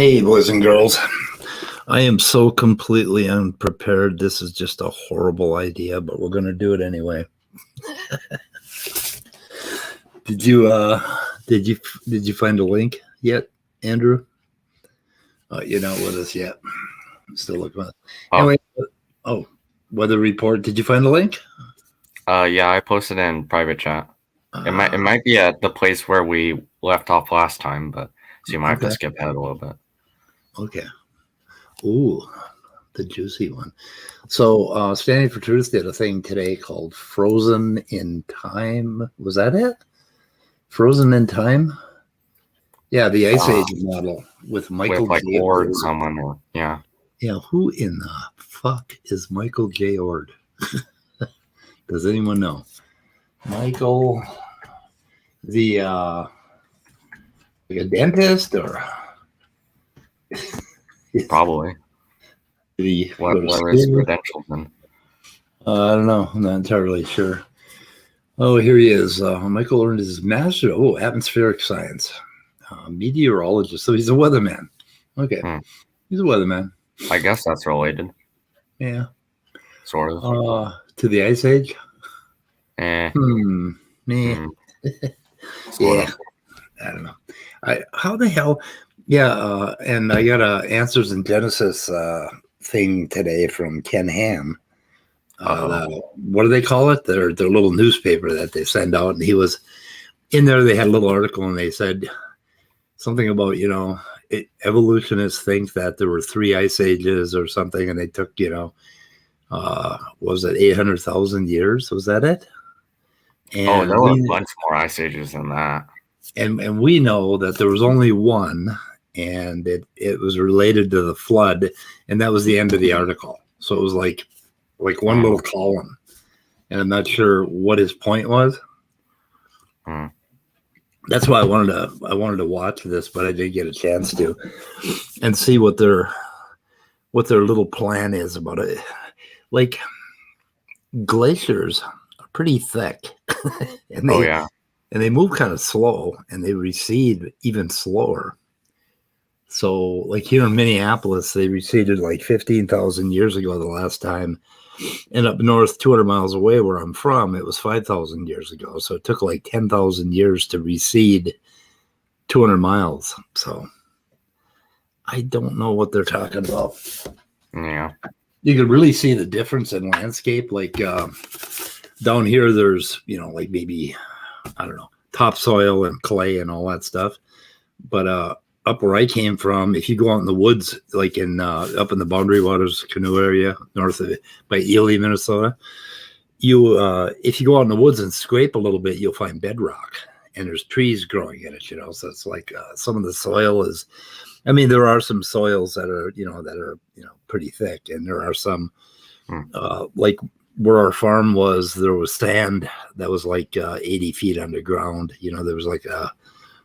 Hey, boys and girls. I am so completely unprepared. This is just a horrible idea, but we're going to do it anyway. Did you find a link yet, Andrew? You're not with us yet. I'm still looking at it. Anyway, weather report. Did you find a link? Yeah, I posted it in private chat. It might be at the place where we left off last time, but so you might have to skip ahead a little bit. Okay. Ooh, the juicy one. So Standing for Truth did a thing today called Frozen in Time. Was that it? Frozen in Time? Yeah, the Ice Age model with Michael J. Ord, someone, or yeah. Yeah, who in the fuck is Michael J. Ord? Does anyone know? Michael, like a dentist or? Probably. What are his credentials then? I don't know. I'm not entirely sure. Oh, here he is. Michael earned his master. Atmospheric science. Meteorologist. So he's a weatherman. Okay. He's a weatherman. I guess that's related. Yeah. Sort of. To the Ice Age? Yeah. I don't know. How the hell? Yeah, and I got a Answers in Genesis thing today from Ken Ham. What do they call it? Their little newspaper that they send out. And he was in there. They had a little article, and they said something about, evolutionists think that there were 3 ice ages or something, and they took, was it 800,000 years? Was that it? And there were a bunch more ice ages than that. And we know that there was only one, and it was related to the flood, and that was the end of the article. So it was like one little column, and I'm not sure what his point was. That's why I wanted to watch this, but I didn't get a chance to, and see what their little plan is about it. Like, glaciers are pretty thick, and they move kind of slow, and they recede even slower. So, like here in Minneapolis, they receded like 15,000 years ago the last time. And up north, 200 miles away where I'm from, it was 5,000 years ago. So it took like 10,000 years to recede 200 miles. So I don't know what they're talking about. Yeah. You could really see the difference in landscape. Like down here, there's, like maybe, I don't know, topsoil and clay and all that stuff. But up where I came from, if you go out in the woods, like up in the Boundary Waters canoe area, north of it, by Ely, Minnesota, if you go out in the woods and scrape a little bit, you'll find bedrock, and there's trees growing in it. So it's like some of the soil is. I mean, there are some soils that are pretty thick, and there are some like where our farm was. There was sand that was like 80 feet underground. There was like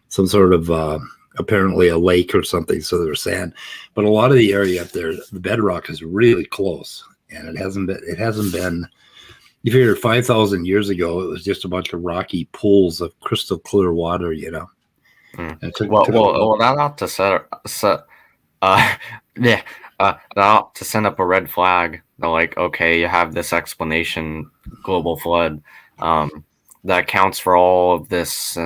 some sort of apparently a lake or something, so there was sand. But a lot of the area up there, the bedrock is really close, and it hasn't been. You figure 5,000 years ago, it was just a bunch of rocky pools of crystal clear water. That ought to send up a red flag. They're like, okay, you have this explanation, global flood, that accounts for all of this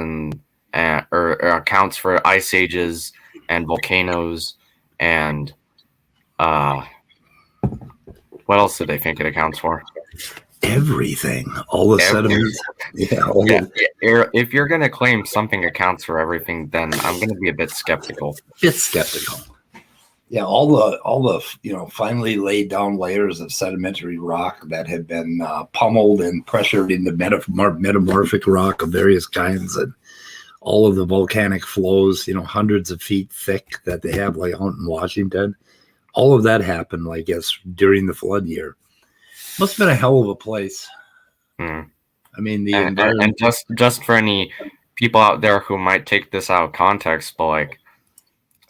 or accounts for ice ages and volcanoes and what else do they think it accounts for? Everything, all the sediments. If you're going to claim something accounts for everything, then I'm going to be a bit skeptical. Yeah, all the finely laid down layers of sedimentary rock that have been pummeled and pressured into metamorphic rock of various kinds, and all of the volcanic flows, hundreds of feet thick that they have like out in Washington. All of that happened, I guess, during the flood year. Must have been a hell of a place. Hmm. I mean, the And environment. just for any people out there who might take this out of context, but like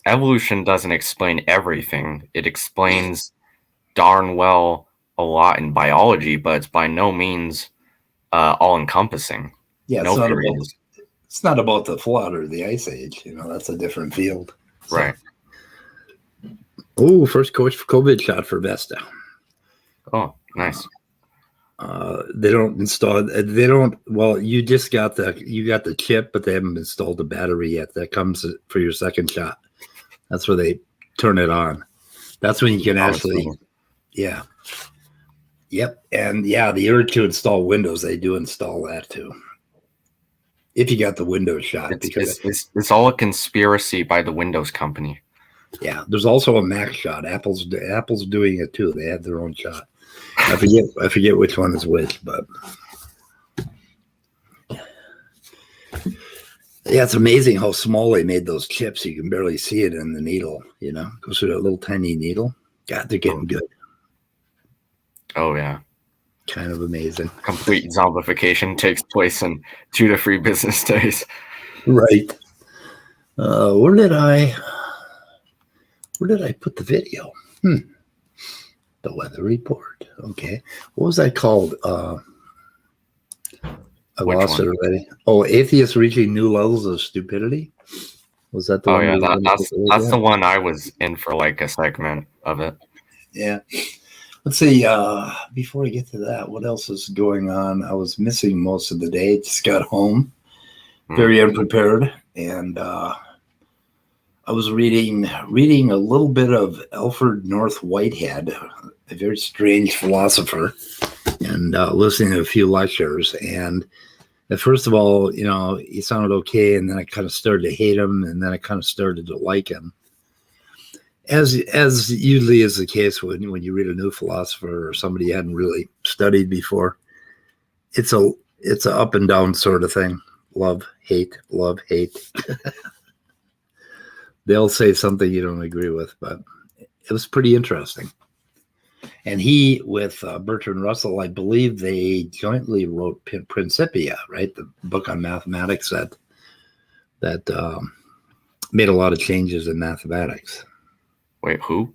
evolution doesn't explain everything. It explains darn well a lot in biology, but it's by no means all encompassing. Yeah, No theory is. it's not about the flood or the ice age. That's a different field. So. Right. Oh, first COVID shot for Vesta. Oh, nice. They don't install. They don't. Well, you got the chip, but they haven't installed the battery yet. That comes for your second shot. That's where they turn it on. That's when you can actually. Yeah. Yep. And yeah, the urge to install Windows, they do install that too. If you got the Windows shot, it's all a conspiracy by the Windows company. Yeah, there's also a Mac shot. Apple's doing it too. They have their own shot. I forget which one is which, but yeah, it's amazing how small they made those chips. You can barely see it in the needle. Goes through that little tiny needle. God, they're getting good. Oh yeah, kind of amazing. Complete zombification takes place in 2 to 3 business days. Right. Where did I put the video? The weather report. Okay. What was that called? I lost it already. Oh, atheists reaching new levels of stupidity. Was that the one? Oh yeah, that's the one I was in for like a segment of it. Yeah. Let's see. Before I get to that, what else is going on? I was missing most of the day. Just got home, very unprepared, and I was reading a little bit of Alfred North Whitehead, a very strange philosopher, and listening to a few lectures. And first of all, he sounded okay, and then I kind of started to hate him, and then I kind of started to like him. As usually is the case when you read a new philosopher or somebody you hadn't really studied before, it's a up and down sort of thing. Love, hate, love, hate. They'll say something you don't agree with, but it was pretty interesting. And he, with Bertrand Russell, I believe they jointly wrote Principia, right? The book on mathematics that made a lot of changes in mathematics. Wait, who?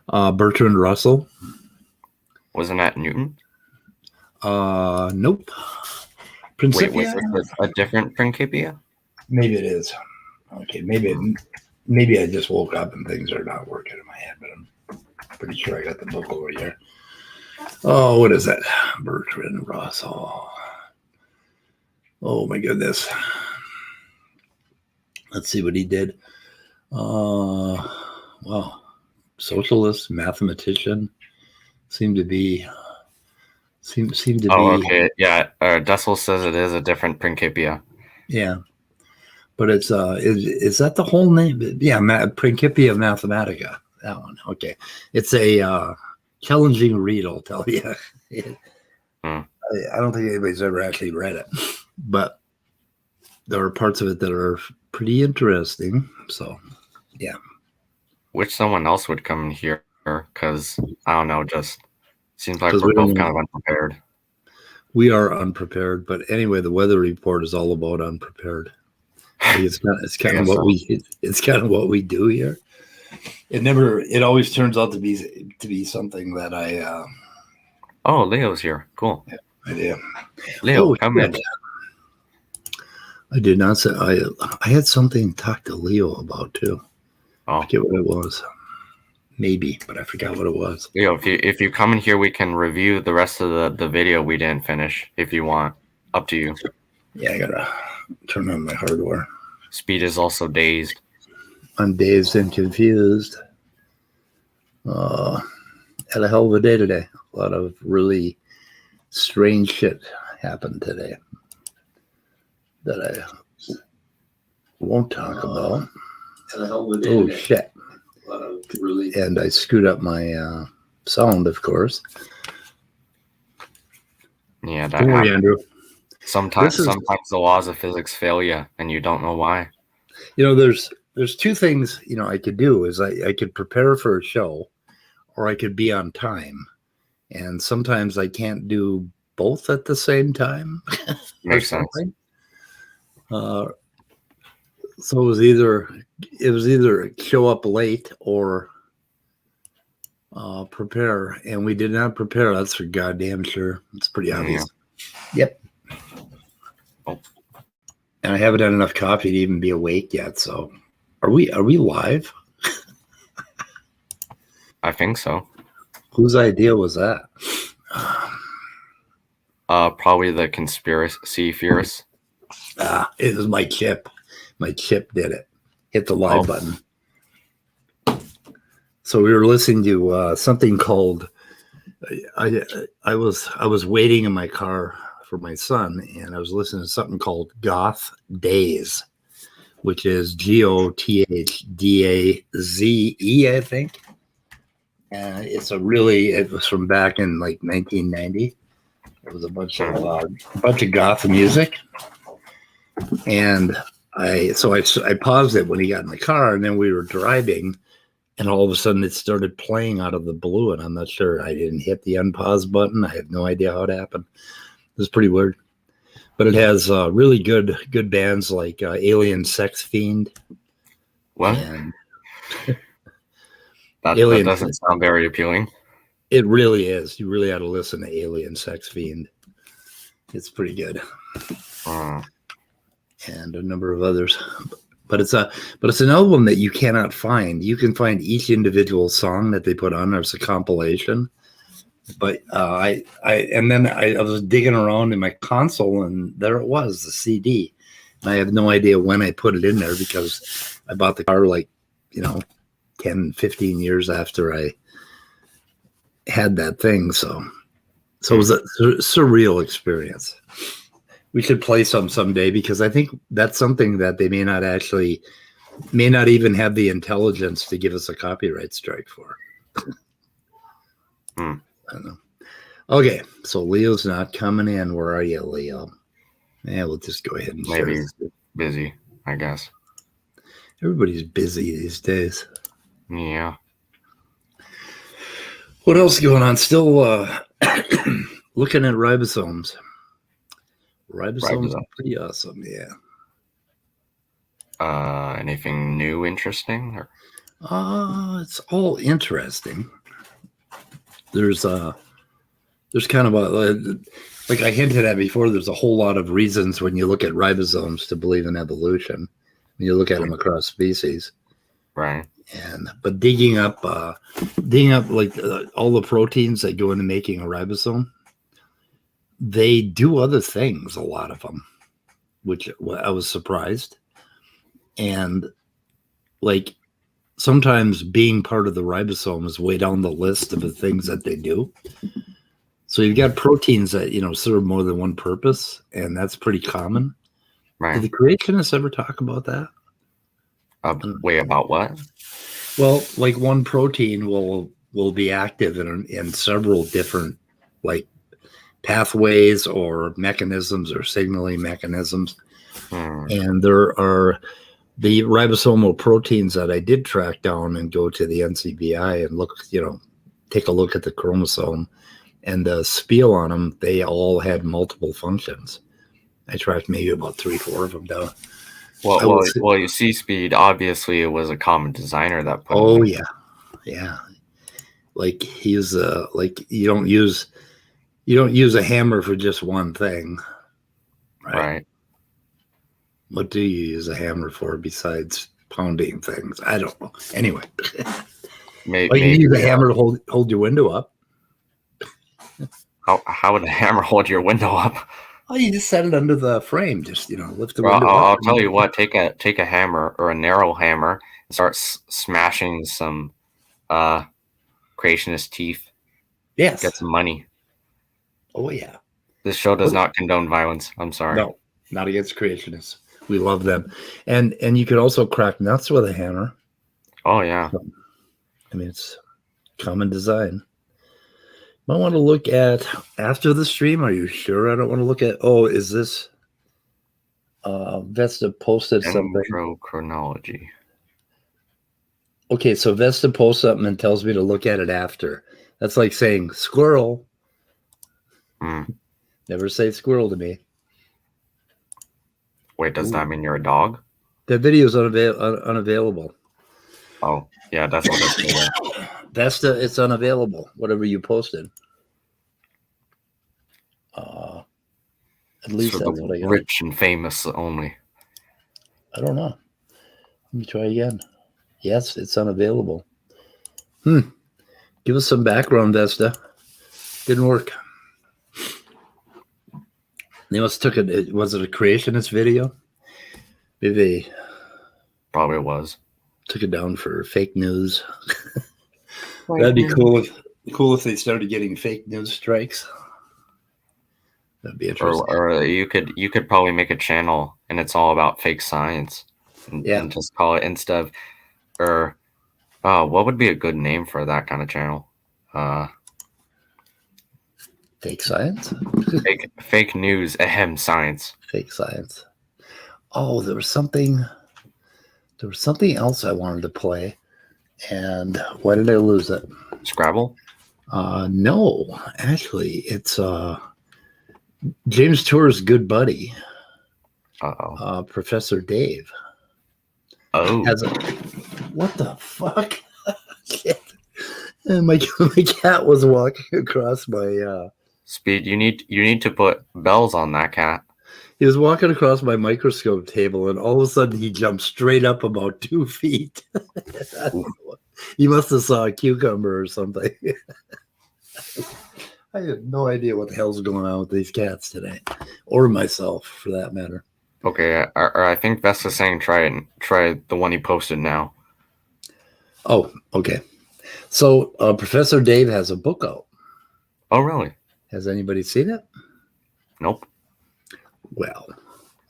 Bertrand Russell. Wasn't that Newton? Nope. Principia? Wait, was it a different Principia? Maybe it is. Okay, maybe I just woke up and things are not working in my head, but I'm pretty sure I got the book over here. Oh, what is that? Bertrand Russell. Oh my goodness. Let's see what he did. Well, socialist, mathematician, seemed to be. Okay. Yeah. Dussel says it is a different Principia. Yeah. But it's is that the whole name? Yeah, Principia Mathematica. That one. Okay. It's a challenging read, I'll tell you. I don't think anybody's ever actually read it, but there are parts of it that are pretty interesting. So, yeah. Wish someone else would come in here because I don't know, just seems like we're both kind of unprepared. We are unprepared, but anyway, the weather report is all about unprepared. It's kind of what we do here. It always turns out to be something that I. Oh, Leo's here. Cool. Yeah, I do. Leo, come in. I did not say I had something to talk to Leo about too. I forget what it was. Maybe, but I forgot what it was. Leo, if you come in here, we can review the rest of the video we didn't finish if you want. Up to you. Yeah, I gotta turn on my hardware. Speed is also dazed. I'm dazed and confused. Had a hell of a day today. A lot of really strange shit happened today that I won't talk about. Oh shit! And I screwed up my sound, of course. Yeah, that Don't worry, happens. Andrew. Sometimes the laws of physics fail you, and you don't know why. There's two things I could do. Is I could prepare for a show, or I could be on time. And sometimes I can't do both at the same time. Makes sense. So it was either show up late or prepare, and we did not prepare. That's for goddamn sure. It's pretty obvious. Yeah. Yep. Oh. And I haven't had enough coffee to even be awake yet. So, are we live? I think so. Whose idea was that? Probably the conspiracy theorists. It was my chip. My chip did it. Hit the live button. So we were listening to something called. I was waiting in my car for my son, and I was listening to something called Goth Days, which is GOTHDAZE, I think. It was from back in like 1990. There was a bunch of goth music, and I paused it when he got in the car, and then we were driving, and all of a sudden it started playing out of the blue, and I'm not sure. I didn't hit the unpause button. I have no idea how it happened. It was pretty weird, but it has really good bands like Alien Sex Fiend. What? That doesn't sound very appealing. It really is. You really ought to listen to Alien Sex Fiend. It's pretty good. And a number of others. But it's an album that you cannot find. You can find each individual song that they put on. There's a compilation. But I was digging around in my console, and there it was, the CD. And I have no idea when I put it in there because I bought the car 10, 15 years after I had that thing. So it was a surreal experience. We should play some someday because I think that's something that they may not even have the intelligence to give us a copyright strike for. I don't know. Okay, so Leo's not coming in. Where are you, Leo? Yeah, we'll just go ahead and maybe he's busy, I guess. Everybody's busy these days. Yeah. What else is going on? Still looking at ribosomes. Ribosomes are pretty awesome, yeah. Anything new interesting? Or? It's all interesting. There's kind of like I hinted at before, there's a whole lot of reasons when you look at ribosomes to believe in evolution. When you look at them across species. Right. But digging up all the proteins that go into making a ribosome, they do other things, a lot of them, which I was surprised. And sometimes being part of the ribosome is way down the list of the things that they do. So you've got proteins that, serve more than one purpose, and that's pretty common. Right. Did the creationists ever talk about that? Wait, about what? Well, one protein will be active in several different pathways or mechanisms or signaling mechanisms. And there are the ribosomal proteins that I did track down and go to the NCBI and look, take a look at the chromosome and the spiel on them. They all had multiple functions. I tracked maybe about 3-4 of them down. Well, you see, Speed, obviously it was a common designer that put. Oh, yeah. Yeah. He's you don't use a hammer for just one thing. Right. What do you use a hammer for besides pounding things? I don't know. Anyway. Maybe you use a hammer to hold your window up. How would a hammer hold your window up? Oh, you just set it under the frame. Just lift the window up. I'll tell you what. Take a hammer or a narrow hammer and start smashing some creationist teeth. Yes. Get some money. Oh yeah. This show does not condone violence. I'm sorry. No, not against creationists. We love them, and you could also crack nuts with a hammer. Oh yeah. I mean, it's common design. I want to look at after the stream. Are you sure I don't want to look at? Oh, is this Vesta posted something? Dendrochronology. Okay, so Vesta posts something and tells me to look at it after. That's like saying squirrel. Never say squirrel to me. Wait, does that mean you're a dog? The video is unavailable. Oh, yeah, that's what it's doing. Vesta, it's unavailable. Whatever you posted. At least For that's the what I got. rich and famous only. I don't know. Let me try again. Yes, it's unavailable. Give us some background, Vesta. Didn't work. They must took it. Was it a creationist video? Maybe they Probably was. took it down for fake news. That'd be cool if they started getting fake news strikes. That'd be interesting. Or you could probably make a channel and it's all about fake science. And just call it instead of what would be a good name for that kind of channel? Fake science? fake news, science. Fake science. Oh, there was something else I wanted to play. And why did I lose it? Scrabble? No, actually, it's James Tour's good buddy, Professor Dave. Oh, what the fuck? And my cat was walking across my Speed. You need to put bells on that cat. He was walking across my microscope table, and all of a sudden he jumped straight up about 2 feet. He must have saw a cucumber or something. I have no idea what the hell's going on with these cats today, or myself, for that matter. Okay, I think Vesta's saying try the one he posted now. Oh, okay. So Professor Dave has a book out. Oh, really? Has anybody seen it? Nope. Well,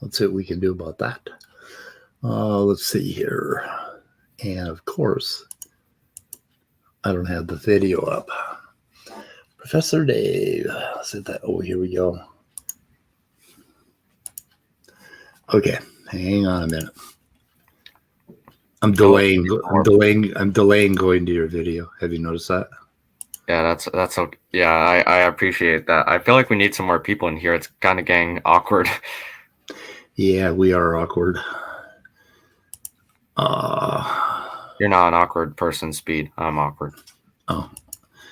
let's see what we can do about that. Let's see here. And of course, I don't have the video up. Professor Dave. Said that. Oh, here we go. Okay, hang on a minute. I'm delaying going to your video. Have you noticed that? Yeah, that's okay. Yeah, I appreciate that. I feel like we need some more people in here. It's kind of getting awkward. Yeah, we are awkward. You're not an awkward person, Speed. I'm awkward. Oh.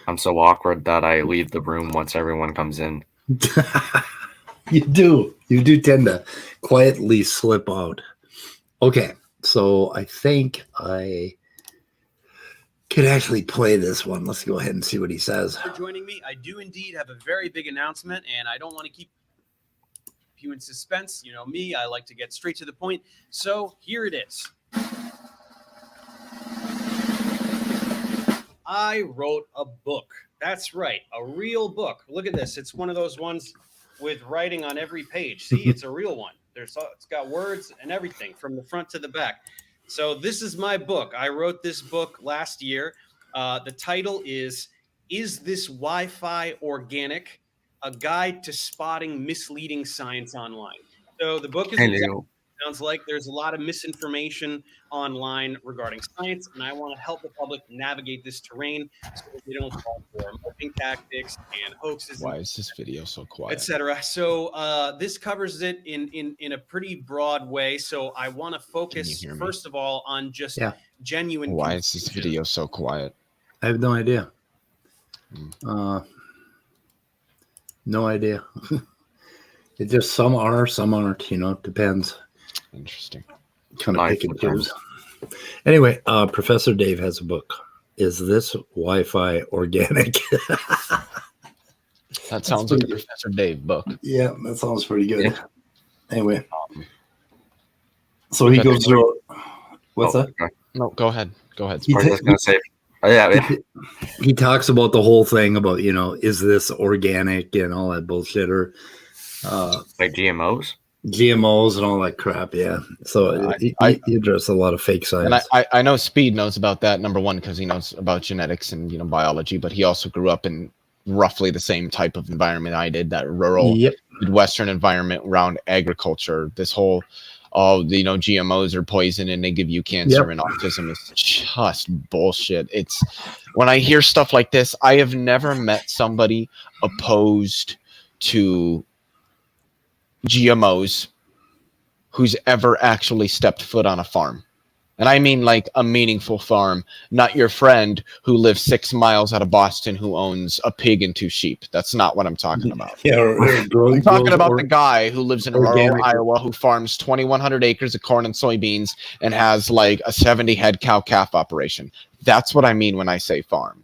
I'm so awkward that I leave the room once everyone comes in. You do tend to quietly slip out. Okay, so I think I could actually play this one. Let's go ahead and see what he says. For joining me, I do indeed have a very big announcement, and I don't want to keep you in suspense. You know me, I like to get straight to the point. So here it is. I wrote a book. That's right, a real book. Look at this. It's one of those ones with writing on every page. See, it's a real one. It's got words and everything from the front to the back. So this is my book. I wrote this book last year. The title is This Wi-Fi Organic? A Guide to Spotting Misleading Science Online. So the book is sounds like there's a lot of misinformation online regarding science, and I want to help the public navigate this terrain so that they don't fall for marketing tactics and hoaxes. Why is this video so quiet? Etc. So this covers it in a pretty broad way. So I want to focus first of all on just genuine. Why is this video so quiet? I have no idea. No idea. It just some are, some aren't. You know, it depends. Interesting. Kind of pick and choose. Anyway, Professor Dave has a book. Is this Wi-Fi organic? That sounds like a Professor Dave book. Yeah, that sounds pretty good. Yeah. Anyway, so he goes through. What's that? Okay. No, go ahead. Go ahead. I was just gonna say. He talks about the whole thing about, you know, is this organic and all that bullshit, or like GMOs? GMOs and all that crap. Yeah. So he addressed a lot of fake science. And I know Speed knows about that, number one, because he knows about genetics and biology, but he also grew up in roughly the same type of environment I did, that rural Midwestern environment around agriculture. This whole GMOs are poison and they give you cancer and autism is just bullshit. It's when I hear stuff like this, I have never met somebody opposed to GMOs who's ever actually stepped foot on a farm. And I mean like a meaningful farm, not your friend who lives 6 miles out of Boston who owns a pig and 2 sheep. That's not what I'm talking about. I'm talking about the guy who lives in rural Iowa who farms 2,100 acres of corn and soybeans and has like a 70 head cow-calf operation. That's what I mean when I say farm.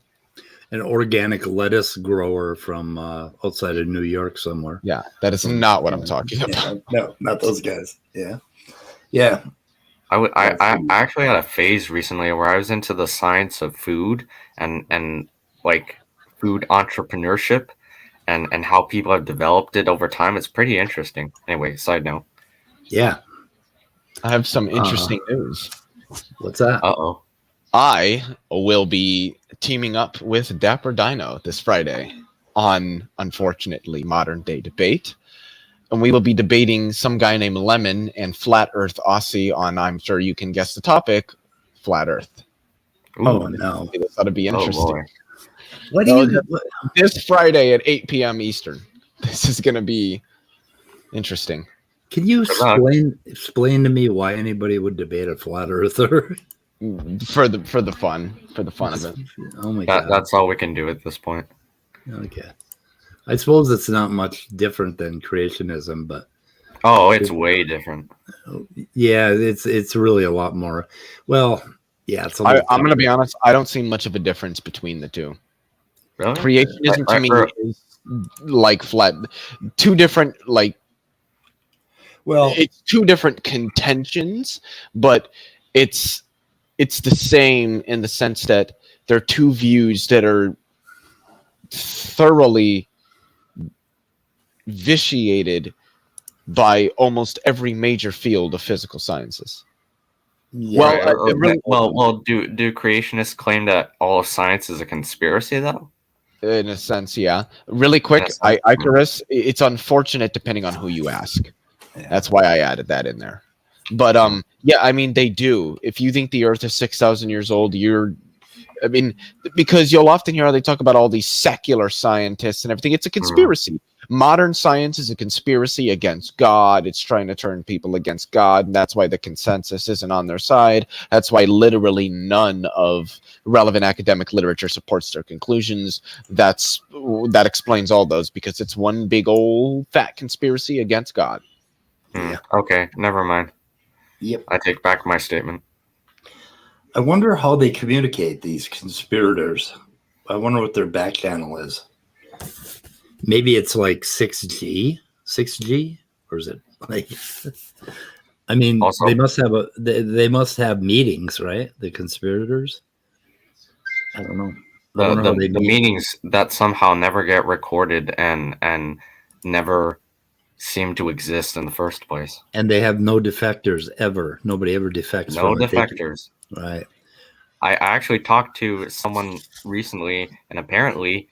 An organic lettuce grower from outside of New York somewhere. Yeah, that is not what I'm talking about. No, not those guys. Yeah. I actually had a phase recently where I was into the science of food and like food entrepreneurship and how people have developed it over time. It's pretty interesting. Anyway, side note. Yeah. I have some interesting news. What's that? Uh-oh. I will be teaming up with Dapper Dino this Friday on, unfortunately, Modern Day Debate. And we will be debating some guy named Lemon and Flat Earth Aussie on, I'm sure you can guess the topic, Flat Earth. Ooh. Oh, no. This ought to be interesting. What do you... This Friday at 8 p.m. Eastern. This is going to be interesting. Can you explain to me why anybody would debate a flat earther? For the fun of it. Oh my God. That's all we can do at this point. Okay. I suppose it's not much different than creationism, but it's way different. Yeah, it's really a lot more. Well, yeah, it's. I'm going to be honest. I don't see much of a difference between the two. Really? Creationism to me is like flat. Two different it's two different contentions, but it's the same in the sense that they're two views that are thoroughly vitiated by almost every major field of physical sciences. Yeah. Well, do creationists claim that all of science is a conspiracy, though? In a sense, yeah. Really quick, Icarus, it's unfortunate depending on who you ask. Yeah. That's why I added that in there. But yeah, I mean, they do. If you think the Earth is 6,000 years old, because you'll often hear how they talk about all these secular scientists and everything. It's a conspiracy. Modern science is a conspiracy against God. It's trying to turn people against God, and that's why the consensus isn't on their side. That's why literally none of relevant academic literature supports their conclusions. That explains all those, because it's one big old fat conspiracy against God. Yeah. Okay, never mind. Yep. I take back my statement. I wonder how they communicate, these conspirators. I wonder what their back channel is. Maybe it's like 6G, or is it like? I mean, also, they must have meetings, right? The conspirators. I don't know. The meetings that somehow never get recorded and never seem to exist in the first place. And they have no defectors ever. Nobody ever defects. No defectors. Right. I actually talked to someone recently, and apparently,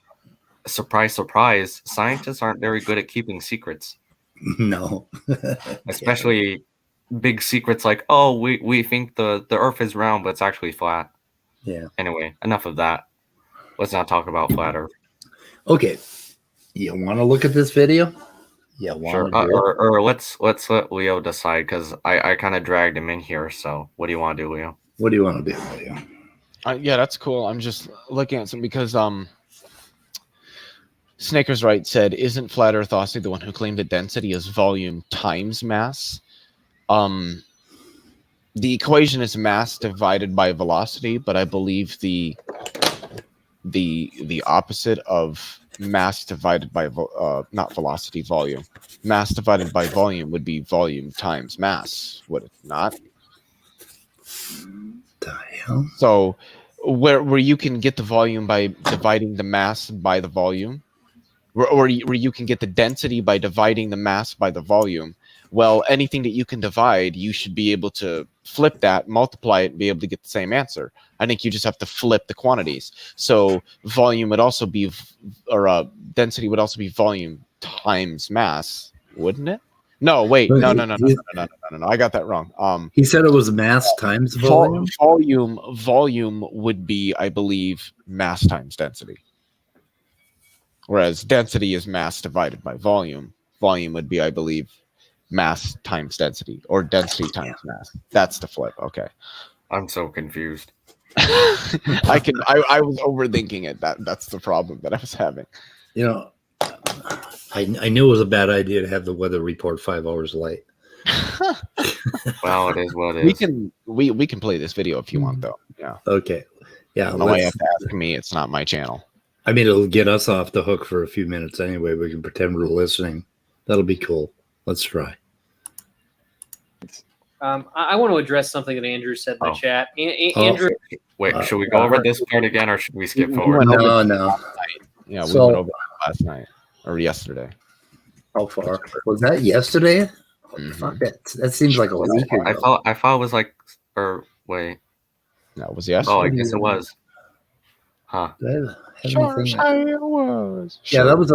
surprise, surprise, scientists aren't very good at keeping secrets. No. Especially big secrets like, oh, we think the Earth is round, but it's actually flat. Yeah. Anyway, enough of that. Let's not talk about flat Earth. Okay. You want to look at this video? Yeah, sure. Or let's let Leo decide, because I kind of dragged him in here. So what do you want to do, Leo? What do you want to do, Leo? Yeah, that's cool. I'm just looking at some because Snaker's Right said, "Isn't Flat Earth Aussie the one who claimed that density is volume times mass?" The equation is mass divided by velocity, but I believe the opposite of mass divided by not velocity, volume. Mass divided by volume would be volume times mass, would it not? The hell? So where you can get the volume by dividing the mass by the volume, or you can get the density by dividing the mass by the volume, Well, anything that you can divide, you should be able to flip that, multiply it, and be able to get the same answer. I think you just have to flip the quantities. So volume would also be, density would also be volume times mass, wouldn't it? No, wait, no. I got that wrong. He said it was mass times volume. Volume would be, I believe, mass times density. Whereas density is mass divided by volume. Volume would be, I believe, mass times density, or density times mass. That's the flip. Okay. I'm so confused. I was overthinking it. That's the problem that I was having. You know, I knew it was a bad idea to have the weather report 5 hours late. Well, it is what it is. We can play this video if you want, though. Yeah. Okay. Yeah. No, you have to ask me. It's not my channel. I mean, it'll get us off the hook for a few minutes anyway. We can pretend we're listening. That'll be cool. Let's try. I want to address something that Andrew said in the chat. Andrew, wait, should we go over this part again, or should we skip forward? No. Yeah, we went over it last night or yesterday. How far was that? Yesterday? Mm-hmm. Fuck that seems like a week ago. I thought it was like, or wait. No, it was yesterday. Oh, I guess it was. Huh. Sure, it was. Yeah, that was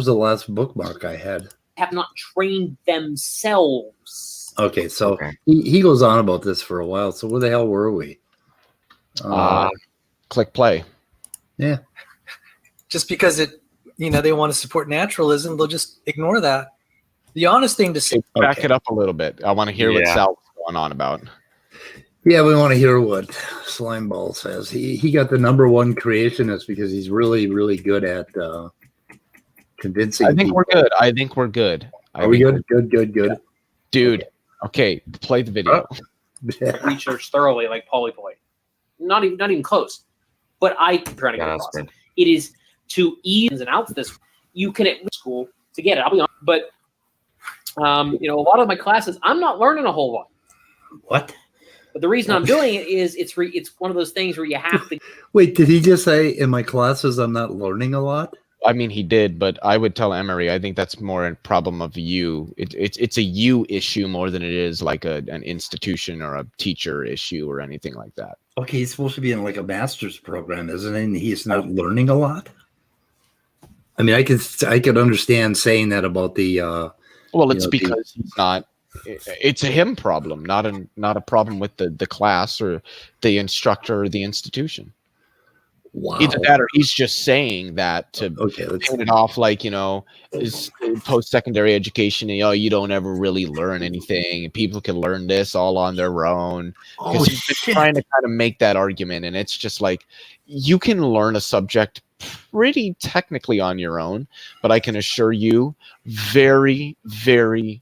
the last bookmark I had. have not trained themselves. Okay, so he goes on about this for a while. So where the hell were we? Click play. Yeah. Just because they want to support naturalism, they'll just ignore that. The honest thing to say. Back it up a little bit. I want to hear what Sal's going on about. Yeah, we want to hear what Slimeball says. He got the #1 creationist because he's really, really good at convincing. I think we're good. Are we good? Good. Dude, okay, play the video. Research thoroughly, like Polyboy. Not even close. But I trying to get across. It is to ease and outs this. You can at school to get it. I'll be honest, but a lot of my classes, I'm not learning a whole lot. What? But the reason I'm doing it is it's one of those things where you have to. Wait, did he just say in my classes I'm not learning a lot? I mean, he did, but I would tell Emory, I think that's more a problem of you. It's a you issue more than it is like an institution or a teacher issue or anything like that. Okay, he's supposed to be in like a master's program, isn't he? And he's not learning a lot. I mean, I could understand saying that about the. Well, it's because he's not. It's a him problem, not a problem with the class or the instructor or the institution. Wow. Either that or he's just saying that to paint it off like, is post-secondary education, you don't ever really learn anything. People can learn this all on their own. Because he's been trying to kind of make that argument, and it's just like, you can learn a subject pretty technically on your own, but I can assure you very, very,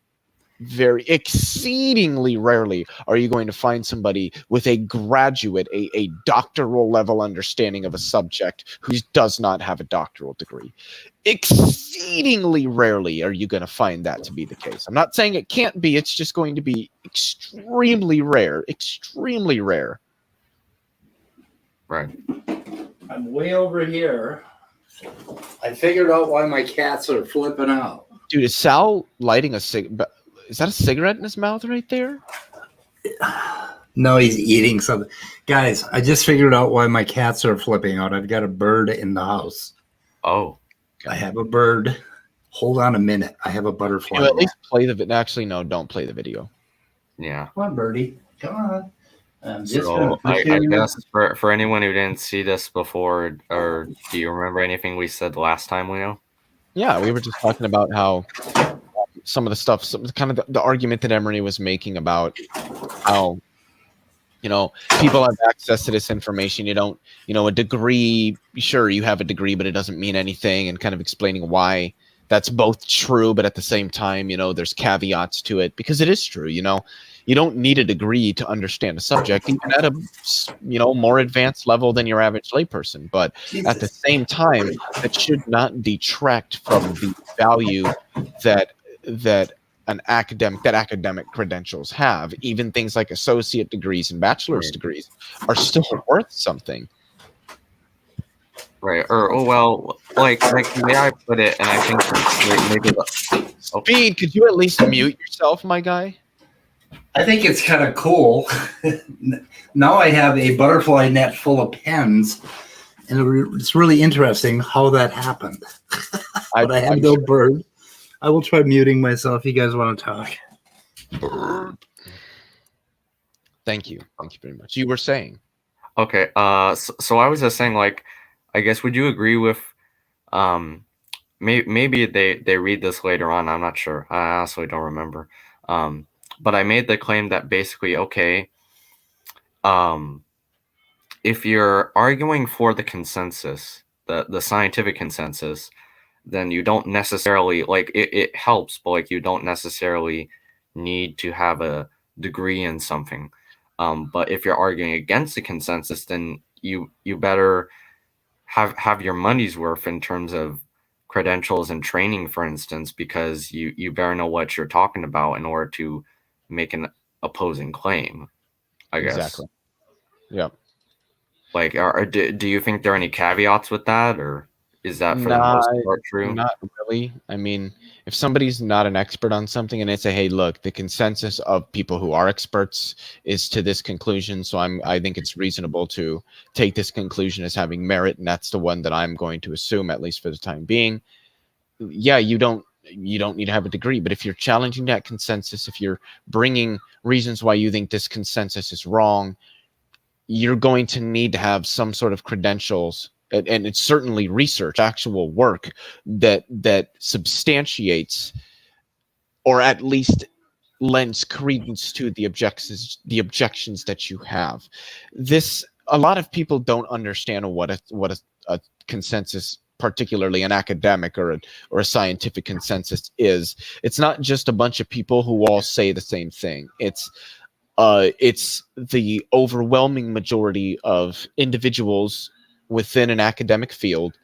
very exceedingly rarely are you going to find somebody with a graduate, a doctoral level understanding of a subject who does not have a doctoral degree. Exceedingly rarely are you going to find that to be the case. I'm not saying it can't be. It's just going to be extremely rare. Extremely rare. Right. I'm way over here. I figured out why my cats are flipping out. Dude, is Sal lighting a cigarette? Is that a cigarette in his mouth right there? No, he's eating something. Guys, I just figured out why my cats are flipping out. I've got a bird in the house. Oh. I have a bird. Hold on a minute. I have a butterfly. At least play the video. Actually, no, don't play the video. Yeah. Come on, birdie. Come on. I guess for anyone who didn't see this before, or do you remember anything we said last time, Leo? Yeah, we were just talking about how some of the stuff, the argument that Emory was making about how, people have access to this information. You don't, a degree, sure, you have a degree, but it doesn't mean anything, and kind of explaining why that's both true, but at the same time, there's caveats to it, because it is true, You don't need a degree to understand a subject, even at a more advanced level than your average layperson. But at the same time, that should not detract from the value that academic credentials have. Even things like associate degrees and bachelor's degrees are still worth something. Right. Or like the way I put it, and I think maybe Speed, could you at least mute yourself, my guy? I think it's kind of cool. Now I have a butterfly net full of pens, and it's really interesting how that happened. But I have no bird. I will try muting myself if you guys want to talk. Thank you. Thank you very much. You were saying. Okay. So I was just saying, like, I guess, would you agree with, maybe they read this later on. I'm not sure. I honestly don't remember. But I made the claim that basically, okay, if you're arguing for the consensus, the scientific consensus, then you don't necessarily, like, it helps, but like you don't necessarily need to have a degree in something. But if you're arguing against the consensus, then you better have your money's worth in terms of credentials and training, for instance, because you better know what you're talking about in order to make an opposing claim, I guess. Exactly. Yeah. Like, do you think there are any caveats with that, or is that for the most part true? Not really. I mean, if somebody's not an expert on something and they say, hey, look, the consensus of people who are experts is to this conclusion, so I think it's reasonable to take this conclusion as having merit, and that's the one that I'm going to assume, at least for the time being. Yeah, you don't need to have a degree, but if you're challenging that consensus, if you're bringing reasons why you think this consensus is wrong, you're going to need to have some sort of credentials, and it's certainly research, actual work that substantiates or at least lends credence to the objections that you have. A lot of people don't understand what a consensus, particularly an academic or a scientific consensus, is. It's not just a bunch of people who all say the same thing. It's the overwhelming majority of individuals within an academic field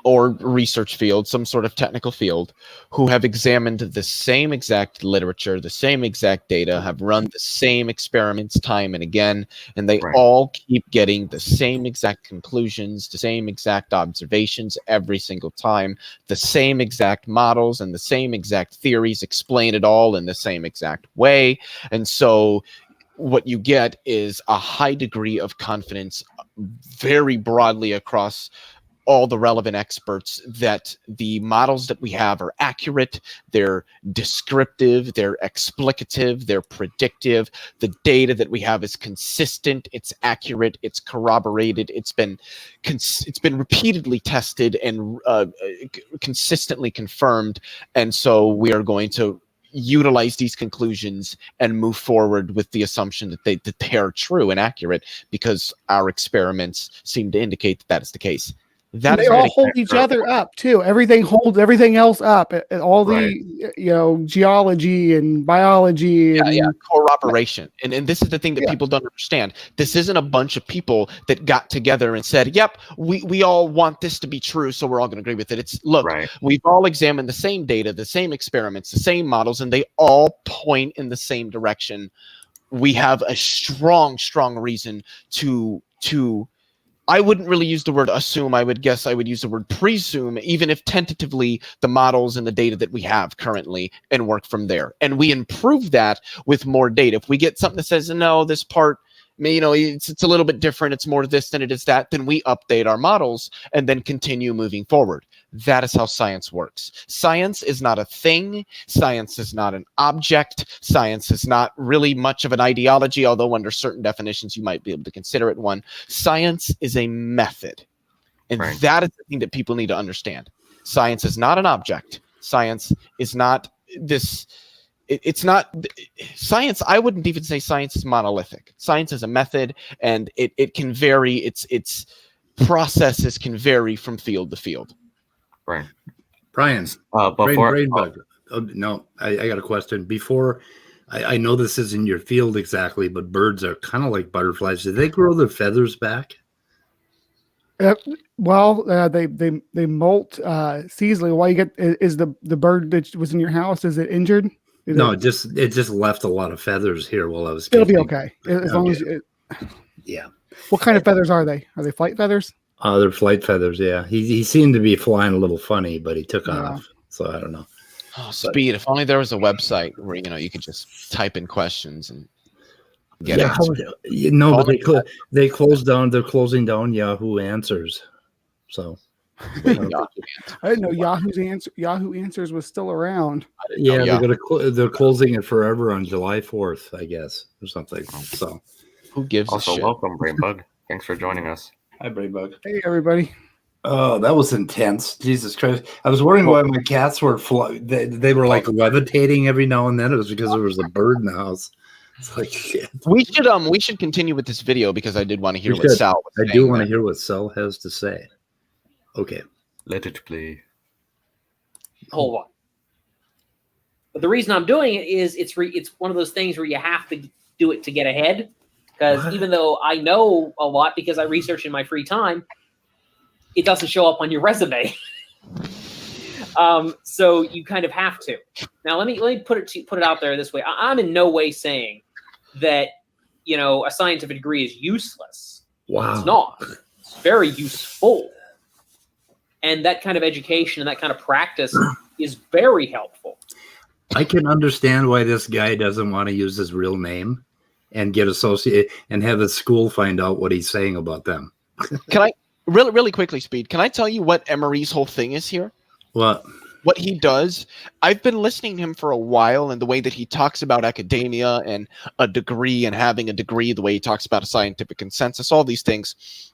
or research field, some sort of technical field, who have examined the same exact literature, the same exact data, have run the same experiments time and again, and they all keep getting the same exact conclusions, the same exact observations every single time, the same exact models and the same exact theories, explain it all in the same exact way. And so what you get is a high degree of confidence very broadly across all the relevant experts that the models that we have are accurate, they're descriptive, they're explicative, they're predictive. The data that we have is consistent, it's accurate, it's corroborated, it's been repeatedly tested and consistently confirmed. And so we are going to utilize these conclusions and move forward with the assumption that they are true and accurate because our experiments seem to indicate that is the case. They all hold each other up too. Everything holds everything else up. All the geology and biology. Corroboration. And this is the thing that people don't understand. This isn't a bunch of people that got together and said, "Yep, we all want this to be true, so we're all going to agree with it." It's we've all examined the same data, the same experiments, the same models, and they all point in the same direction. We have a strong reason to. I wouldn't really use the word assume. I would guess I would use the word presume, even if tentatively the models and the data that we have currently, and work from there. And we improve that with more data. If we get something that says, no, this part, it's a little bit different, it's more this than it is that, then we update our models and then continue moving forward. That is how science works. Science is not a thing. Science is not an object. Science is not really much of an ideology, although under certain definitions you might be able to consider it one. Science is a method. And that is the thing that people need to understand. Science is not an object. Science is not this... It's not science. I wouldn't even say science is monolithic. Science is a method, and it can vary. Its processes can vary from field to field. Right. Brian, brain bug. Oh, no, I got a question. Before, I know this isn't your field exactly, but birds are kind of like butterflies. Do they grow their feathers back? They molt seasonally. Why you get is the bird that was in your house? Is it injured? No, it just left a lot of feathers here while I was. It'll be okay as long as. Yeah. What kind of feathers are they? Are they flight feathers? They're flight feathers. Yeah. He seemed to be flying a little funny, but he took off. So I don't know. Oh, Speed! If only there was a website where you could just type in questions and get answers. But they closed down. They're closing down Yahoo Answers. So I didn't know Yahoo Answers was still around. Yeah, they're closing it forever on July 4th, I guess, or something. So who gives a shit? Welcome, Brainbug. Thanks for joining us. Hi, Brainbug. Hey, everybody. Oh, that was intense. Jesus Christ. I was wondering why my cats were they were like levitating every now and then. It was because there was a bird in the house. It's like shit. We should continue with this video because I did want to hear what Sal was saying. I do want to hear what Sal has to say. Okay. Let it play. Hold on. But the reason I'm doing it is it's one of those things where you have to do it to get ahead. Because even though I know a lot because I research in my free time, it doesn't show up on your resume. So you kind of have to. Now let me put it out there this way. I'm in no way saying that a scientific degree is useless. Wow. It's not. It's very useful. And that kind of education and that kind of practice is very helpful. I can understand why this guy doesn't want to use his real name and get associated and have the school find out what he's saying about them. Can I really quickly, Speed? Can I tell you what Emory's whole thing is here? What he does? I've been listening to him for a while, and the way that he talks about academia and a degree and having a degree, the way he talks about a scientific consensus, all these things.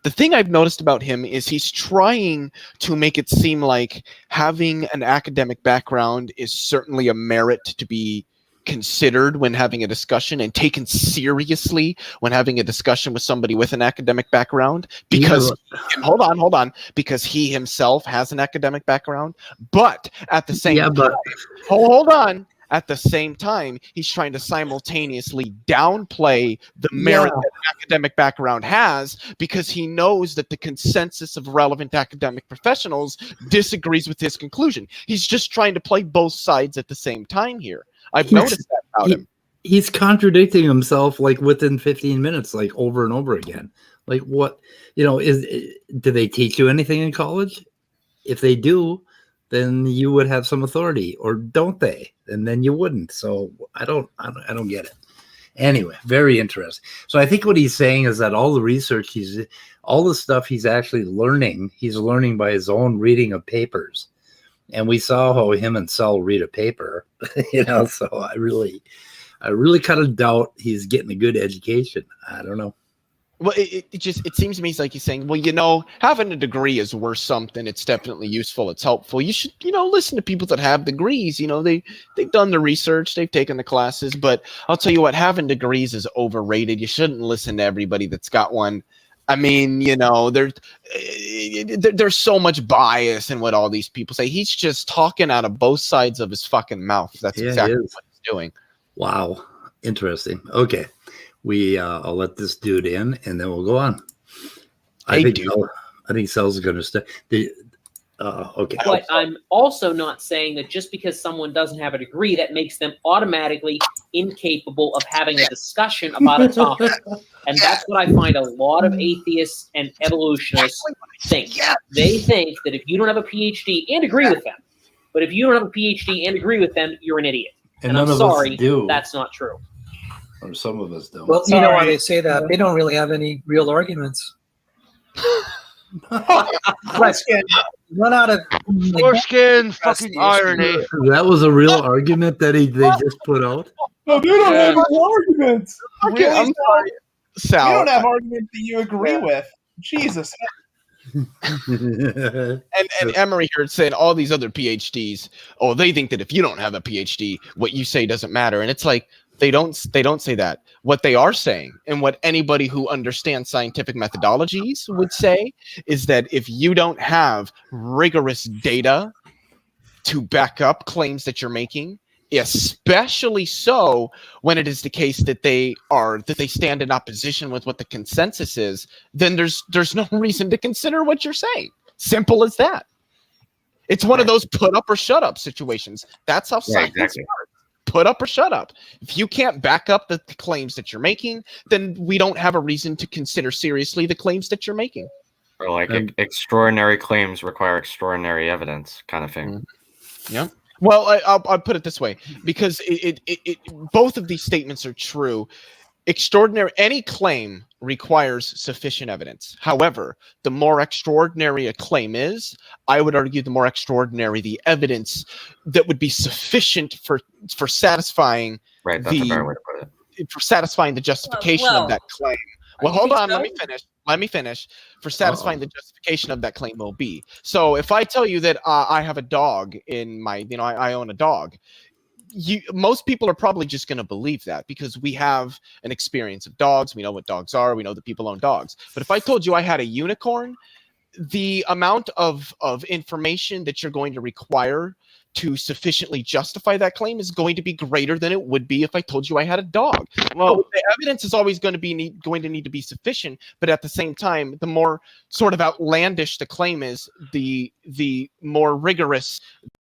The thing I've noticed about him is he's trying to make it seem like having an academic background is certainly a merit to be considered when having a discussion and taken seriously when having a discussion with somebody with an academic background because hold on, because he himself has an academic background, but at the same time, hold on. At the same time, he's trying to simultaneously downplay the merit that an academic background has because he knows that the consensus of relevant academic professionals disagrees with his conclusion. He's just trying to play both sides at the same time here. I've noticed that about him. He's contradicting himself like within 15 minutes, like over and over again. Like what, do they teach you anything in college? If they do, then you would have some authority, or don't they? And then you wouldn't. So I don't get it. Anyway, very interesting. So I think what he's saying is that all the research all the stuff he's actually learning, he's learning by his own reading of papers. And we saw how him and Sal read a paper, so I really kind of doubt he's getting a good education. I don't know. Well, it seems to me like he's saying, well, having a degree is worth something. It's definitely useful. It's helpful. You should, listen to people that have degrees. They've done the research, they've taken the classes. But I'll tell you what, having degrees is overrated. You shouldn't listen to everybody that's got one. I mean, there's so much bias in what all these people say. He's just talking out of both sides of his fucking mouth. That's exactly what he's doing. Wow. Interesting. Okay. I'll let this dude in, and then we'll go on. I think Sal's going to stay. Okay. But I'm also not saying that just because someone doesn't have a degree, that makes them automatically incapable of having a discussion about a topic. And that's what I find a lot of atheists and evolutionists think. They think that if you don't have a PhD and agree with them, but if you don't have a PhD and agree with them, you're an idiot. And I'm sorry, that's not true. Or some of us don't. Well, you know why they say that? They don't really have any real arguments. Run out of foreskin fucking irony. That was a real argument that they just put out. No, they don't have arguments. I'm sorry, Sal. You don't have arguments that you agree with. Jesus. and Emory here saying all these other PhDs. Oh, they think that if you don't have a PhD, what you say doesn't matter. And it's like they don't say that. What they are saying, and what anybody who understands scientific methodologies would say, is that if you don't have rigorous data to back up claims that you're making, especially so when it is the case that they stand in opposition with what the consensus is, then there's no reason to consider what you're saying. Simple as that. It's one of those put up or shut up situations. That's how science works. Put up or shut up. If you can't back up the claims that you're making, then we don't have a reason to consider seriously the claims that you're making. Or like extraordinary claims require extraordinary evidence, kind of thing. Yeah. Well, I'll put it this way, because it both of these statements are true. Any claim requires sufficient evidence. However, the more extraordinary a claim is, I would argue the more extraordinary the evidence that would be sufficient for satisfying Right, that's a better way to put it. For satisfying the justification of that claim. Well, hold on, let me finish. For satisfying the justification of that claim will be. So if I tell you that I have a dog in my, I own a dog, most people are probably just going to believe that because we have an experience of dogs. We know what dogs are. We know that people own dogs. But if I told you I had a unicorn, the amount of information that you're going to require to sufficiently justify that claim is going to be greater than it would be if I told you I had a dog. Well, the evidence is always going to need to be sufficient, but at the same time, the more sort of outlandish the claim is, the more rigorous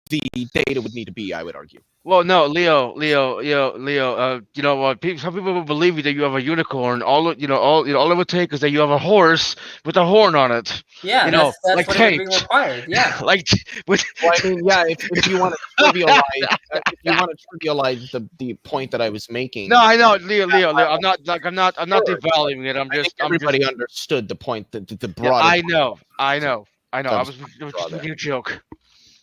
the data would need to be, I would argue. Well, no, Leo. You know what? Some people will believe that you have a unicorn. All it would take is that you have a horse with a horn on it. Yeah, that's like what tanks. would be required. Yeah. Like, well, I mean, yeah. If you want to trivialize, the point that I was making. No, I know, Leo. I'm not devaluing it. Everybody understood the point that the broad. I know. I was just making a joke.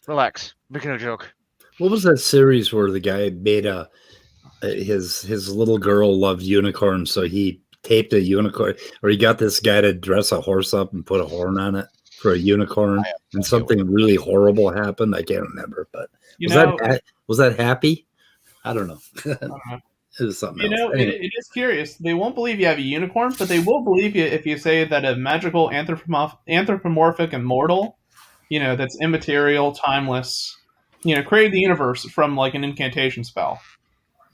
Relax, making a joke. What was that series where the guy made his little girl loved unicorns, so he taped a unicorn, or he got this guy to dress a horse up and put a horn on it for a unicorn, and something really horrible happened. I can't remember, but was that happy? I don't know. It was something else. Anyway. It is curious. They won't believe you have a unicorn, but they will believe you if you say that a magical anthropomorphic immortal, that's immaterial, timeless, created the universe from like an incantation spell.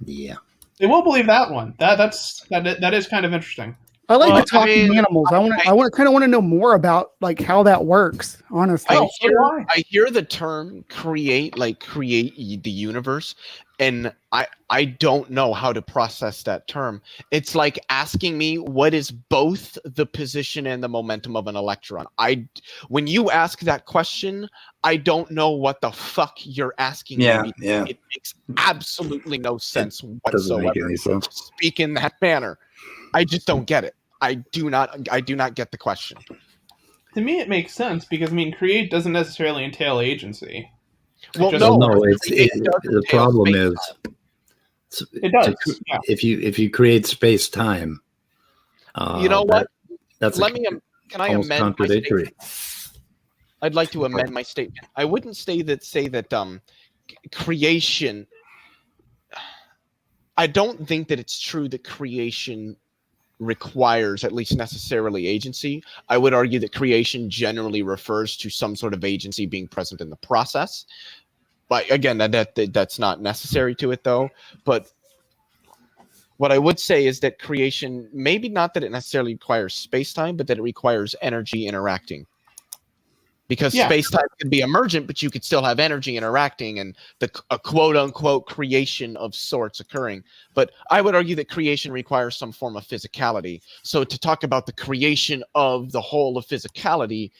Yeah, they will believe that one. That is kind of interesting. I like the talking animals. I want to know more about like how that works. Honestly, I hear the term create the universe, and I don't know how to process that term. It's like asking me what is both the position and the momentum of an electron. When you ask that question, I don't know what the fuck you're asking me. Yeah. It makes absolutely no sense whatsoever. Doesn't make any sense. To speak in that manner. I just don't get it. I do not get the question. To me, it makes sense because create doesn't necessarily entail agency. Well, the problem is it does. If you create space time, you know what? Can I amend my statement? I'd like to amend my statement. I wouldn't say that creation. I don't think that it's true that creation requires at least necessarily agency. I would argue that creation generally refers to some sort of agency being present in the process. But again, that's not necessary to it though. But what I would say is that creation, maybe not that it necessarily requires space-time, but that it requires energy interacting. Because space-time could be emergent, but you could still have energy interacting and a quote-unquote creation of sorts occurring. But I would argue that creation requires some form of physicality. So to talk about the creation of the whole of physicality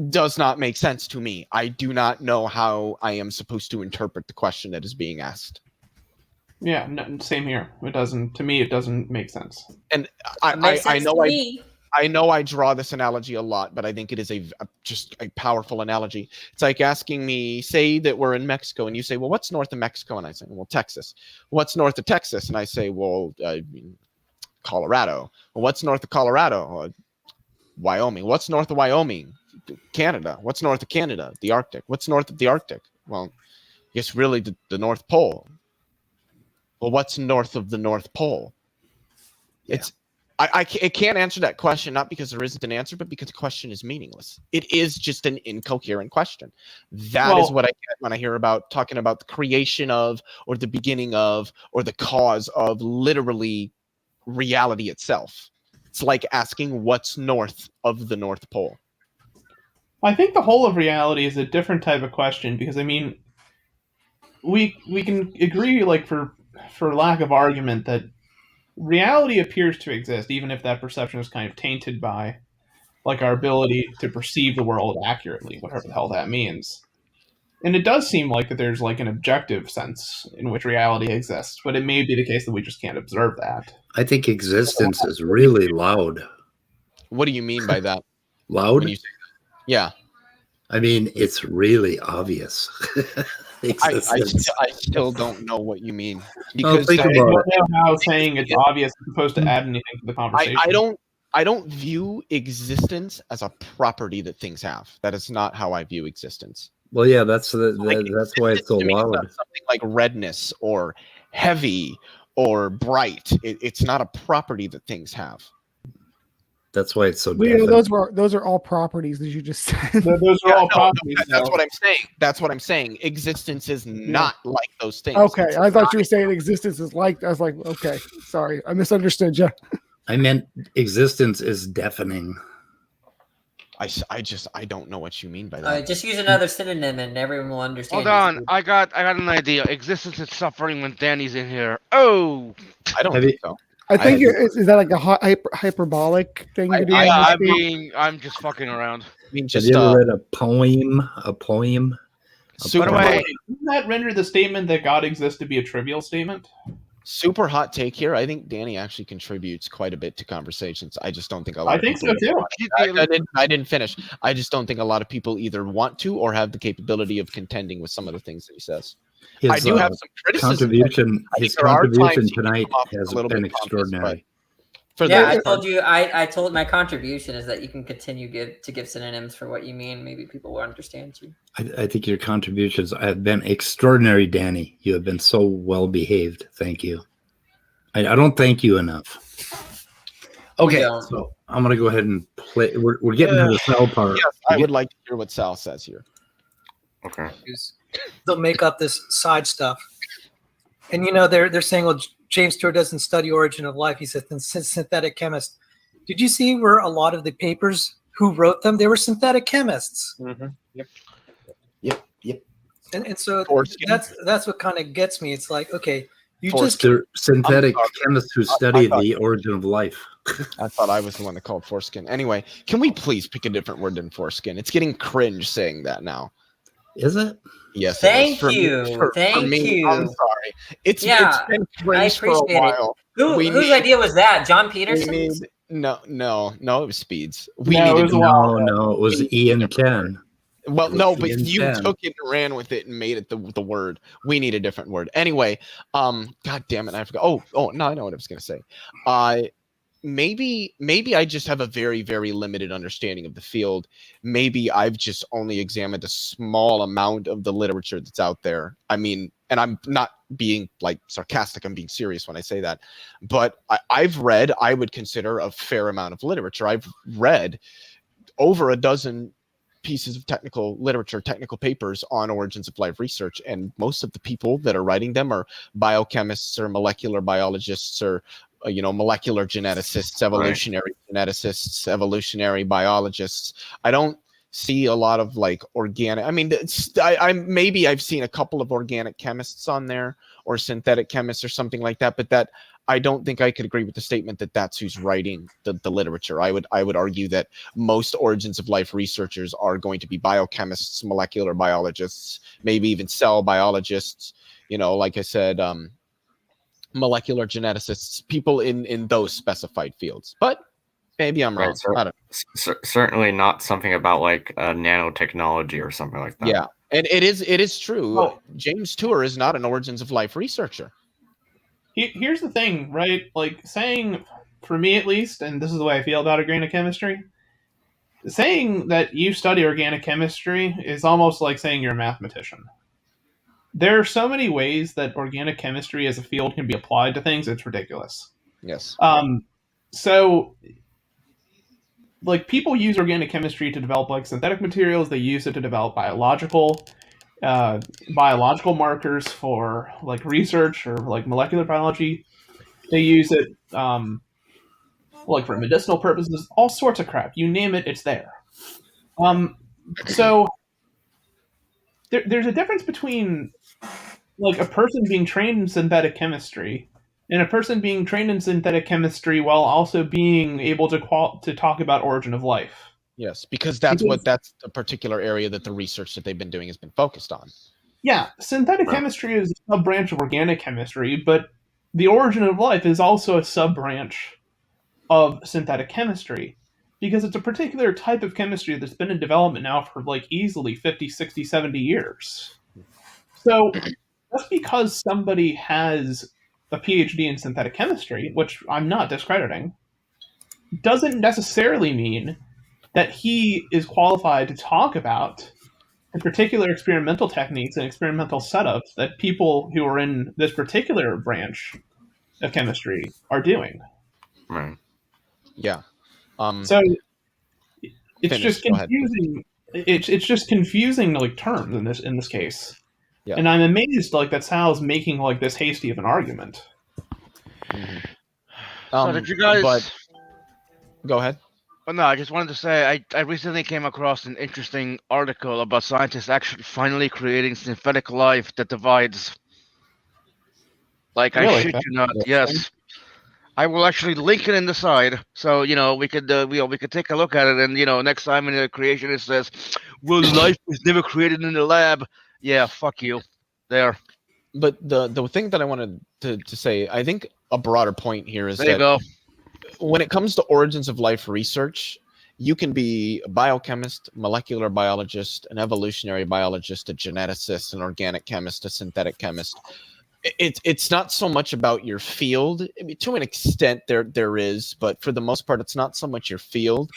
does not make sense to me. I do not know how I am supposed to interpret the question that is being asked. Yeah, no, same here. It doesn't. To me, it doesn't make sense. And I know I draw this analogy a lot, but I think it is just a powerful analogy. It's like asking me, say that we're in Mexico, and you say, well, what's north of Mexico? And I say, well, Texas. What's north of Texas? And I say, well, Colorado. Well, what's north of Colorado? Wyoming. What's north of Wyoming? Canada. What's north of Canada? The Arctic. What's north of the Arctic? Well, I guess really the North Pole. Well, what's north of the North Pole? Yeah. I can't answer that question, not because there isn't an answer, but because the question is meaningless. It is just an incoherent question. That is what I get when I hear about talking about the creation of, or the beginning of, or the cause of literally reality itself. It's like asking what's north of the North Pole. I think the whole of reality is a different type of question because, we can agree, like, for lack of argument, that reality appears to exist, even if that perception is kind of tainted by like our ability to perceive the world accurately, whatever the hell that means. And it does seem like that there's like an objective sense in which reality exists, but it may be the case that we just can't observe that. I think existence is really loud. What do you mean by that? Loud? When you say that? Yeah. I mean, it's really obvious. I still don't know what you mean. Because think I about don't it. know how saying it's obvious is supposed to add anything to the conversation. I don't view existence as a property that things have. That is not how I view existence. Well, yeah, that's why it's so To me, loud. something like redness or heavy or bright. It's not a property that things have. That's why it's so Leo, definite. those are all properties that you just said. Those are all properties. That's what I'm saying. That's what I'm saying. Existence is not like those things. Okay, I thought you were saying existence is like. I was like, okay, sorry, I misunderstood you. I meant existence is deafening. I don't know what you mean by that. Just use another synonym and everyone will understand. Hold on, I got an idea. Existence is suffering when Danny's in here. Oh, I don't think so. I think is that like a hyperbolic thing to do? I'm just fucking around. I mean, have you ever read a poem? By the way, doesn't that render the statement that God exists to be a trivial statement? Super hot take here. I think Danny actually contributes quite a bit to conversations. I just don't think a lot. I think so too. I didn't finish. I just don't think a lot of people either want to or have the capability of contending with some of the things that he says. I do have some criticism. His contribution tonight has been extraordinary. I told you. I told my contribution is that you can continue to give synonyms for what you mean. Maybe people will understand you. I think your contributions have been extraordinary, Danny. You have been so well behaved. Thank you. I don't thank you enough. Okay, so I'm gonna go ahead and play. We're getting to the Sal part. Yes, I would like to hear what Sal says here. Okay. They'll make up this side stuff, and they're saying, well, James Stewart doesn't study origin of life. He's a synthetic chemist. Did you see where a lot of the papers who wrote them? They were synthetic chemists. Mm-hmm. Yep. And so that's what kind of gets me. It's like, okay, they're synthetic chemists who study the origin of life. I thought I was the one that called foreskin. Anyway, can we please pick a different word than foreskin? It's getting cringe saying that now. Is it? Yes. Thank you. Thank you. I'm sorry. It's been cringe for a while. Whose idea was that? John Peterson's? No, it was Speed's. It was Ian Ken. Well, no, but you took it and ran with it and made it the word. We need a different word. Anyway, God damn it, I forgot. Oh, no, I know what I was going to say. Maybe I just have a very, very limited understanding of the field. Maybe I've just only examined a small amount of the literature that's out there. I mean, and I'm not being like sarcastic. I'm being serious when I say that. But I've read, I would consider, a fair amount of literature. I've read over a dozen pieces of technical literature, technical papers on origins of life research. And most of the people that are writing them are biochemists or molecular biologists or molecular geneticists, evolutionary geneticists, evolutionary biologists. I don't see a lot of like organic. I mean, maybe I've seen a couple of organic chemists on there or synthetic chemists or something like that, but that I don't think I could agree with the statement that that's who's writing the literature. I would argue that most origins of life researchers are going to be biochemists, molecular biologists, maybe even cell biologists. Like I said, molecular geneticists, people in those specified fields. But maybe I'm wrong. I don't know. Certainly not something about like nanotechnology or something like that. Yeah, and it is true. Oh. James Stewart is not an origins of life researcher. Here's the thing, right? Like saying, for me at least, and this is the way I feel about organic chemistry, saying that you study organic chemistry is almost like saying you're a mathematician. There are so many ways that organic chemistry as a field can be applied to things, it's ridiculous. Yes. So, like, people use organic chemistry to develop, like, synthetic materials. They use it to develop biological markers for, like, research or, like, molecular biology. They use it, like, for medicinal purposes, all sorts of crap. You name it, it's there. So, there's a difference between, like, a person being trained in synthetic chemistry and a person being trained in synthetic chemistry while also being able to talk about origin of life. Yes, because that's the particular area that the research that they've been doing has been focused on. Yeah, synthetic chemistry is a sub-branch of organic chemistry, but the origin of life is also a sub-branch of synthetic chemistry, because it's a particular type of chemistry that's been in development now for like easily 50, 60, 70 years. So just because somebody has a PhD in synthetic chemistry, which I'm not discrediting, doesn't necessarily mean that he is qualified to talk about the particular experimental techniques and experimental setups that people who are in this particular branch of chemistry are doing. Right. Yeah. So it's just confusing. It's just confusing like terms in this case. Yeah. And I'm amazed like that Sal's making like this hasty of an argument. Mm-hmm. So did you guys? But go ahead. Well, no, I just wanted to say I recently came across an interesting article about scientists actually finally creating synthetic life that divides. Like, really? I shit you not. Yes. I will actually link it in the side, so we could take a look at it, and next time in the creation it says, "Well, life was never created in the lab." Yeah, fuck you. There. But the thing that I wanted to say, I think a broader point here is there you go. When it comes to origins of life research, you can be a biochemist, molecular biologist, an evolutionary biologist, a geneticist, an organic chemist, a synthetic chemist. It's not so much about your field. I mean, to an extent there is, but for the most part, it's not so much your field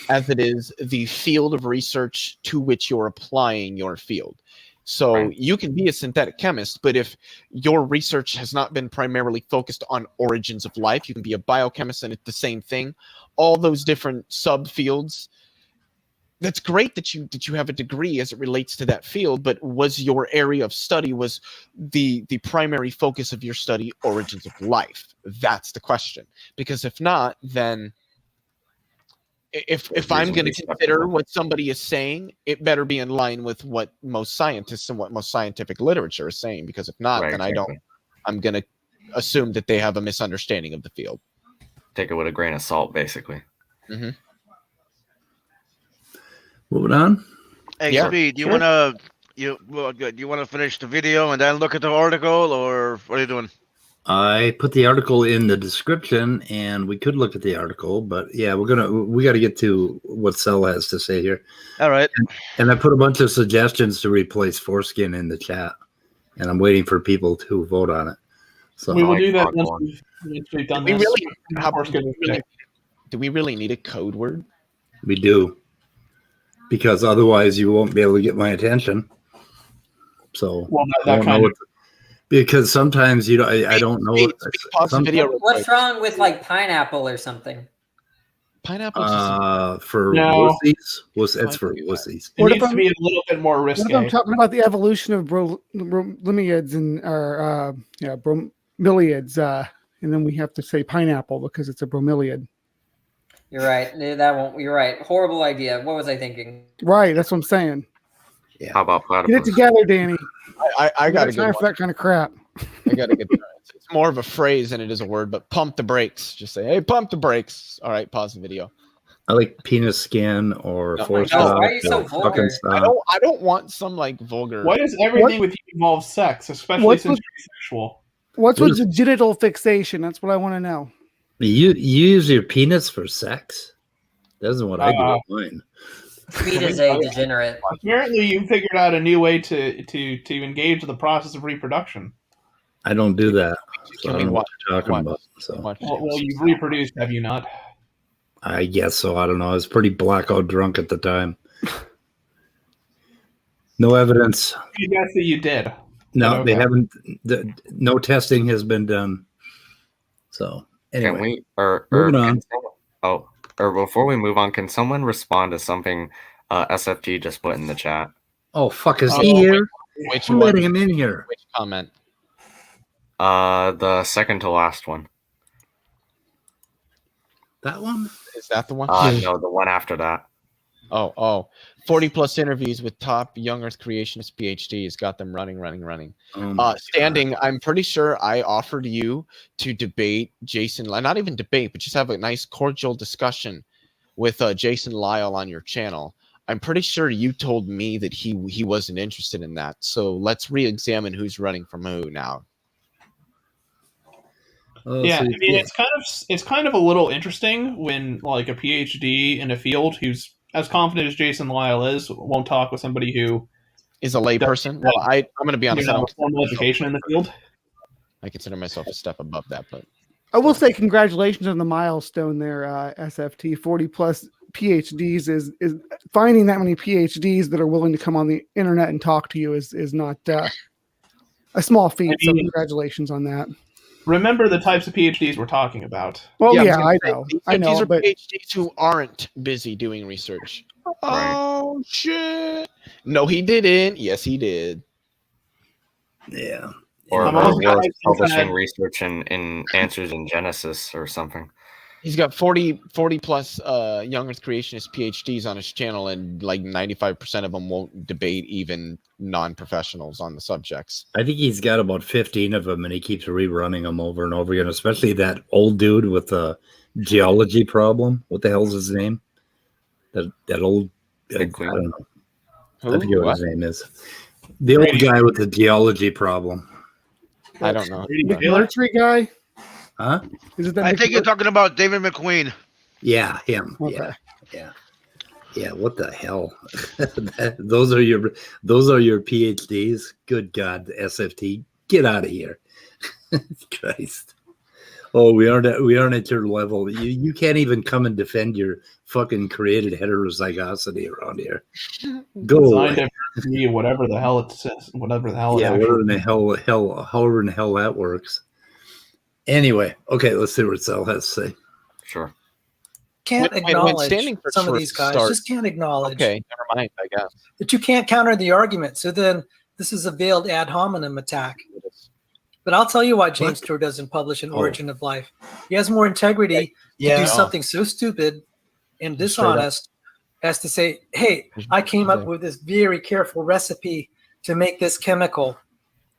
as it is the field of research to which you're applying your field. So you can be a synthetic chemist, but if your research has not been primarily focused on origins of life, you can be a biochemist and it's the same thing. All those different subfields. That's great that you have a degree as it relates to that field, but was your area of study, was the primary focus of your study origins of life? That's the question. Because if not, then if I'm going to consider what somebody is saying, it better be in line with what most scientists and what most scientific literature is saying. Because if not, then I'm going to assume that they have a misunderstanding of the field. Take it with a grain of salt, basically. Mm-hmm. Moving on. Hey, yeah, Speed, you want to finish the video and then look at the article, or what are you doing? I put the article in the description, and we could look at the article, but yeah, we got to get to what Sel has to say here. All right. And I put a bunch of suggestions to replace foreskin in the chat, and I'm waiting for people to vote on it. So we will do that once we've done this. Do we really need a code word? We do, because otherwise you won't be able to get my attention. So because sometimes I don't know. What's wrong with like pineapple or something? Pineapple for wussies. It's for wussies. It needs to be a little bit more risky. What if I'm talking about the evolution of bromeliads and bromeliads, and then we have to say pineapple because it's a bromeliad. You're right. That won't. You're right. Horrible idea. What was I thinking? Right. That's what I'm saying. Yeah. How about platypus? Get it together, Danny. I got to get for that kind of crap. I got to get. It's more of a phrase than it is a word. But pump the brakes. Just say, "Hey, pump the brakes." All right, pause the video. I like penis skin or force. Why are you so vulgar? I don't want some like vulgar. Why does everything with you involve sex, especially since you're sexual? What's with the genital fixation? That's what I want to know. You use your penis for sex? That's what I do with mine. Speed is a degenerate. Apparently, you figured out a new way to engage the process of reproduction. I don't do that. So I don't know what you're talking about. So. Well, you've reproduced, have you not? I guess so. I don't know. I was pretty blackout drunk at the time. No evidence. I guess that you did. No, they haven't. No testing has been done. So anyway, moving on. Or before we move on, can someone respond to something SFG just put in the chat? Oh, fuck, is he here? Which one? Let him in here. Which comment? The second to last one. That one? Is that the one? No, the one after that. 40 plus interviews with top young Earth creationist PhDs got them running. Standing, God. I'm pretty sure I offered you to debate Jason, not even debate, but just have a nice cordial discussion with Jason Lyle on your channel. I'm pretty sure you told me that he wasn't interested in that. So let's re-examine who's running from who now. Yeah, I mean, it's kind of a little interesting when like a PhD in a field who's as confident as Jason Lyle is won't talk with somebody who is a layperson. Well, I'm going to be honest. I don't formal education in the field. I consider myself a step above that, but I will say congratulations on the milestone there, SFT. 40 plus PhDs is finding that many PhDs that are willing to come on the internet and talk to you is not a small feat. So congratulations on that. Remember the types of PhDs we're talking about. Well, yeah, I know. These are but PhDs who aren't busy doing research. Right. Oh, shit. No, he didn't. Yes, he did. Yeah. Or publishing research in Answers in Genesis or something. He's got 40 plus young Earth creationist PhDs on his channel, and like 95% of them won't debate even non-professionals on the subjects. I think he's got about 15 of them, and he keeps rerunning them over and over again, especially that old dude with the geology problem. What the hell's his name? That old... I don't know. I forget what his name is. The old guy with the geology problem. I don't know. The military guy? Huh? I think you're talking about David McQueen. Yeah, him. Okay. Yeah. What the hell? Those are your PhDs. Good God, SFT, get out of here! Christ. Oh, we aren't at your level. You can't even come and defend your fucking created heterozygosity around here. Go away. Whatever the hell it says. Whatever the hell. Yeah, however in the hell that works. Anyway, okay, let's see what Sal has to say. Sure. Can't acknowledge some of these guys. Just can't acknowledge. Okay, never mind, I guess. But you can't counter the argument. So then this is a veiled ad hominem attack. But I'll tell you why James Tour doesn't publish an Origin of Life. He has more integrity to do something so stupid and dishonest as to say, hey, I came up with this very careful recipe to make this chemical.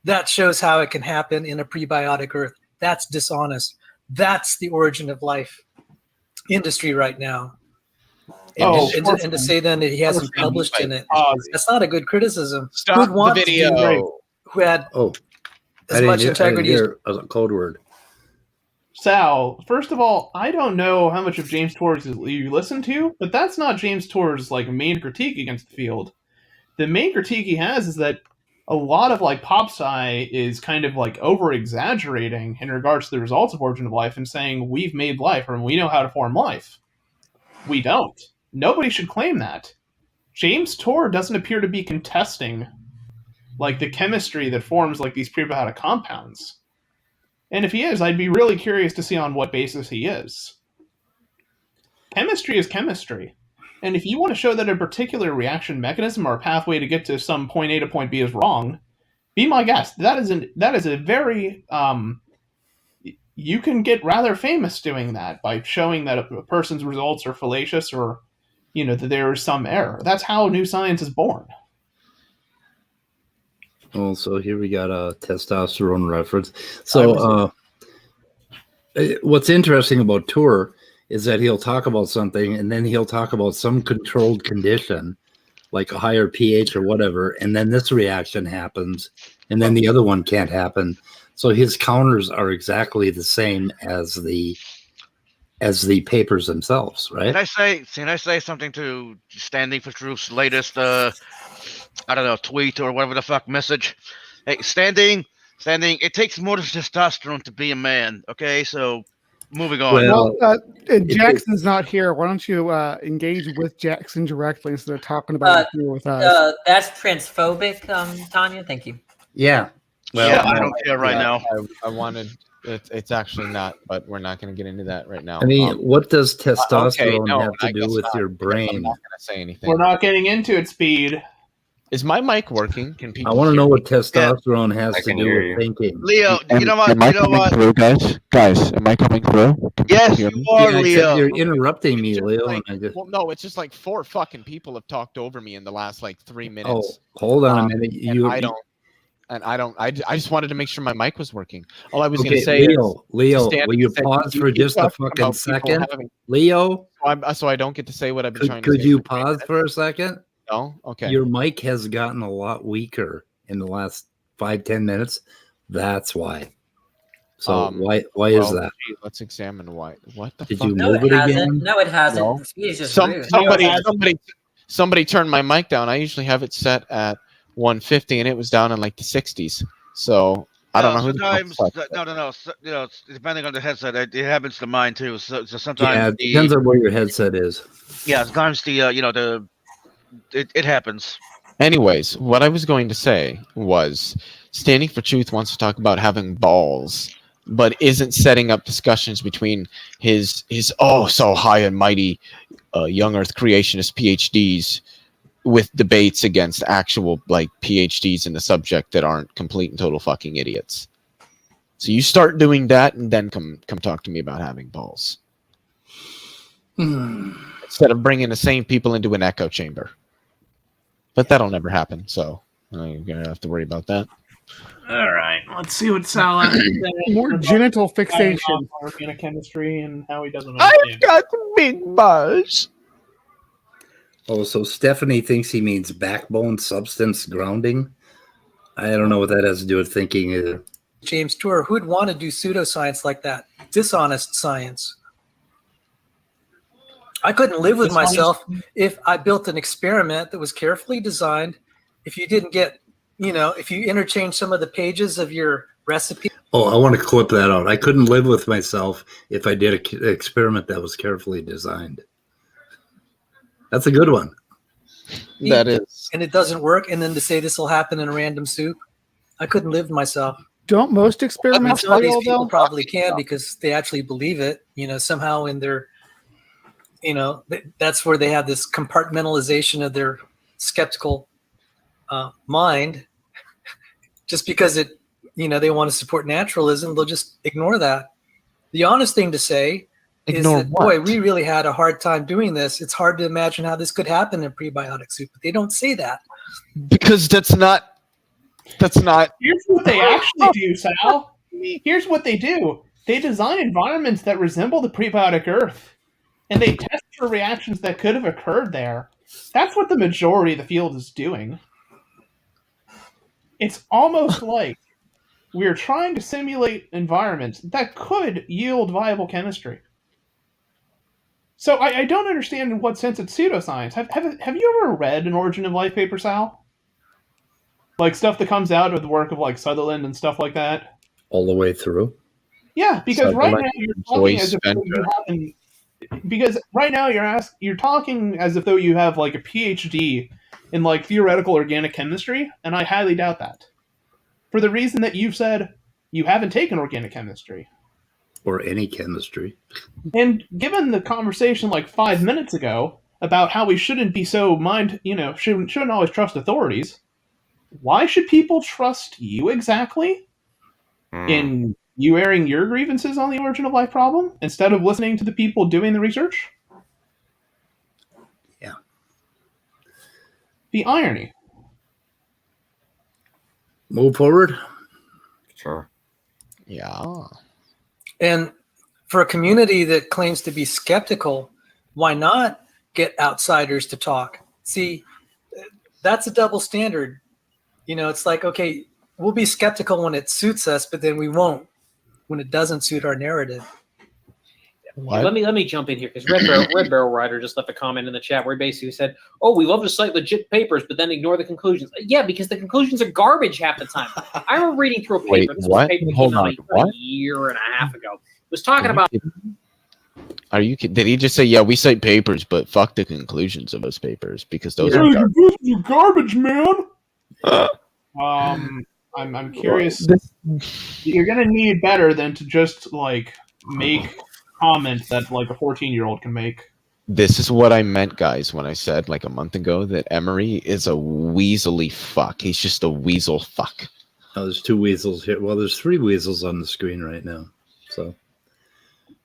That shows how it can happen in a prebiotic earth. That's dishonest. That's the Origin of Life industry right now. And to say then that he hasn't published in it, that's not a good criticism. Stop the video. Who had as much integrity as a code word. Sal, first of all, I don't know how much of James Tour's you listen to, but that's not James Tour's like main critique against the field. The main critique he has is that a lot of like pop sci is kind of like over exaggerating in regards to the results of Origin of Life and saying we've made life or we know how to form life. We don't. Nobody should claim that. James Tour doesn't appear to be contesting like the chemistry that forms like these prebiotic compounds. And if he is, I'd be really curious to see on what basis he is. Chemistry is chemistry. And if you want to show that a particular reaction mechanism or pathway to get to some point A to point B is wrong, be my guest. That is a very you can get rather famous doing that by showing that a person's results are fallacious or that there is some error. That's how new science is born. Oh, so here we got a testosterone reference. So what's interesting about Tour is that he'll talk about something and then he'll talk about some controlled condition, like a higher pH or whatever, and then this reaction happens, and then the other one can't happen. So his counters are exactly the same as the papers themselves, right? Can I say something to Standing for Truth's latest I don't know, tweet or whatever the fuck message? Hey, Standing, it takes more than testosterone to be a man, okay? So moving on. Well, Jackson's not here. Why don't you engage with Jackson directly instead of talking about it here with us? That's transphobic, Tanya. Thank you. Yeah. Well, yeah, I don't care right now. I wanted. It's actually not, but we're not going to get into that right now. I mean, what does testosterone have to do with your brain? I'm not going to say anything. We're not getting into it, Speed. Is my mic working? Can people? I want to know what testosterone has to do with thinking. Leo, you know what? Am I coming through, guys? Guys, am I coming through? Yes, you are, Leo. You're interrupting me, Leo. Well, no, it's just like 4 fucking people have talked over me in the last like 3 minutes. Oh, hold on a minute. I don't. and I don't. I just wanted to make sure my mic was working. All I was going to Okay, say Leo, will you said, pause "You for keep just a talking fucking about people second? having-" Leo, So I don't get to say what I've been trying to could say. you for 3 pause minutes? for a second? No? Okay. Your mic has gotten a lot weaker in the last 5-10 minutes. That's why. So why is that? Gee, let's examine why. What the Did fuck? you No, move it it hasn't. again? No, it hasn't. No. The speed is just rude. Somebody turned my mic down. I usually have it set at 150, and it was down in like the 60s. So I don't know who. Sometimes, no. You know, depending on the headset, it happens to mine too. So sometimes Yeah, it depends on where your headset is. Yeah, sometimes it happens. Anyways, what I was going to say was Standing for Truth wants to talk about having balls, but isn't setting up discussions between his so high and mighty young earth creationist PhDs with debates against actual like PhDs in the subject that aren't complete and total fucking idiots. So you start doing that and then come talk to me about having balls. Instead of bringing the same people into an echo chamber. But that'll never happen, so you're going to have to worry about that. All right, let's see what Sal has to say. More genital fixation. Organic chemistry and how he doesn't I've understand. got big balls. Oh, so Stephanie thinks he means backbone substance grounding. I don't know what that has to do with thinking either. James Tour, who'd want to do pseudoscience like that? Dishonest science. I couldn't live with myself if I built an experiment that was carefully designed. If you didn't get, if you interchange some of the pages of your recipe. Oh, I want to clip that out. I couldn't live with myself if I did an experiment that was carefully designed. That's a good one. That is. And it doesn't work. And then to say this will happen in a random soup. I couldn't live with myself. Don't most experiments some of these fail, people though? probably can because they actually believe it, somehow in their, that's where they have this compartmentalization of their skeptical mind. Just because they want to support naturalism, they'll just ignore that. The honest thing to say is that, boy, we really had a hard time doing this. It's hard to imagine how this could happen in prebiotic soup, but they don't say that. Because that's not. Here's what they actually do, Sal. Here's what they do. They design environments that resemble the prebiotic earth, and they test for reactions that could have occurred there. That's what the majority of the field is doing. It's almost like we're trying to simulate environments that could yield viable chemistry. So I don't understand in what sense it's pseudoscience. Have you ever read an Origin of Life paper, Sal? Like stuff that comes out of the work of like Sutherland and stuff like that? All the way through? Yeah, because right now you're talking as if you haven't. Because right now you're talking as if though you have like a PhD in like theoretical organic chemistry, and I highly doubt that. For the reason that you've said you haven't taken organic chemistry. Or any chemistry. And given the conversation like 5 minutes ago about how we shouldn't be so shouldn't always trust authorities, why should people trust you exactly in you airing your grievances on the Origin of Life problem instead of listening to the people doing the research? Yeah. The irony. Move forward. Sure. Yeah. And for a community that claims to be skeptical, why not get outsiders to talk? See, that's a double standard. It's like, okay, we'll be skeptical when it suits us, but then we won't when it doesn't suit our narrative. What? Let me jump in here because Red Barrel Rider just left a comment in the chat where he basically said, "Oh, we love to cite legit papers, but then ignore the conclusions." Yeah, because the conclusions are garbage half the time. I remember reading through a paper. Wait, this what? was a paper that Hold came out on, like what? a year and a half ago. It was talking about. Are you kidding? Did he just say, "Yeah, we cite papers, but fuck the conclusions of those papers because those are garbage"? You're garbage, man. I'm curious. You're gonna need better than to just like make comments that like a 14-year-old can make. This is what I meant, guys, when I said like a month ago that Emory is a weaselly fuck. He's just a weasel fuck. Oh, there's 2 weasels here. Well, there's 3 weasels on the screen right now. So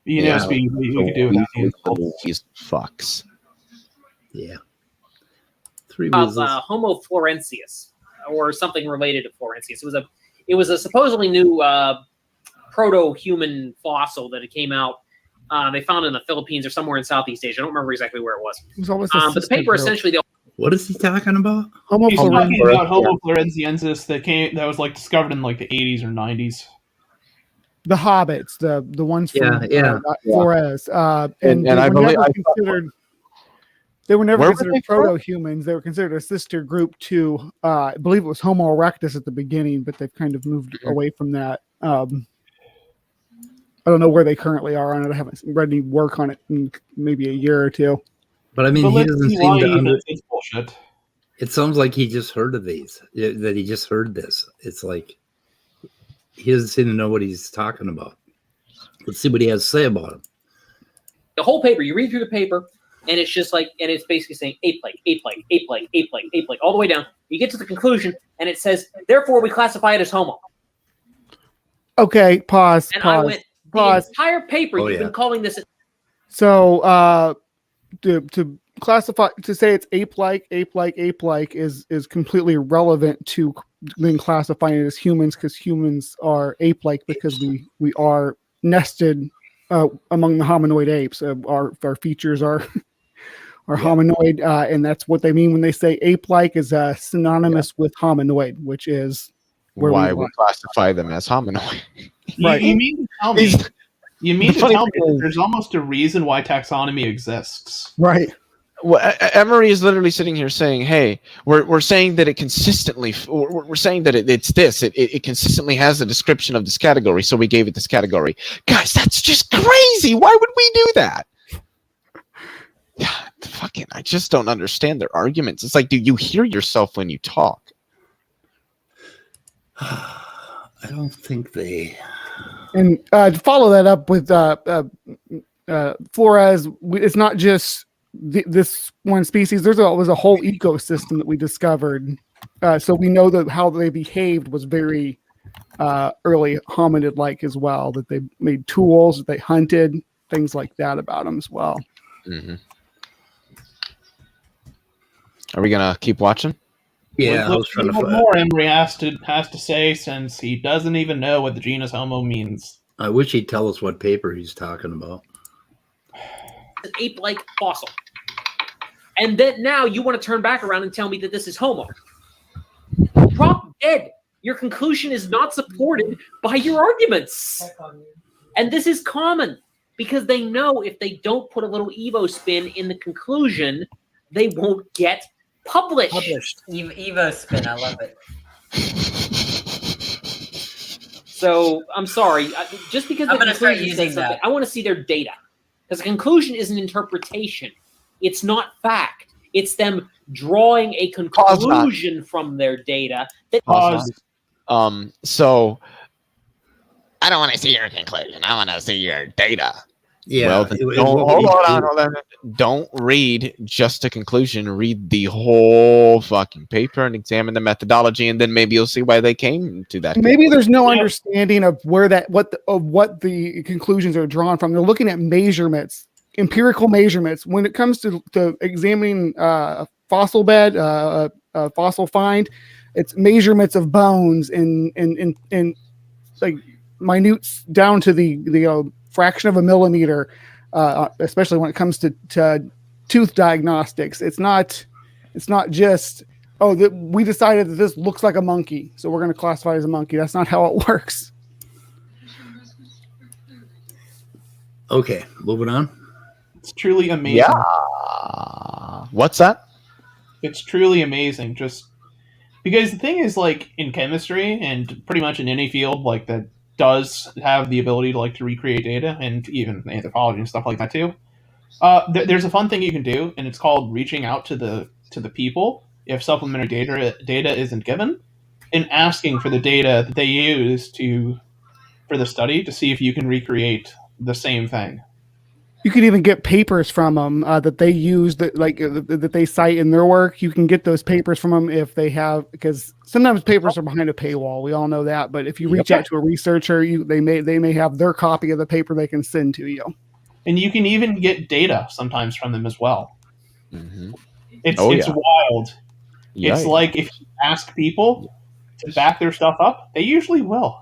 we could do it. These fucks. Yeah. 3 weasels. Homo floresiensis. or something related to floresiensis. It was a supposedly new proto-human fossil that it came out. They found it in the Philippines or somewhere in Southeast Asia. I don't remember exactly where it was. But the paper essentially, what is he talking about? He's talking about Homo floresiensis that was like discovered in like the 80s or 90s. The hobbits, the ones from Flores, and I believe they were never considered proto-humans. They were considered a sister group to, I believe it was Homo erectus at the beginning, but they've kind of moved away from that. I don't know where they currently are on it. I haven't read any work on it in maybe a year or two. But I mean, he doesn't seem to it's bullshit. It sounds like he just heard of these, that he just heard this. It's like he doesn't seem to know what he's talking about. Let's see what he has to say about him. The whole paper, you read through the paper, and it's just like, and it's basically saying ape like, all the way down. You get to the conclusion, and it says, therefore, we classify it as Homo. Okay, pause. I went, the entire paper, you've been calling this. So, to classify, to say it's ape-like is completely irrelevant to then classifying it as humans, because humans are ape-like because we are nested among the hominoid apes. Our features are hominoid, and that's what they mean when they say ape-like is synonymous with hominoid, which is why we classify them as hominoid. Right. You mean to tell me? That there's almost a reason why taxonomy exists? Right. Well, Emory is literally sitting here saying, "Hey, we're saying that it consistently, we're saying that it's this. It consistently has a description of this category, so we gave it this category." Guys, that's just crazy. Why would we do that? Fucking, I just don't understand their arguments. It's like, do you hear yourself when you talk? I don't think they. And to follow that up with Flores, it's not just this one species. There was a whole ecosystem that we discovered. So we know that how they behaved was very early hominid-like as well, that they made tools, that they hunted, things like that about them as well. Mm-hmm. Are we going to keep watching? Yeah, I was trying to find more Emory has to say, since he doesn't even know what the genus Homo means. I wish he'd tell us what paper he's talking about. An ape-like fossil. And then now you want to turn back around and tell me that this is Homo. Drop dead. Your conclusion is not supported by your arguments. And this is common because they know if they don't put a little Evo spin in the conclusion, they won't get published. Evo spin, I love it. So I'm sorry. Just because I'm going to start using that. I want to see their data, because a conclusion is an interpretation. It's not fact. It's them drawing a conclusion from their data. So I don't want to see your conclusion. I want to see your data. Yeah. Well, hold on. Don't read just a conclusion. Read the whole fucking paper and examine the methodology, and then maybe you'll see why they came to that. Maybe there's no understanding of what the conclusions are drawn from. They're looking at measurements, empirical measurements. When it comes to examining fossil bed, fossil find, it's measurements of bones and like minute down to the fraction of a millimeter, especially when it comes to tooth diagnostics. It's not just, we decided that this looks like a monkey, so we're going to classify it as a monkey. That's not how it works. Okay, moving on. It's truly amazing. Yeah. What's that? It's truly amazing. Just because the thing is, like, in chemistry and pretty much in any field like that does have the ability to recreate data, and even anthropology and stuff like that too. There's a fun thing you can do, and it's called reaching out to the people if supplementary data isn't given, and asking for the data that they use for the study to see if you can recreate the same thing. You can even get papers from them that they use that they cite in their work. You can get those papers from them if they have, because sometimes papers are behind a paywall. We all know that. But if you reach out to a researcher, they may have their copy of the paper they can send to you. And you can even get data sometimes from them as well. Mm-hmm. It's wild. It's like if you ask people to back their stuff up, they usually will.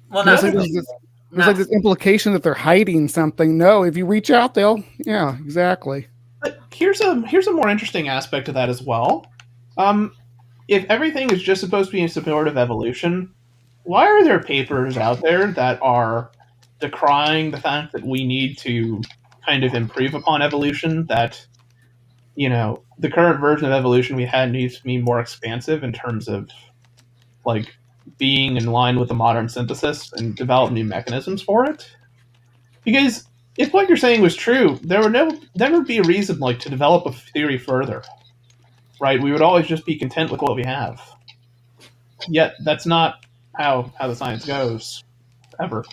Well, there's like this implication that they're hiding something. No, if you reach out, they'll. Yeah, exactly. But here's a more interesting aspect of that as well. If everything is just supposed to be in support of evolution, why are there papers out there that are decrying the fact that we need to kind of improve upon evolution? That, the current version of evolution we had needs to be more expansive in terms of, like, being in line with the modern synthesis and develop new mechanisms for it? Because if what you're saying was true, there would never be a reason, like, to develop a theory further. Right? We would always just be content with what we have. Yet that's not how the science goes, ever.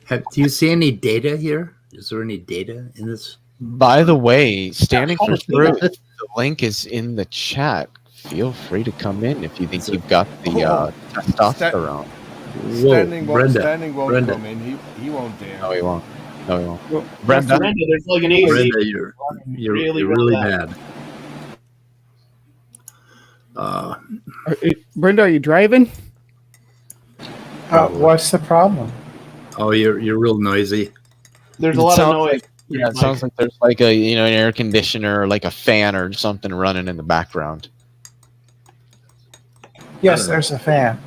Do you see any data here? Is there any data in this? By the way, Standing for Truth, the link is in the chat. Feel free to come in if you think you've got the testosterone. Standing won't come in. He won't dare. No, he won't. Well, Brenda, there's like an easy. Brenda, you're really mad. Brenda, are you driving? What's the problem? Oh, you're real noisy. There's a lot of noise. It sounds like there's like an air conditioner or like a fan or something running in the background. Yes, there's a fan.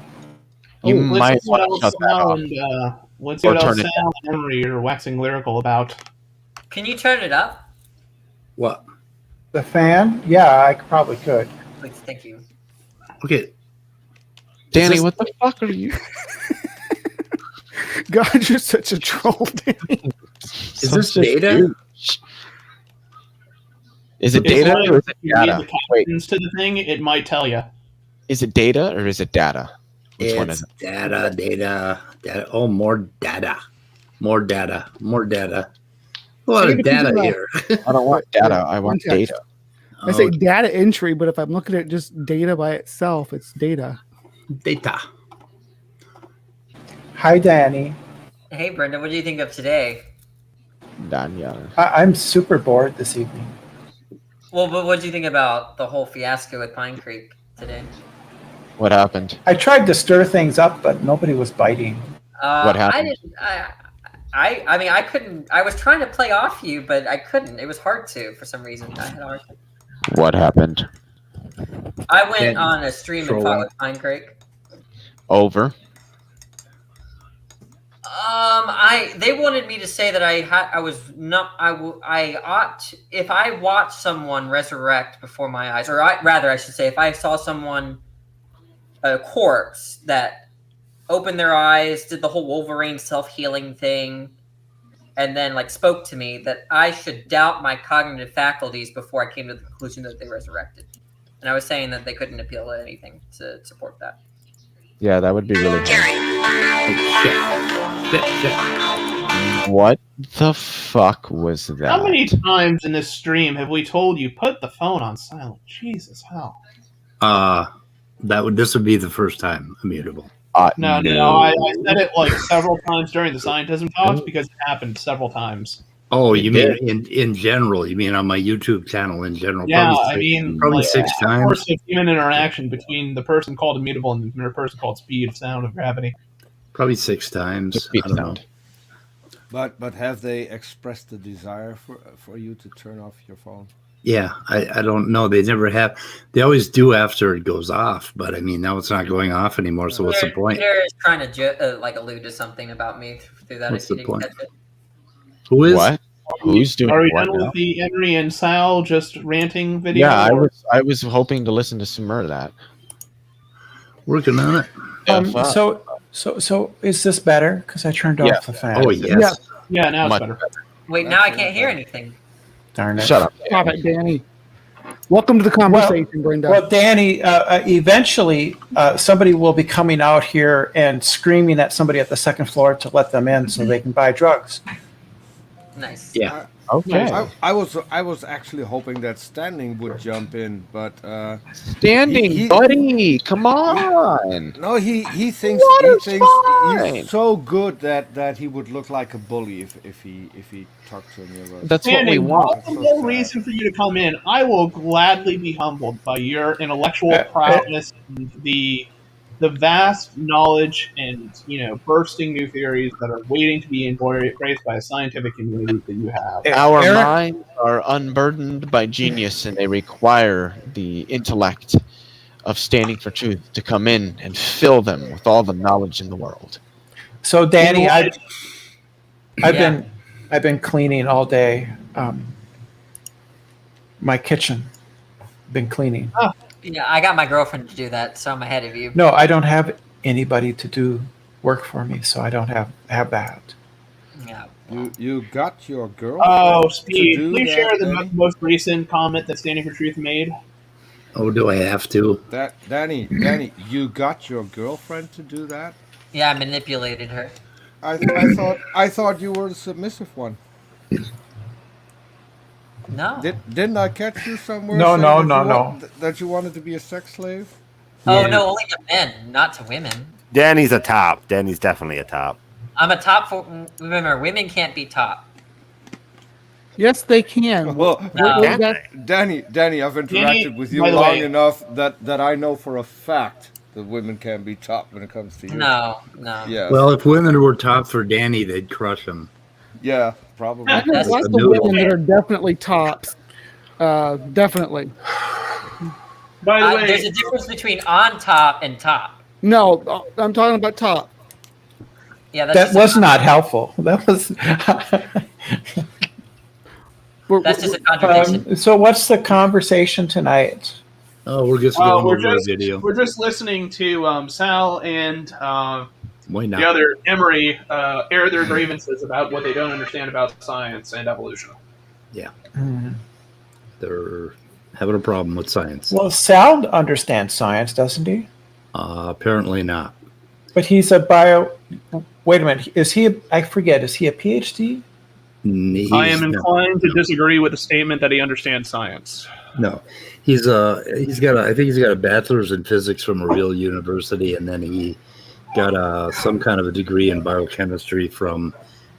You might what want to else shut that off. let's see what else Sal and Emory are waxing lyrical about. Can you turn it up? What? The fan? Yeah, I probably could. Please, thank you. Okay. Danny, what the fuck are you? God, you're such a troll, Danny. Is this data? Is it data or is it data? Wait. To the thing, it might tell you. Is it data or is it data? Which one is it? Data. Oh, more data. A lot of data here. I don't want data. I want data. I say data entry, but if I'm looking at just data by itself, it's data. Data. Hi, Danny. Hey, Brenda, what do you think of today? Daniel. I'm super bored this evening. Well, but what do you think about the whole fiasco with Pine Creek today? What happened? I tried to stir things up, but nobody was biting. What happened? I mean, I couldn't. I was trying to play off you, but I couldn't. It was hard to for some reason. I had a hard time. What happened? I went on a stream and fought with Pine Creek. Over. They wanted me to say that I ought to, if I watched someone resurrect before my eyes, or I should say, if I saw someone, a corpse that opened their eyes, did the whole Wolverine self-healing thing, and then like spoke to me, that I should doubt my cognitive faculties before I came to the conclusion that they resurrected. And I was saying that they couldn't appeal to anything to support that. Yeah, that would be really What the fuck was that? How many times in this stream have we told you put the phone on silent? Jesus, how? This would be the first time immutable. No, I said it like several times during the scientism talks because it happened several times. Oh, you mean in general? You mean on my YouTube channel in general? Yeah, probably like, 6 times. Of course, of human interaction between the person called immutable and the person called speed of sound of gravity. Probably 6 times. I don't know. But have they expressed the desire for you to turn off your phone? Yeah, I don't know. They never have. They always do after it goes off, but I mean now it's not going off anymore. So what's the point? Peter is trying to allude to something about me through that. What's the point? Catch it. Who is? What? Who's doing Are we what done now? with the Emory and Sal just ranting video? Yeah, I was hoping to listen to some more of that. Working on it. So is this better? Because I turned off the fan. Oh yes. Yeah, now it's better. Wait, now I can't hear anything. Darn it. Shut up. Stop it, Danny. Welcome to the conversation, Brenda. Well, Danny, eventually somebody will be coming out here and screaming at somebody at the second floor to let them in so they can buy drugs. Nice. Yeah. Okay. I was actually hoping that Standing would jump in, but Standing, buddy, come on. No, he thinks he's so good that he would look like a bully if he talked to any of us. That's what we Standing, want. what's the more reason for you to come in? I will gladly be humbled by your intellectual prowess and the vast knowledge and bursting new theories that are waiting to be embraced by a scientific community that you have. Our minds are unburdened by genius, and they require the intellect of Standing for Truth to come in and fill them with all the knowledge in the world. So, Danny, I've been cleaning all day. My kitchen, been cleaning. Oh. Yeah, I got my girlfriend to do that, so I'm ahead of you. No, I don't have anybody to do work for me, so I don't have that. Yeah. You got your girl. Oh, Speed, please share the most recent comment that Standing for Truth made. Oh, do I have to? Danny, you got your girlfriend to do that? Yeah, I manipulated her. I thought you were the submissive one. No. Didn't I catch you somewhere? No. That you wanted to be a sex slave? Oh, no, only to men, not to women. Danny's a top. Danny's definitely a top. I'm a top for women. Women can't be top. Yes, they can. Well, No. Danny, I've interacted with you by the long way- enough that I know for a fact that women can be top when it comes to you. No. Yeah. Well, if women were top for Danny, they'd crush him. Yeah, probably. There's lots of women that are definitely tops. Definitely. By the way, there's a difference between on top and top. No, I'm talking about top. Yeah, That was not helpful. That was. That's just a contradiction. So, what's the conversation tonight? Oh, we're just going over we're a video. listening to Sal and Why not? the other Emory air their grievances about what they don't understand about science and evolution. Yeah. They're having a problem with science. Well, Sal understands science, doesn't he? Apparently not. But he's a bio. Wait a minute. Is he? I forget. Is he a PhD? I am inclined to disagree with the statement that he understands science. No, he's got I think he's got a bachelor's in physics from a real university, and then he got some kind of a degree in biochemistry from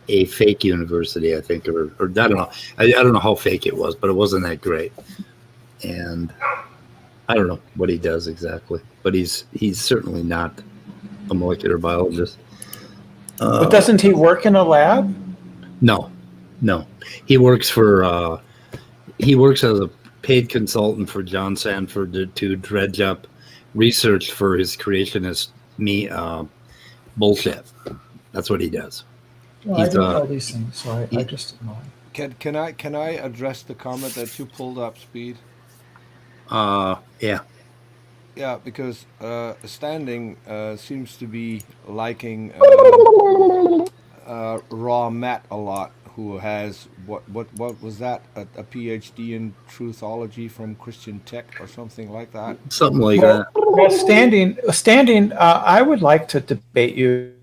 a fake university, I think, or I don't know. I don't know how fake it was, but it wasn't that great. And I don't know what he does exactly, but he's certainly not a molecular biologist. But doesn't he work in a lab? No. He works as a paid consultant for John Sanford to dredge up research for his creationist bullshit. That's what he does. Well, I don't know these things, so I just don't know. Can I address the comment that you pulled up, Speed? Yeah. Yeah, because Standing seems to be liking Raw Matt a lot, who has what was that, a PhD in truthology from Christian Tech or something like that? Something like that. Well, standing. I would like to debate you.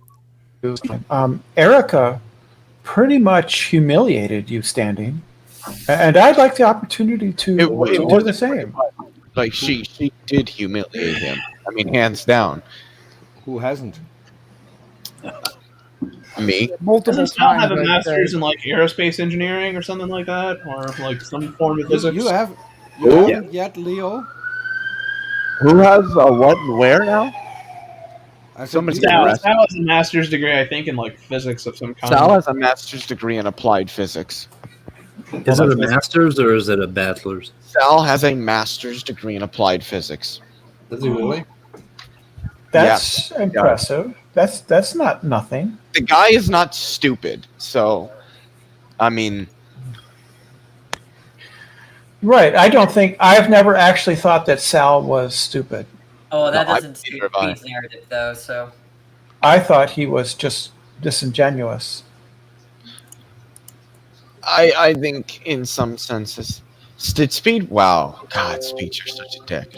Erica pretty much humiliated you, Standing, and I'd like the opportunity to do the same. Like she did humiliate him. I mean, hands down. Who hasn't? Me. Multiple Doesn't Sal times. have a I'd master's say. in like aerospace engineering or something like that, or like some form of physics? You haven't yet, Leo? Who has a what and where now? Somebody Sal has a master's degree, I think, in like physics of some kind. Sal has a master's degree in applied physics. Is it a master's or is it a bachelor's? Sal has a master's degree in applied physics. Does he really? That's impressive. That's not nothing. The guy is not stupid, so I mean, Right. I've never actually thought that Sal was stupid. Oh, that No, doesn't suit Speed's narrative, though, so. I thought he was just disingenuous. I think in some senses, did Speed? Wow, God, Speed, you're such a dick.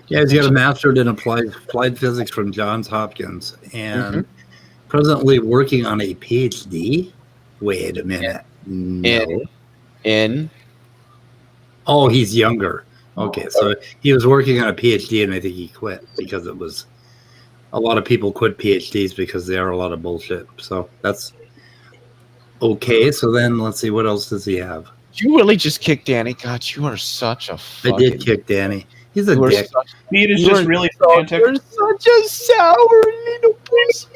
Yeah, he's got a master's in applied physics from Johns Hopkins, and presently working on a PhD. Wait a minute. No. In Oh, he's younger. Okay, so he was working on a PhD, and I think he quit because it was a lot of people quit PhDs because they are a lot of bullshit. So that's okay. So then let's see, what else does he have? You really just kicked Danny? God, you are such a I fucking... did kick Danny. He's a dick. Pete is just really frantic. You're such a sour little pussy.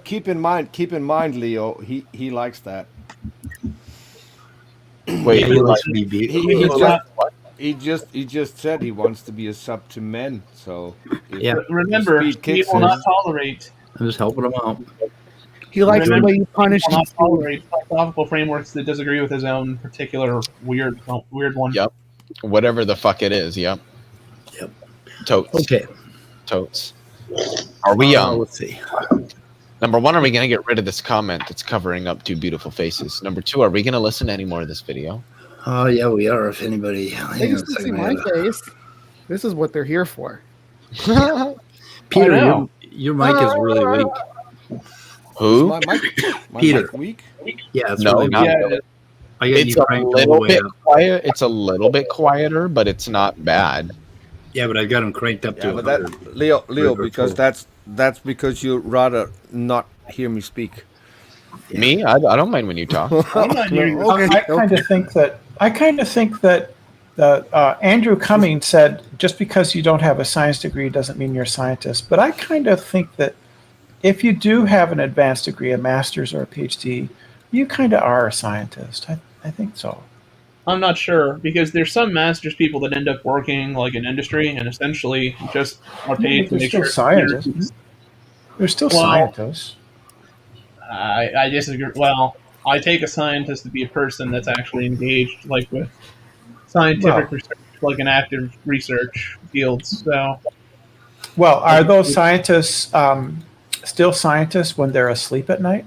Keep in mind, Leo. He likes that. Wait, he likes to be beat. He just said he wants to be a sub to men. So remember, he will not tolerate. I'm just helping him out. He likes the way you punish. He will not tolerate philosophical frameworks that disagree with his own particular weird one. Yep. Whatever the fuck it is. Yep. Yep. Totes. Okay. Totes. Are we let's see. Number one, are we going to get rid of this comment that's covering up two beautiful faces? Number two, are we going to listen to any more of this video? Oh, yeah, we are. If anybody... They just see my face. This is what they're here for. Peter, your mic is really weak. Who? My Peter. mic weak? Yeah, it's No, really not weak. really. I got It's you a cranked all the little way bit up. quiet. It's a little bit quieter, but it's not bad. Yeah, but I got him cranked up to Yeah, but 100. that Leo, Or because full. that's because you rather not hear me speak. Me? I don't mind when you talk. I'm not hearing you. I kind of think that Andrew Cummings said just because you don't have a science degree doesn't mean you're a scientist. But I kind of think that if you do have an advanced degree, a master's or a PhD, you kind of are a scientist. I think so. I'm not sure because there's some master's people that end up working like in industry and essentially just are paid to They're make still sure scientists. They're still scientists. I disagree. Well, I take a scientist to be a person that's actually engaged, like with scientific research, like in active research fields. So, Well, are those scientists still scientists when they're asleep at night?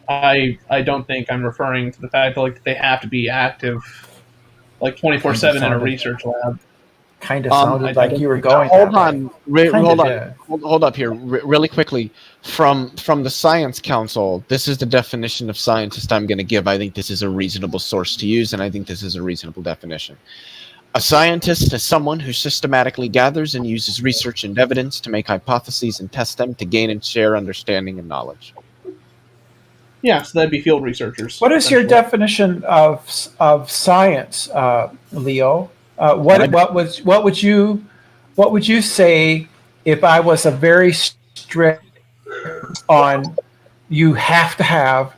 I don't think I'm referring to the fact that like they have to be active, like 24/7 in a research lab. Kind of sounded like you were going. Hold on. Hold on. did. Hold up here, really quickly. From the Science Council, this is the definition of scientist I'm going to give. I think this is a reasonable source to use, and I think this is a reasonable definition. A scientist is someone who systematically gathers and uses research and evidence to make hypotheses and test them to gain and share understanding and knowledge. Yeah, so that'd be field researchers. What is your definition of science, Leo? What would you say if I was a very strict on you have to have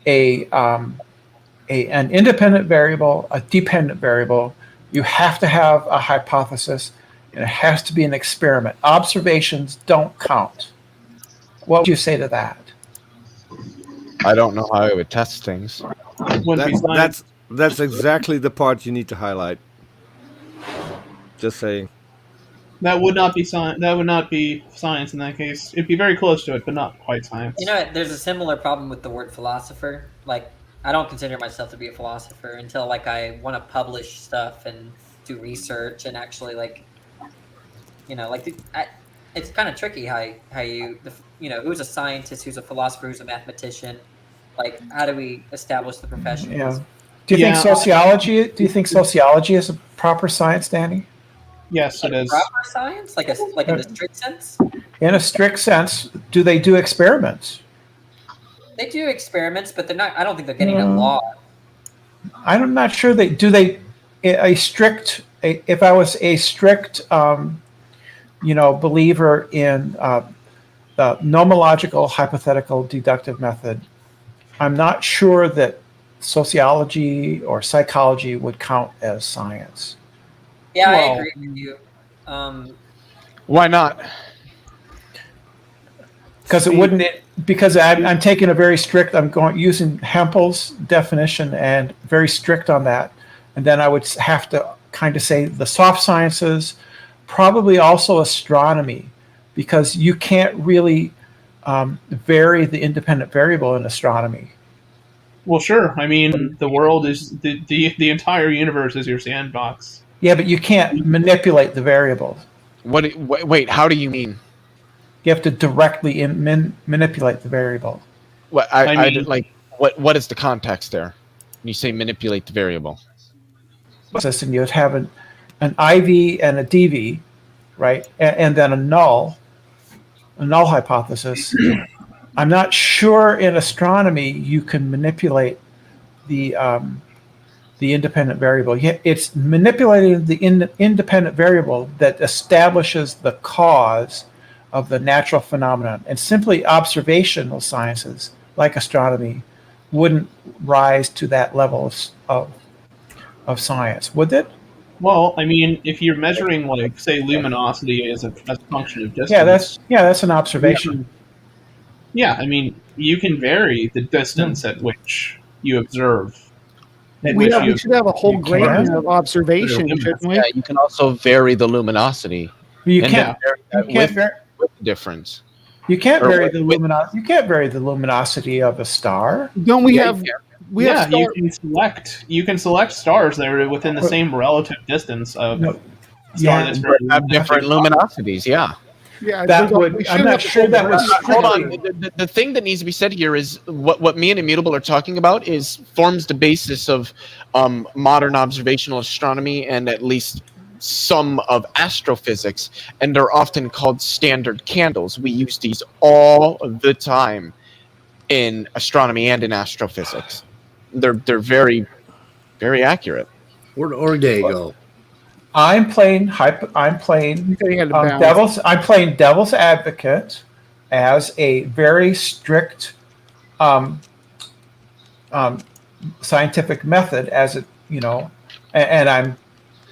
an independent variable, a dependent variable. You have to have a hypothesis, and it has to be an experiment. Observations don't count. What would you say to that? I don't know how I would test things. That's exactly the part you need to highlight. Just saying. That would not be science. That would not be science in that case. It'd be very close to it, but not quite science. You know, there's a similar problem with the word philosopher. Like, I don't consider myself to be a philosopher until like I want to publish stuff and do research and actually like, you know, like it's kind of tricky how you who's a scientist, who's a philosopher, who's a mathematician. Like, how do we establish the profession? Yeah. Do you think sociology? Do you think sociology is a proper science, Danny? Yes, it is. Proper science, like in a strict sense. In a strict sense, do they do experiments? They do experiments, but they're not. I don't think they're getting a law. I'm not sure they do. If I was a strict, believer in the nomological hypothetical deductive method, I'm not sure that sociology or psychology would count as science. Yeah, I agree with you. Why not? Because it wouldn't. Because I'm taking a very strict. I'm using Hempel's definition and very strict on that, and then I would have to kind of say the soft sciences, probably also astronomy, because you can't really vary the independent variable in astronomy. Well, sure. I mean, the world is the entire universe is your sandbox. Yeah, but you can't manipulate the variables. Wait, how do you mean? You have to directly manipulate the variable. What What is the context there? When you say manipulate the variable, and you'd have an IV and a DV, right, and then a null hypothesis. I'm not sure in astronomy you can manipulate the independent variable. It's manipulating the independent variable that establishes the cause of the natural phenomenon, and simply observational sciences like astronomy wouldn't rise to that level of science, would it? Well, I mean, if you're measuring, like, say, luminosity as a function of distance, that's an observation. Yeah, I mean, you can vary the distance at which you observe. We should have a whole gradient of observation, shouldn't we? Yeah, you can also vary the luminosity. You can't vary with the difference. You can't vary the luminosity. You can't vary the luminosity of a star. Don't we have? You can select stars that are within the same relative distance of a star that's very have different luminosities. Yeah. Yeah, that would. I'm not sure that was. Hold on. The thing that needs to be said here is what me and Immutable are talking about forms the basis of modern observational astronomy and at least some of astrophysics, and they're often called standard candles. We use these all the time in astronomy and in astrophysics. They're very, very accurate. Where'd Orgay go? I'm playing devil's advocate as a very strict scientific method, and I'm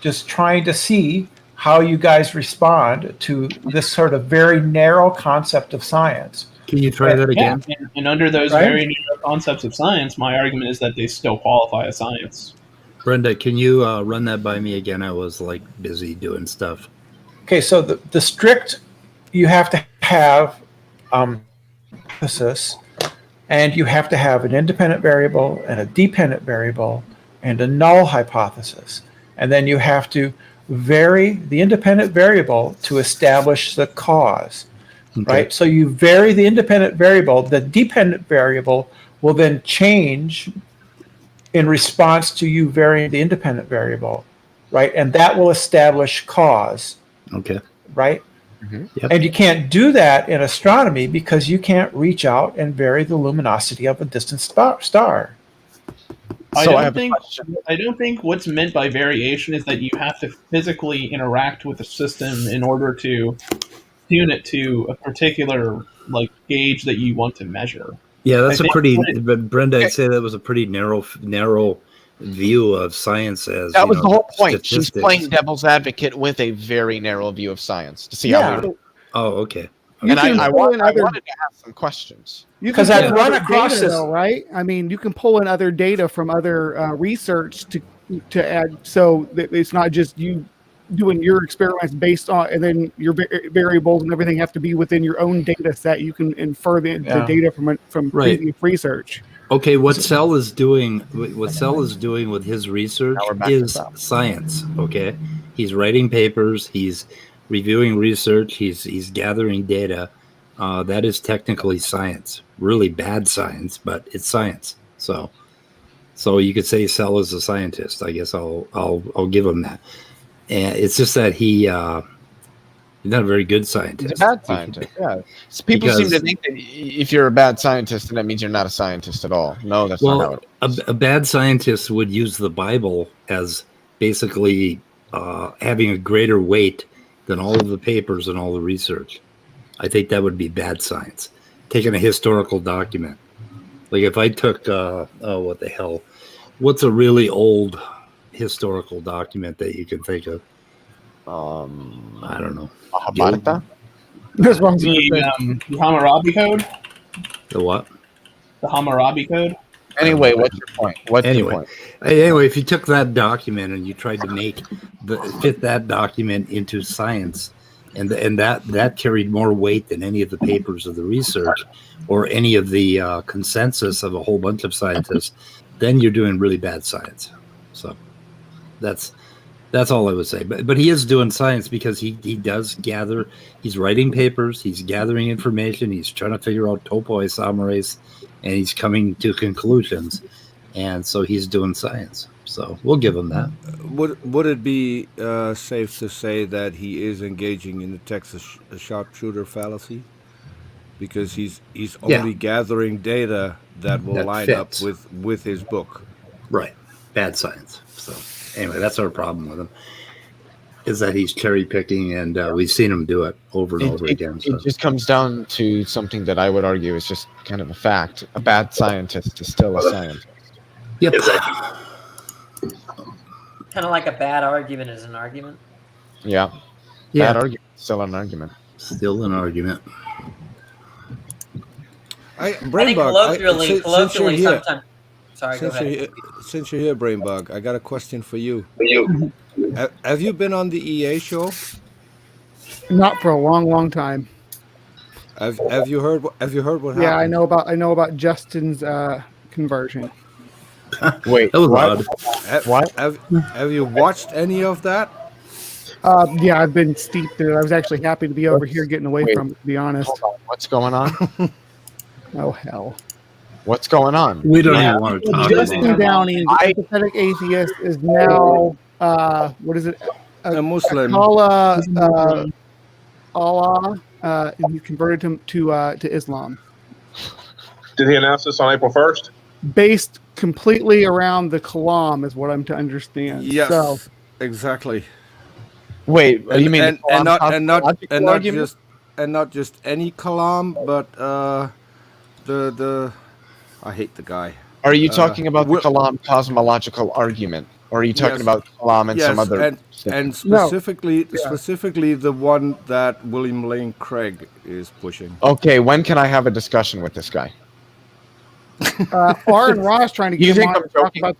just trying to see how you guys respond to this sort of very narrow concept of science. Can you try that again? Yeah, and under those very narrow concepts of science, my argument is that they still qualify as science. Brenda, can you run that by me again? I was busy doing stuff. Okay, so the strict, you have to have hypothesis, and you have to have an independent variable and a dependent variable and a null hypothesis. And then you have to vary the independent variable to establish the cause, right? So you vary the independent variable, the dependent variable will then change in response to you varying the independent variable, right? And that will establish cause. Okay. Right? Mm-hmm. Yep. And you can't do that in astronomy because you can't reach out and vary the luminosity of a distant star. I don't think what's meant by variation is that you have to physically interact with the system in order to tune it to a particular gauge that you want to measure. Yeah, that's but Brenda, I'd say that was a pretty narrow view of science. That was the whole point. She's playing devil's advocate with a very narrow view of science to see how we. Oh, okay. And I wanted to ask some questions. Because I've run across this, right? I mean, you can pull in other data from other research to add, so that it's not just you doing your experiments based on, and then your variables and everything have to be within your own data set. You can infer the data from previous research. Okay, what Sel is doing with his research is science. Okay, he's writing papers, he's reviewing research, he's gathering data. That is technically science, really bad science, but it's science. So you could say Sel is a scientist. I guess I'll give him that. And it's just that he's not a very good scientist. He's a bad scientist. Yeah. So people seem to think that if you're a bad scientist, then that means you're not a scientist at all. No, that's not how it is. A bad scientist would use the Bible as basically having a greater weight than all of the papers and all the research. I think that would be bad science. Taking a historical document. Like if I took, what the hell? What's a really old historical document that you can think of? I don't know. The Hammurabi Code? The what? The Hammurabi Code? Anyway, what's your point? Anyway, if you took that document and you tried to fit that document into science, and that carried more weight than any of the papers of the research or any of the consensus of a whole bunch of scientists, then you're doing really bad science. So that's all I would say. But he is doing science because he does gather. He's writing papers. He's gathering information. He's trying to figure out topoisomerase and he's coming to conclusions, and so he's doing science. So we'll give him that. Would it be safe to say that he is engaging in the Texas sharpshooter fallacy? Because he's only gathering data that will line up with his book. Right. Bad science. So anyway, that's our problem with him, is that he's cherry picking, and we've seen him do it over and over again. So. It just comes down to something that I would argue is just kind of a fact. A bad scientist is still a scientist. Yep. Kind of like a bad argument is an argument. Yeah. Bad argument, still an argument. Still an argument. I think colloquially sometimes. Sorry, go ahead. Since you're here, Brainbug, I got a question for you. Have you been on the EA show? Not for a long time. Have you heard what happened? Yeah, I know about Justin's conversion. Wait, that was odd. What? Have you watched any of that? Yeah, I've been steeped in it. I was actually happy to be over here getting away from it, to be honest. Hold on. What's going on? Oh, hell. What's going on? We don't even want to talk Justin about it. Downing, the pathetic atheist, is now, what is it? A Muslim. Allah, and he converted him to Islam. Did he announce this on April 1st? Based completely around the Kalam is what I'm to understand. Yes, so, exactly. Wait, you mean and not just any Kalam, but the I hate the guy. Are you talking about the Kalam cosmological argument, or are you talking about Kalam and some other? And specifically the one that William Lane Craig is pushing. Okay, when can I have a discussion with this guy? Aaron Ross trying to You get him think on I'm to talk about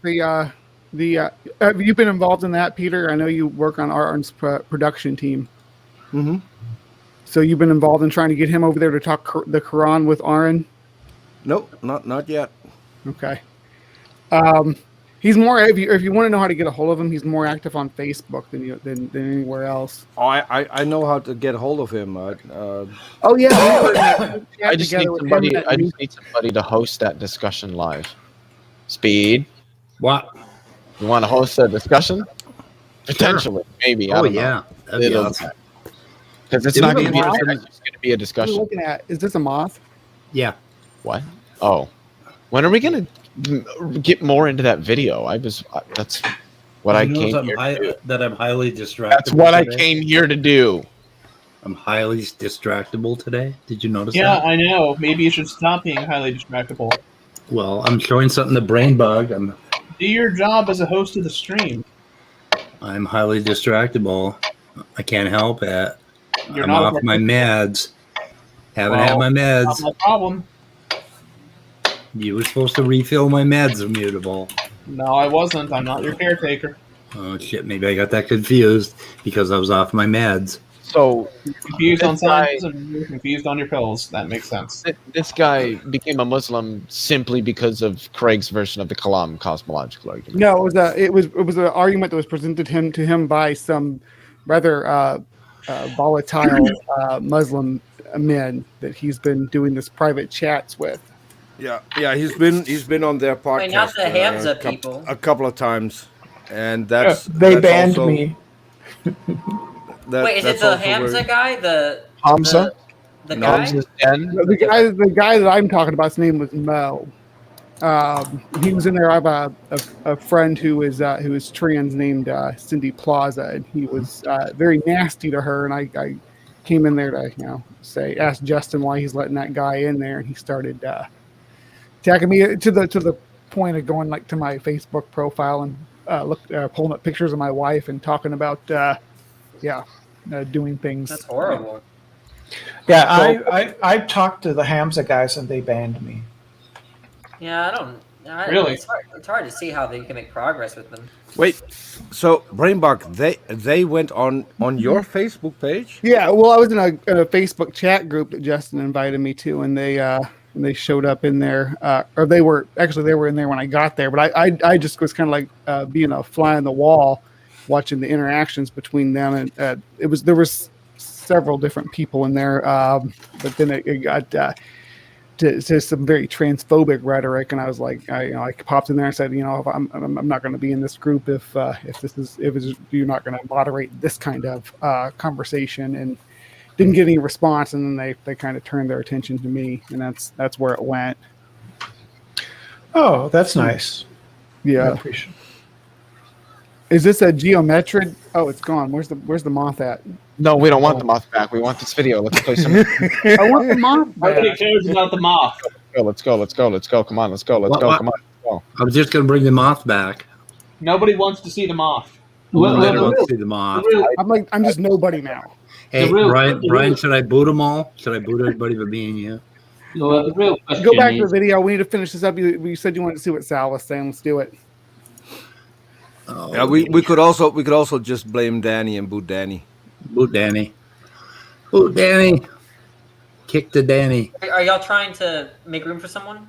the have you been involved in that, Peter? I know you work on Aaron's production team. Mm-hmm. So you've been involved in trying to get him over there to talk the Quran with Aaron? Nope, not yet. Okay. He's more, if you want to know how to get a hold of him, he's more active on Facebook than anywhere else. Oh, I know how to get a hold of him. Oh yeah, I just need somebody to host that discussion live. Speed. What? You want to host a discussion? Potentially, maybe. I don't know. That'd be awesome. Because it's not going to be. It's going to be a discussion. What are you looking at? Is this a moth? Yeah. What? Oh, when are we going to get more into that video? That's what I came here to do. That I'm highly distractible. That's what today. I came here to do. I'm highly distractible today. Did you notice that? Yeah, I know. Maybe you should stop being highly distractible. Well, I'm showing something to Brainbug. Do your job as a host of the stream. I'm highly distractible. I can't help it. You're I'm not off my meds. Haven't had my meds. Not my problem. You were supposed to refill my meds, Immutable. No, I wasn't. I'm not your caretaker. Oh, shit. Maybe I got that confused because I was off my meds. So, you're confused on science and you're confused on your pills. That makes sense. This guy became a Muslim simply because of Craig's version of the Kalam cosmological argument. No, it was an argument that was presented to him by some rather volatile Muslim men that he's been doing this private chats with. Yeah, he's been on their podcast. Wait, not the Hamza people. A couple of times, and that's they banned me. Wait, is it the Hamza guy? The Hamza? The guy? The guy that I'm talking about, his name was Mo. He was in there. I have a friend who is trans named Cindy Plaza, and he was very nasty to her. And I came in there to ask Justin why he's letting that guy in there, and he started attacking me to the point of going to my Facebook profile and pulling up pictures of my wife and talking about doing things. That's horrible. Yeah, I talked to the Hamza guys and they banned me. Yeah, I don't. Really? It's hard to see how they can make progress with them. Wait, so Brainbug, they went on your Facebook page? Yeah, well, I was in a Facebook chat group that Justin invited me to, and they showed up in there, or they were in there when I got there. But I just was kind of like being a fly on the wall, watching the interactions between them, and there was several different people in there, but then it got to some very transphobic rhetoric, and I was like, I popped in there and said, I'm not going to be in this group if you're not going to moderate this kind of conversation, and didn't get any response, and then they kind of turned their attention to me, and that's where it went. Oh, that's nice. Yeah, I appreciate it. Is this a geometric? Oh, it's gone. Where's the moth at? No, we don't want the moth back. We want this video. Let's play some. I want the moth back. Nobody cares about the moth. Let's go. Come on, let's go. Come on, let's go. I was just going to bring the moth back. Nobody wants to see the moth. Nobody wants to see the moth. I'm just nobody now. Hey, Brian, should I boot them all? Should I boot everybody but me and you? The real question Go back to the video. We need to finish this up. You said you wanted to see what Sal was saying. Let's do it. Oh, Yeah, we could also just blame Danny and boot Danny. Boot Danny. Boot Danny. Kick the Danny. Are y'all trying to make room for someone?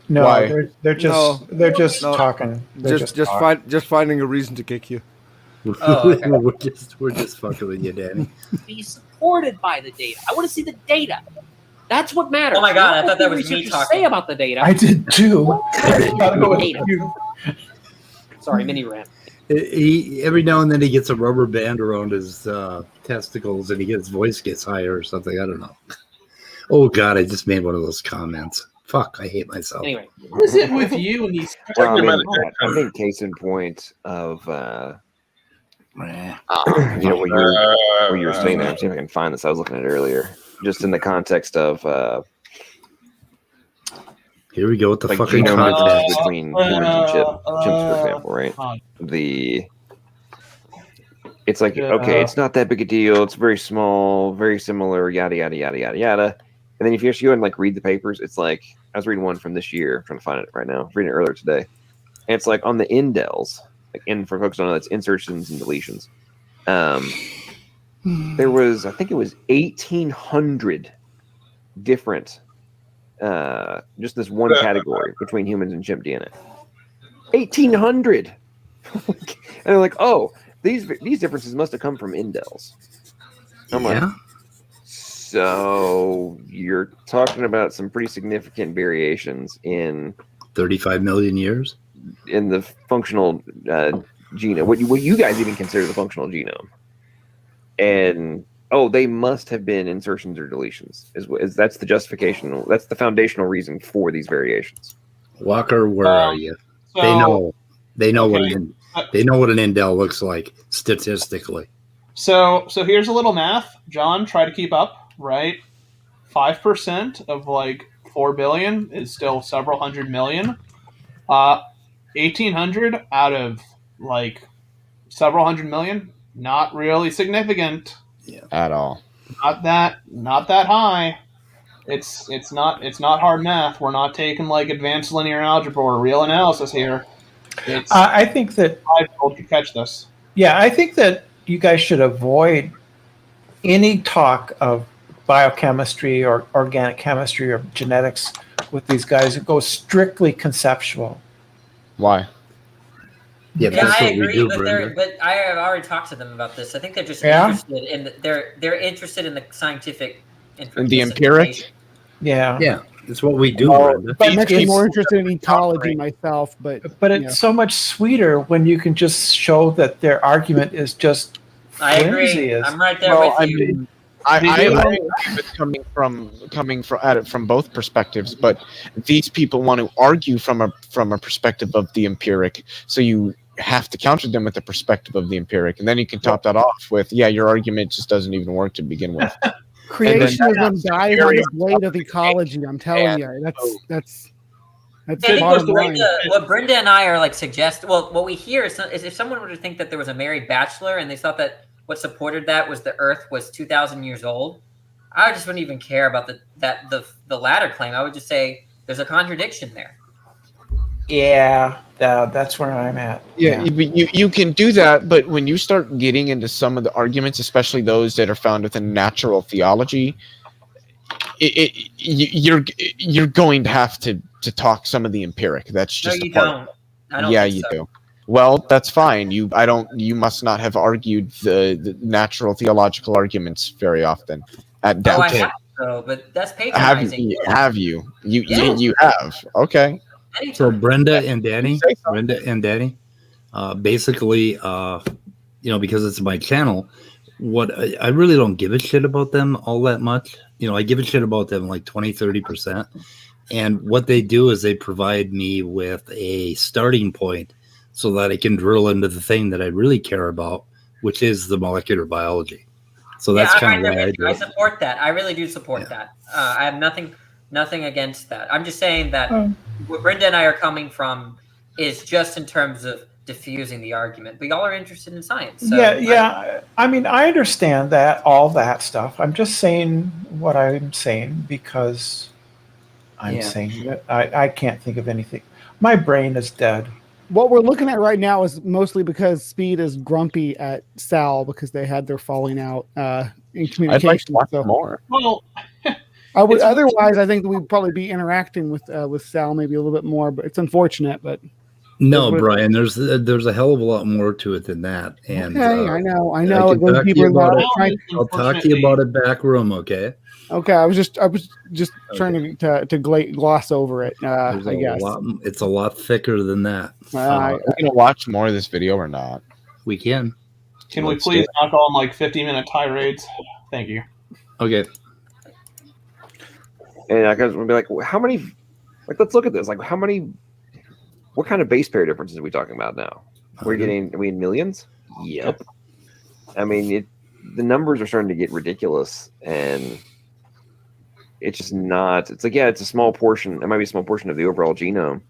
No, Why? they're just talking. They're Just finding a reason to kick you. Oh, okay. we're just fucking with you, Danny. be supported by the data. I want to see the data. That's what matters. Oh my God, I Not thought that what was the me researchers talking. Say about the data. I did too. Data. Sorry, mini rant. He every now and then he gets a rubber band around his testicles and his voice gets higher or something. I don't know. Oh God, I just made one of those comments. Fuck, I hate myself. Anyway, What is it with you and these? Well, I think case in point of what you were saying there. I'm seeing if I can find this. I was looking at it earlier, just in the context of here we go with the like fucking genome content differences between humans and chimps, for example, right? It's like, okay, it's not that big a deal. It's very small, very similar, yada yada yada yada yada. And then if you actually go and like read the papers, it's like I was reading one from this year. I'm trying to find it right now. I was reading it earlier today, and it's like on the indels, like in for folks don't know, that's insertions and deletions. There was, I think it was 1,800 different. Just this one category between humans and chimp DNA. 1,800, and they're like, "Oh, these differences must have come from indels." I'm like, so you're talking about some pretty significant variations in 35 million years in the functional genome. What you guys even consider the functional genome, and they must have been insertions or deletions. Is that's the justification? That's the foundational reason for these variations. Walker, where are you? So, they know what an indel looks like statistically. So here's a little math. John, try to keep up. Right, 5% of like 4 billion is still several hundred million. 1,800 out of like several hundred million, not really significant. Yeah. At all. Not that high. It's not hard math. We're not taking like advanced linear algebra or real analysis here. I think that I told you catch this. Yeah, I think that you guys should avoid any talk of biochemistry or organic chemistry or genetics with these guys. It goes strictly conceptual. Why? Yeah, I agree, but I have already talked to them about this. I think they're just interested in they're interested in the scientific and the empiric. Yeah, it's what we do. But I'm actually more interested in ecology myself. But it's so much sweeter when you can just show that their argument is just. I agree. I'm right there with you. I agree with coming at it from both perspectives, but these people want to argue from a perspective of the empiric, so you have to counter them with the perspective of the empiric, and then you can top that off with, your argument just doesn't even work to begin with. Creationism dies on the blade of ecology. I'm telling you, that's I think what Brenda and I are like suggest. Well, what we hear is if someone were to think that there was a married bachelor and they thought that what supported that was the Earth was 2,000 years old, I just wouldn't even care about the latter claim. I would just say there's a contradiction there. Yeah, that's where I'm at. Yeah, you can do that, but when you start getting into some of the arguments, especially those that are found within natural theology, you're going to have to talk some of the empiric. That's just no, you don't. I don't. Yeah, think you so. do. Well, that's fine. You must not have argued the natural theological arguments very often at depth. So, but that's patronizing. Have you? You have. Okay. So Brenda and Danny, basically, because it's my channel, what I really don't give a shit about them all that much. I give a shit about them like 20-30%. And what they do is they provide me with a starting point so that I can drill into the thing that I really care about, which is the molecular biology. So that's kind of why I do. I support that. I really do support that. I have nothing against that. I'm just saying that what Brenda and I are coming from is just in terms of diffusing the argument. But y'all are interested in science. So I mean, I understand that, all that stuff. I'm just saying what I'm saying because I'm saying that I can't think of anything. My brain is dead. What we're looking at right now is mostly because Speed is grumpy at Sal because they had their falling out in communication. I'd like to watch more. Well, otherwise, I think we'd probably be interacting with Sal maybe a little bit more, but it's unfortunate. But no, Brian, there's a hell of a lot more to it than that. And I know. I'll talk to you about it back room, okay? Okay, I was just trying to gloss over it. I guess it's a lot thicker than that. Are we gonna watch more of this video or not? We can. Can we please not go on like 50-minute tirades? Thank you. Okay. And I guess we'll be like, how many? Like, let's look at this. Like, how many? What kind of base pair differences are we talking about now? Are we in millions? Yep. I mean, the numbers are starting to get ridiculous, and it's just not. It's like, it's a small portion. It might be a small portion of the overall genome.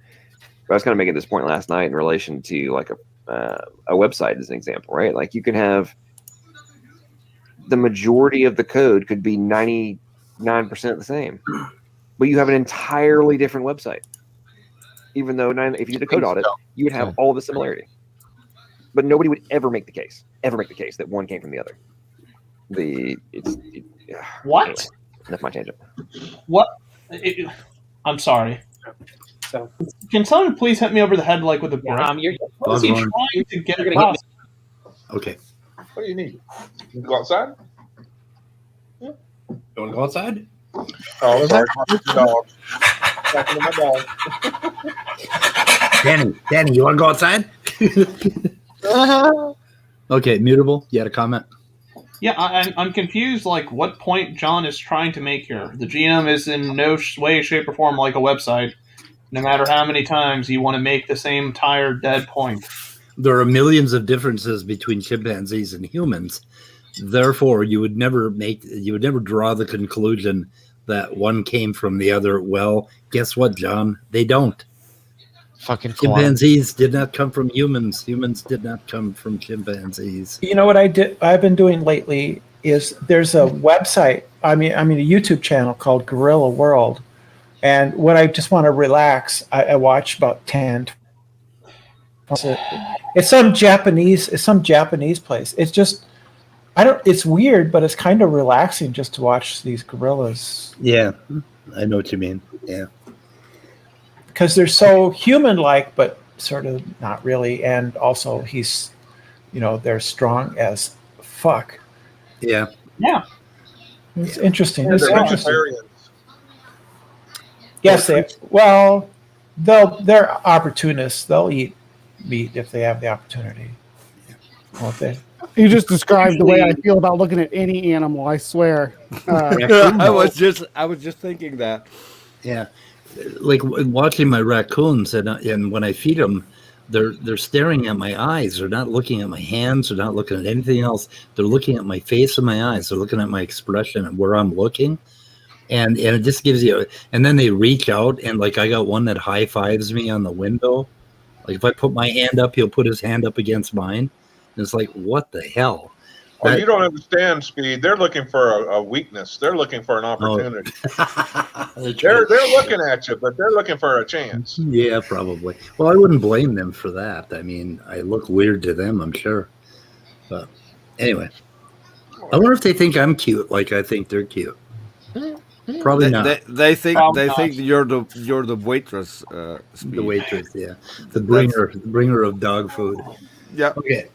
But I was kind of making this point last night in relation to like a website as an example, right? Like, you can have the majority of the code could be 99% the same, but you have an entirely different website. Even though if you did a code audit, you would have all the similarity, but nobody would ever make the case that one came from the other. What? Anyway, that's my tangent. What? I'm sorry. So, can someone please hit me over the head like with a brick? What is he trying to get across? Okay. What do you need? You go outside? Yeah. You want to go outside? Oh, sorry. Dog. Talking to my dog. Danny, you want to go outside? Okay, mutable. You had a comment? Yeah, I'm confused. Like, what point John is trying to make here? The genome is in no way, shape, or form like a website. No matter how many times you want to make the same tired, dead point. There are millions of differences between chimpanzees and humans. Therefore, you would never draw the conclusion that one came from the other. Well, guess what, John? They don't. Fucking chimpanzees did not come from humans. Humans did not come from chimpanzees. You know what I've been doing lately is there's a website. I mean a YouTube channel called Gorilla World. And when I just want to relax, I watch about 10. It's some Japanese place. It's just it's weird, but it's kind of relaxing just to watch these gorillas. Yeah, I know what you mean. Yeah. Because they're so human-like, but sort of not really. And also they're strong as fuck. Yeah. Yeah. It's interesting. Yeah, It's they're interesting. vegetarians. Yes, they're opportunists. They'll eat meat if they have the opportunity. Won't they? You just described the way I feel about looking at any animal. I swear. I was just thinking that. Yeah, like watching my raccoons, and when I feed them, they're staring at my eyes. They're not looking at my hands. They're not looking at anything else. They're looking at my face and my eyes. They're looking at my expression and where I'm looking. And it just gives you, and then they reach out, and like I got one that high fives me on the window. Like if I put my hand up, he'll put his hand up against mine. And it's like, what the hell? Oh, you don't understand, Speed. They're looking for a weakness. They're looking for an opportunity. They're looking at you, but they're looking for a chance. Yeah, probably. Well, I wouldn't blame them for that. I mean, I look weird to them, I'm sure. But anyway, I wonder if they think I'm cute, like I think they're cute. Probably not. They think you're the waitress. The waitress, yeah. The bringer of dog food. Yeah. Okay.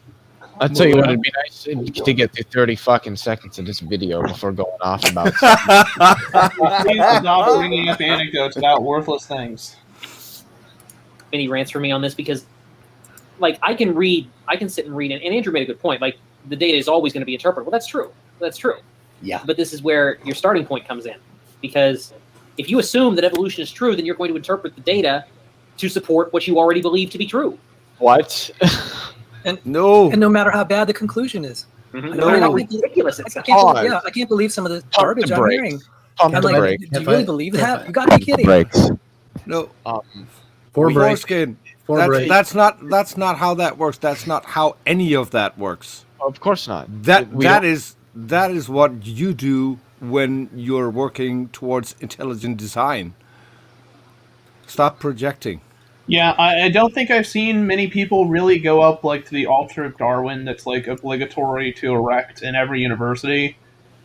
I'll tell you what, it'd be nice to get through 30 fucking seconds of this video before going off about something. Please stop bringing up anecdotes about worthless things. Many rants for me on this because, like, I can sit and read, and Andrew made a good point. Like, the data is always going to be interpreted. Well, that's true. That's true. Yeah. But this is where your starting point comes in, because if you assume that evolution is true, then you're going to interpret the data to support what you already believe to be true. What? And no matter how bad the conclusion is. Mm-hmm. I mean, ridiculous. I can't believe some of the garbage I'm hearing. Pump I'm the like, brake. do you really believe that? You gotta be kidding. Brakes. No. Foreskin. That's not how that works. That's not how any of that works. Of course not. That is what you do when you're working towards intelligent design. Stop projecting. Yeah, I don't think I've seen many people really go up like to the altar of Darwin that's like obligatory to erect in every university,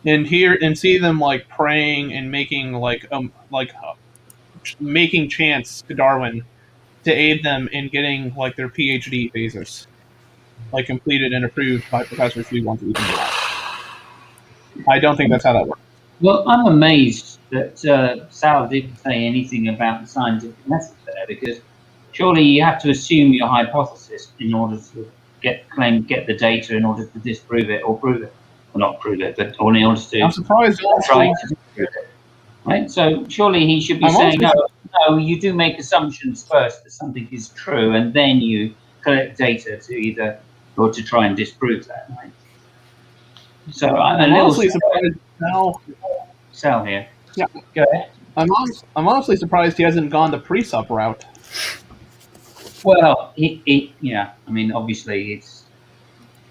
and see them like praying and making making chants to Darwin to aid them in getting like their PhD thesis like completed and approved by professors who want to even do that. I don't think that's how that works. Well, I'm amazed that Sal didn't say anything about the scientific method there, because surely you have to assume your hypothesis in order to get the data in order to disprove it or prove it, or not prove it, but or in order to I'm surprised try to disprove it. Right? So surely he should be saying, no, you do make assumptions first that something is true, and then you collect data to either or to try and disprove that. Right? So I'm honestly surprised now. Sal here. Yeah. Go ahead. I'm honestly surprised he hasn't gone the pre-sup route. Well, yeah. I mean, obviously, it's.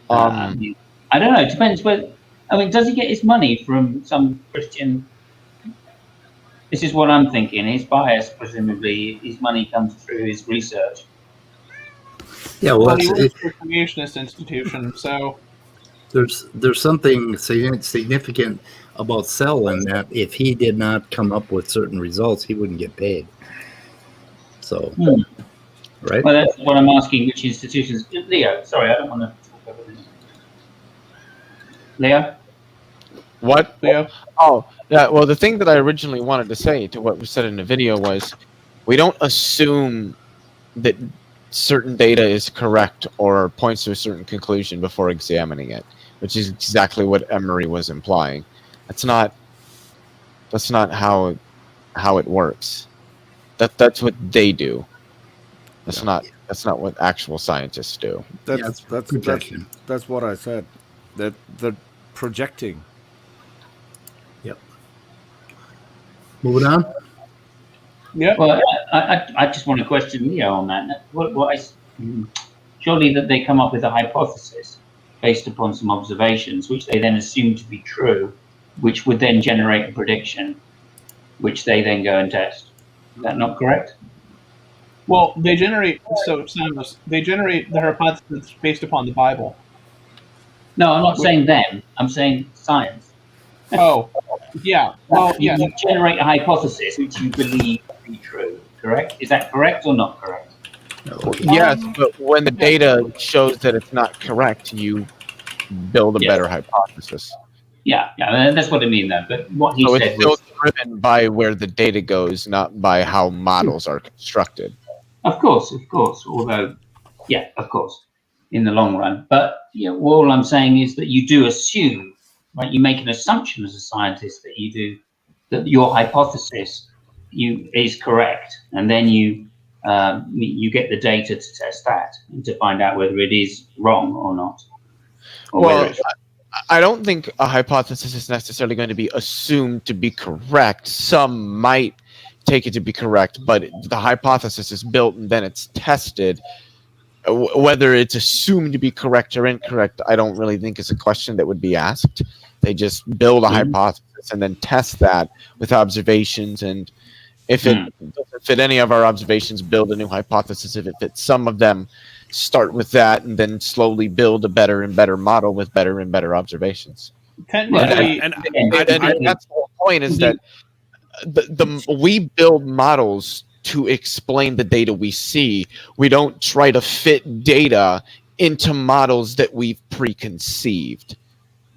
I don't know. It depends. But I mean, does he get his money from some Christian? This is what I'm thinking. His bias, presumably, his money comes through his research. Yeah, well, he works for a creationist institution, so there's something significant about Sell in that if he did not come up with certain results, he wouldn't get paid. So, right? Well, that's what I'm asking. Which institutions? Leo, sorry, I don't want to talk over this. Leo? What? Leo? Oh, yeah. Well, the thing that I originally wanted to say to what was said in the video was, we don't assume that certain data is correct or points to a certain conclusion before examining it, which is exactly what Emory was implying. That's not how it works. That's what they do. That's not what actual scientists do. That's what I said. That they're projecting. Yep. Moving on. Yeah. Well, I just want to question Leo on that. Surely that they come up with a hypothesis based upon some observations, which they then assume to be true, which would then generate a prediction, which they then go and test. Is that not correct? Well, they generate the hypothesis based upon the Bible. No, I'm not saying them. I'm saying science. Oh, yeah. Well, yeah. You generate a hypothesis which you believe to be true, correct? Is that correct or not correct? Yes, but when the data shows that it's not correct, you build a better hypothesis. Yeah, that's what I mean then. But what he so said it's still was driven by where the data goes, not by how models are constructed. Of course. Although, yeah, of course, in the long run. But all I'm saying is that you do assume, right? You make an assumption as a scientist that your hypothesis is correct, and then you get the data to test that and to find out whether it is wrong or not. Well, I don't think a hypothesis is necessarily going to be assumed to be correct. Some might take it to be correct, but the hypothesis is built and then it's tested. Whether it's assumed to be correct or incorrect, I don't really think is a question that would be asked. They just build a hypothesis and then test that with observations. And if it doesn't fit any of our observations, build a new hypothesis. If it fits some of them, start with that and then slowly build a better and better model with better and better observations. Technically, and that's the whole point, is that we build models to explain the data we see. We don't try to fit data into models that we've preconceived.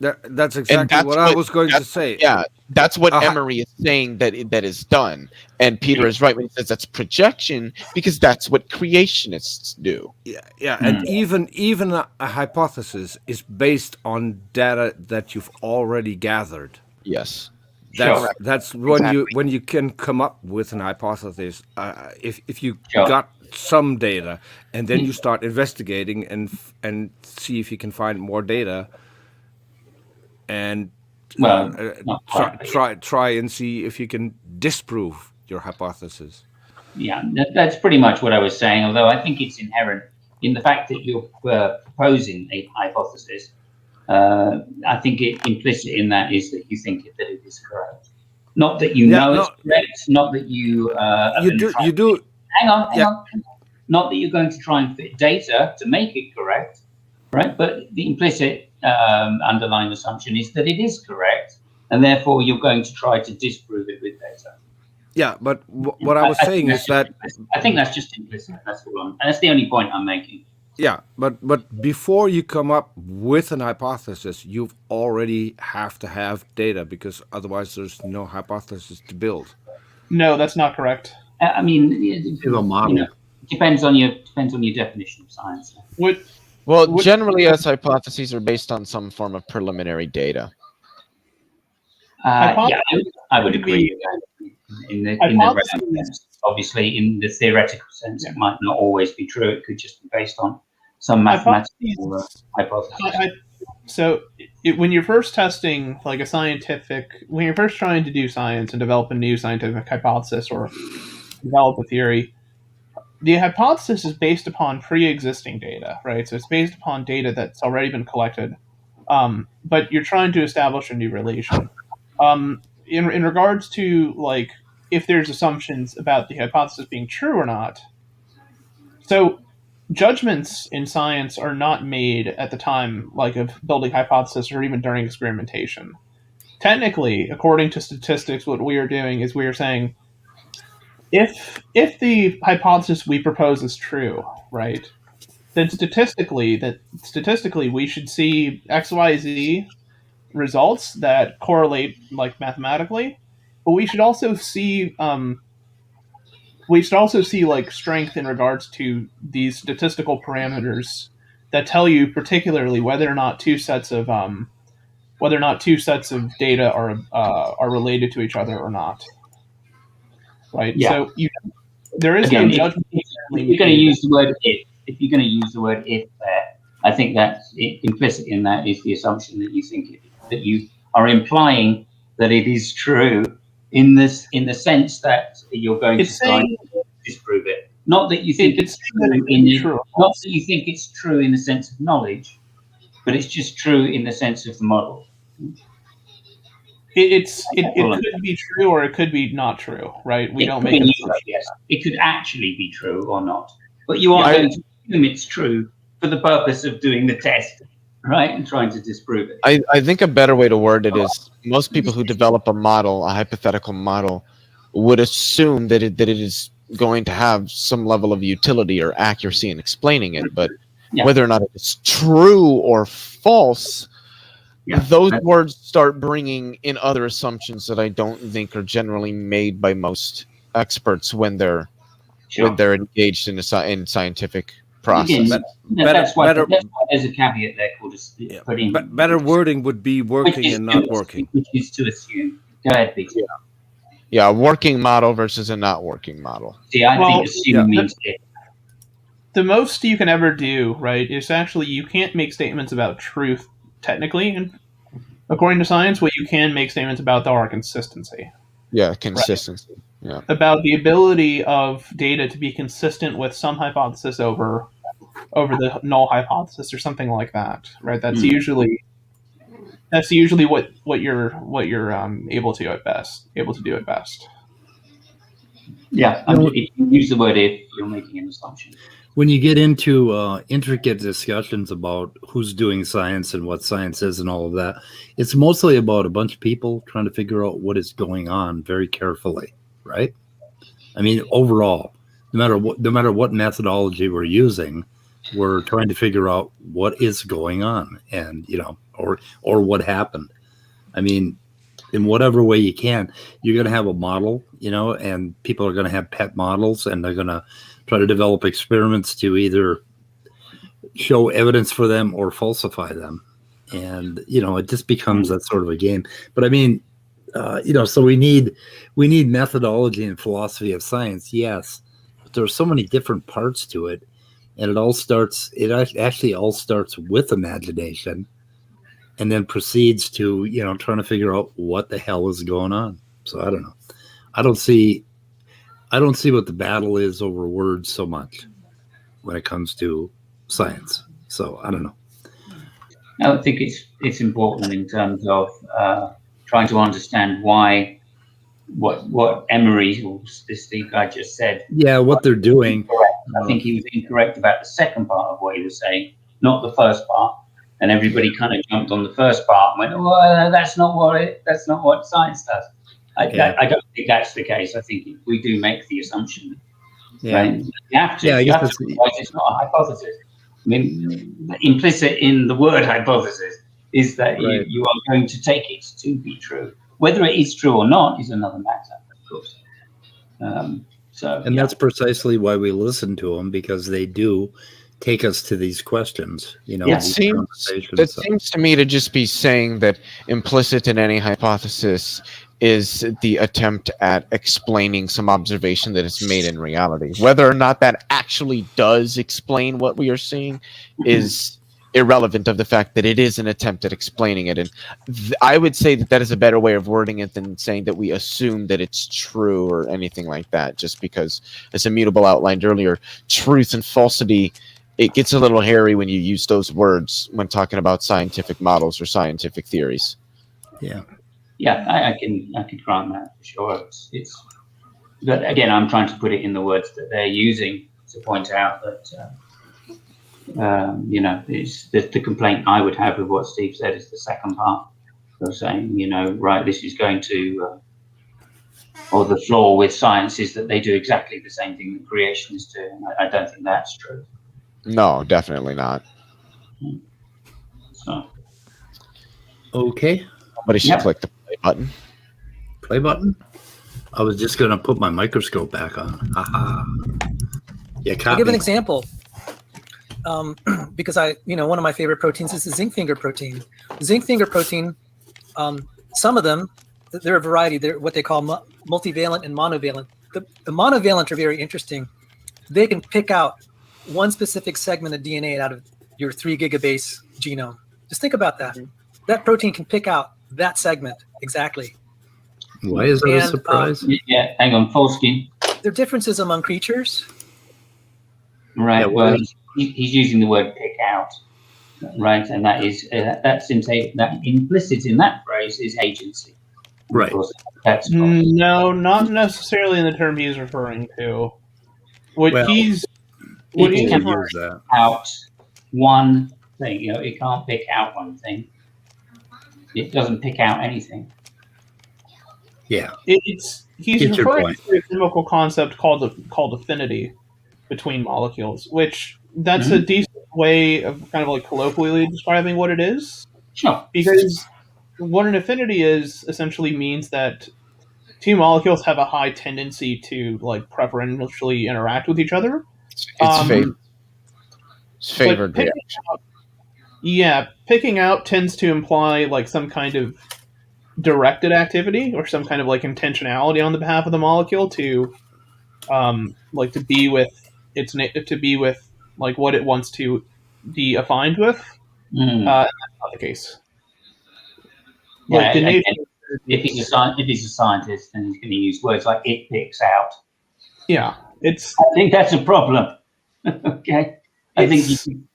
That's exactly what I was going to say. Yeah, that's what Emory is saying that is done. And Peter is right when he says that's projection, because that's what creationists do. Yeah, and even a hypothesis is based on data that you've already gathered. Yes. That's when you can come up with an hypothesis. If you got some data and then you start investigating and see if you can find more data, and try and see if you can disprove your hypothesis. Yeah, that's pretty much what I was saying. Although I think it's inherent in the fact that you're proposing a hypothesis. I think implicit in that is that you think that it is correct. Not that you know it's correct. Not that you you do. Hang on. Not that you're going to try and fit data to make it correct, right? But the implicit underlying assumption is that it is correct, and therefore you're going to try to disprove it with data. Yeah, but what I was saying is that I think that's just implicit. That's all. And that's the only point I'm making. Yeah, but before you come up with an hypothesis, you already have to have data, because otherwise there's no hypothesis to build. No, that's not correct. I mean, depends on your definition of science. Generally, as hypotheses are based on some form of preliminary data. Yeah, I would agree with that. In the sense, obviously, in the theoretical sense, it might not always be true. It could just be based on some mathematical hypothesis. So, when you're first testing when you're first trying to do science and develop a new scientific hypothesis or develop a theory, the hypothesis is based upon pre-existing data, right? So it's based upon data that's already been collected, but you're trying to establish a new relation. In regards to if there's assumptions about the hypothesis being true or not, so judgments in science are not made at the time of building hypothesis or even during experimentation. Technically, according to statistics, what we are doing is we are saying, if the hypothesis we propose is true, right, then statistically we should see XYZ results that correlate mathematically, but we should also see strength in regards to these statistical parameters that tell you particularly whether or not two sets of data are related to each other or not. Right. Yeah. So there is Again, no judgment. If you're going to use the word if there, I think that implicit in that is the assumption that you think that you are implying that it is true in the sense that you're going to try and disprove it. Not that you think it's true not that you think it's true in the sense of knowledge, but it's just true in the sense of the model. It could be true or it could be not true, right? We don't make it. Yes, it could actually be true or not, but you are going to assume it's true for the purpose of doing the test, right, and trying to disprove it. I think a better way to word it is most people who develop a model, a hypothetical model, would assume that it is going to have some level of utility or accuracy in explaining it, but whether or not it's true or false. Those words start bringing in other assumptions that I don't think are generally made by most experts when they're engaged in in scientific process. That's why there's a caveat there called put in. But better wording would be working and not working. Which is to assume. Go ahead, Peter. Yeah, a working model versus a not working model. See, I think assume means it. The most you can ever do, right, is actually you can't make statements about truth technically, and according to science, what you can make statements about though are consistency. Yeah, consistency. Right? Yeah. About the ability of data to be consistent with some hypothesis over the null hypothesis or something like that. Right? That's usually what you're able to do at best. Yeah, if you use the word if, you're making an assumption. When you get into intricate discussions about who's doing science and what science is and all of that, it's mostly about a bunch of people trying to figure out what is going on very carefully, right? I mean, overall, no matter what methodology we're using, We're trying to figure out what is going on, and or what happened. I mean, in whatever way you can, you're going to have a model, and people are going to have pet models, and they're going to try to develop experiments to either show evidence for them or falsify them. And, it just becomes that sort of a game. But I mean, so we need methodology and philosophy of science. Yes, but there are so many different parts to it. And it actually all starts with imagination, and then proceeds to, trying to figure out what the hell is going on. So I don't know. I don't see what the battle is over words so much when it comes to science. So I don't know. I think it's important in terms of trying to understand why what Emory, or this guy just said. Yeah, what they're doing. I think he was incorrect about the second part of what he was saying, not the first part. And everybody kind of jumped on the first part and went, "Well, that's not what science does." I don't think that's the case. I think we do make the assumption. Yeah. Right? You have to. Otherwise it's not a hypothesis. I mean, implicit in the word hypothesis is that you are going to take it to be true. Whether it is true or not is another matter, of course. That's precisely why we listen to them, because they do take us to these questions. It seems to me to just be saying that implicit in any hypothesis is the attempt at explaining some observation that is made in reality. Whether or not that actually does explain what we are seeing is irrelevant of the fact that it is an attempt at explaining it. And I would say that is a better way of wording it than saying that we assume that it's true or anything like that, just because, as Immutable outlined earlier, truth and falsity, it gets a little hairy when you use those words when talking about scientific models or scientific theories. Yeah. Yeah, I can grant that for sure. But again, I'm trying to put it in the words that they're using to point out that it's the complaint I would have with what Steve said is the second part of saying, this is going to, or the flaw with science is that they do exactly the same thing that creationists do. And I don't think that's true. No, definitely not. So. Okay. Somebody should click the play button. Play button? I was just going to put my microscope back on. Haha. Yeah, I'll give an example. Because one of my favorite proteins is the zinc finger protein. The zinc finger protein, some of them, they're a variety. They're what they call multivalent and monovalent. The monovalent are very interesting. They can pick out one specific segment of DNA out of your 3 gigabase genome. Just think about that. That protein can pick out that segment exactly. Why is that a surprise? Hang on, Folsky. There are differences among creatures. Right. Well, he's using the word "pick out," right, and that is that implicit in that phrase is agency. Right. No, not necessarily in the term he's referring to. He's referring out one thing. It can't pick out one thing. It doesn't pick out anything. Yeah. He's referring to a chemical concept called affinity between molecules, which that's a decent way of kind of like colloquially describing what it is. Sure. Because what an affinity is essentially means that two molecules have a high tendency to like preferentially interact with each other. It's favored. Picking out tends to imply like some kind of directed activity or some kind of like intentionality on the behalf of the molecule to be with like what it wants to be affined with. That's not the case. Yeah, if he's a scientist, then he's going to use words like "it picks out." Yeah, I think that's a problem. Okay, I think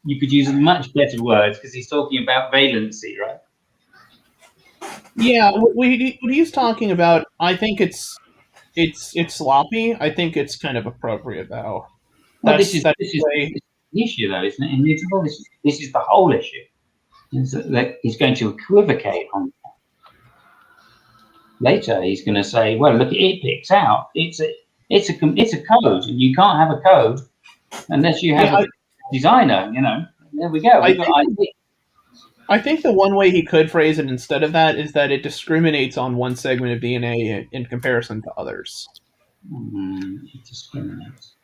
you could use much better words because he's talking about valency, right? Yeah, what he's talking about, I think it's sloppy. I think it's kind of appropriate though. Well, this is the issue, though, isn't it? This is the whole issue. That he's going to equivocate on that. Later, he's going to say, "Well, look, it picks out. It's a code, and you can't have a code unless you have designer. There we go. I think the one way he could phrase it instead of that is that it discriminates on one segment of DNA in comparison to others. It discriminates.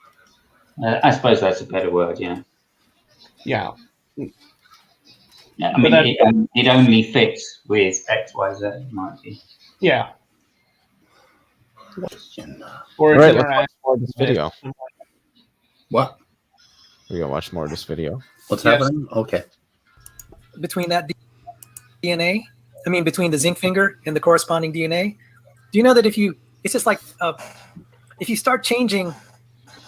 I suppose that's a better word. Yeah. Yeah. I mean, it only fits with X, Y, Z. It might be. Yeah. Or right, let's watch more of this video. What? We gotta watch more of this video. What's happening? Okay. Between that DNA, between the zinc finger and the corresponding DNA, do you know that it's just like if you start changing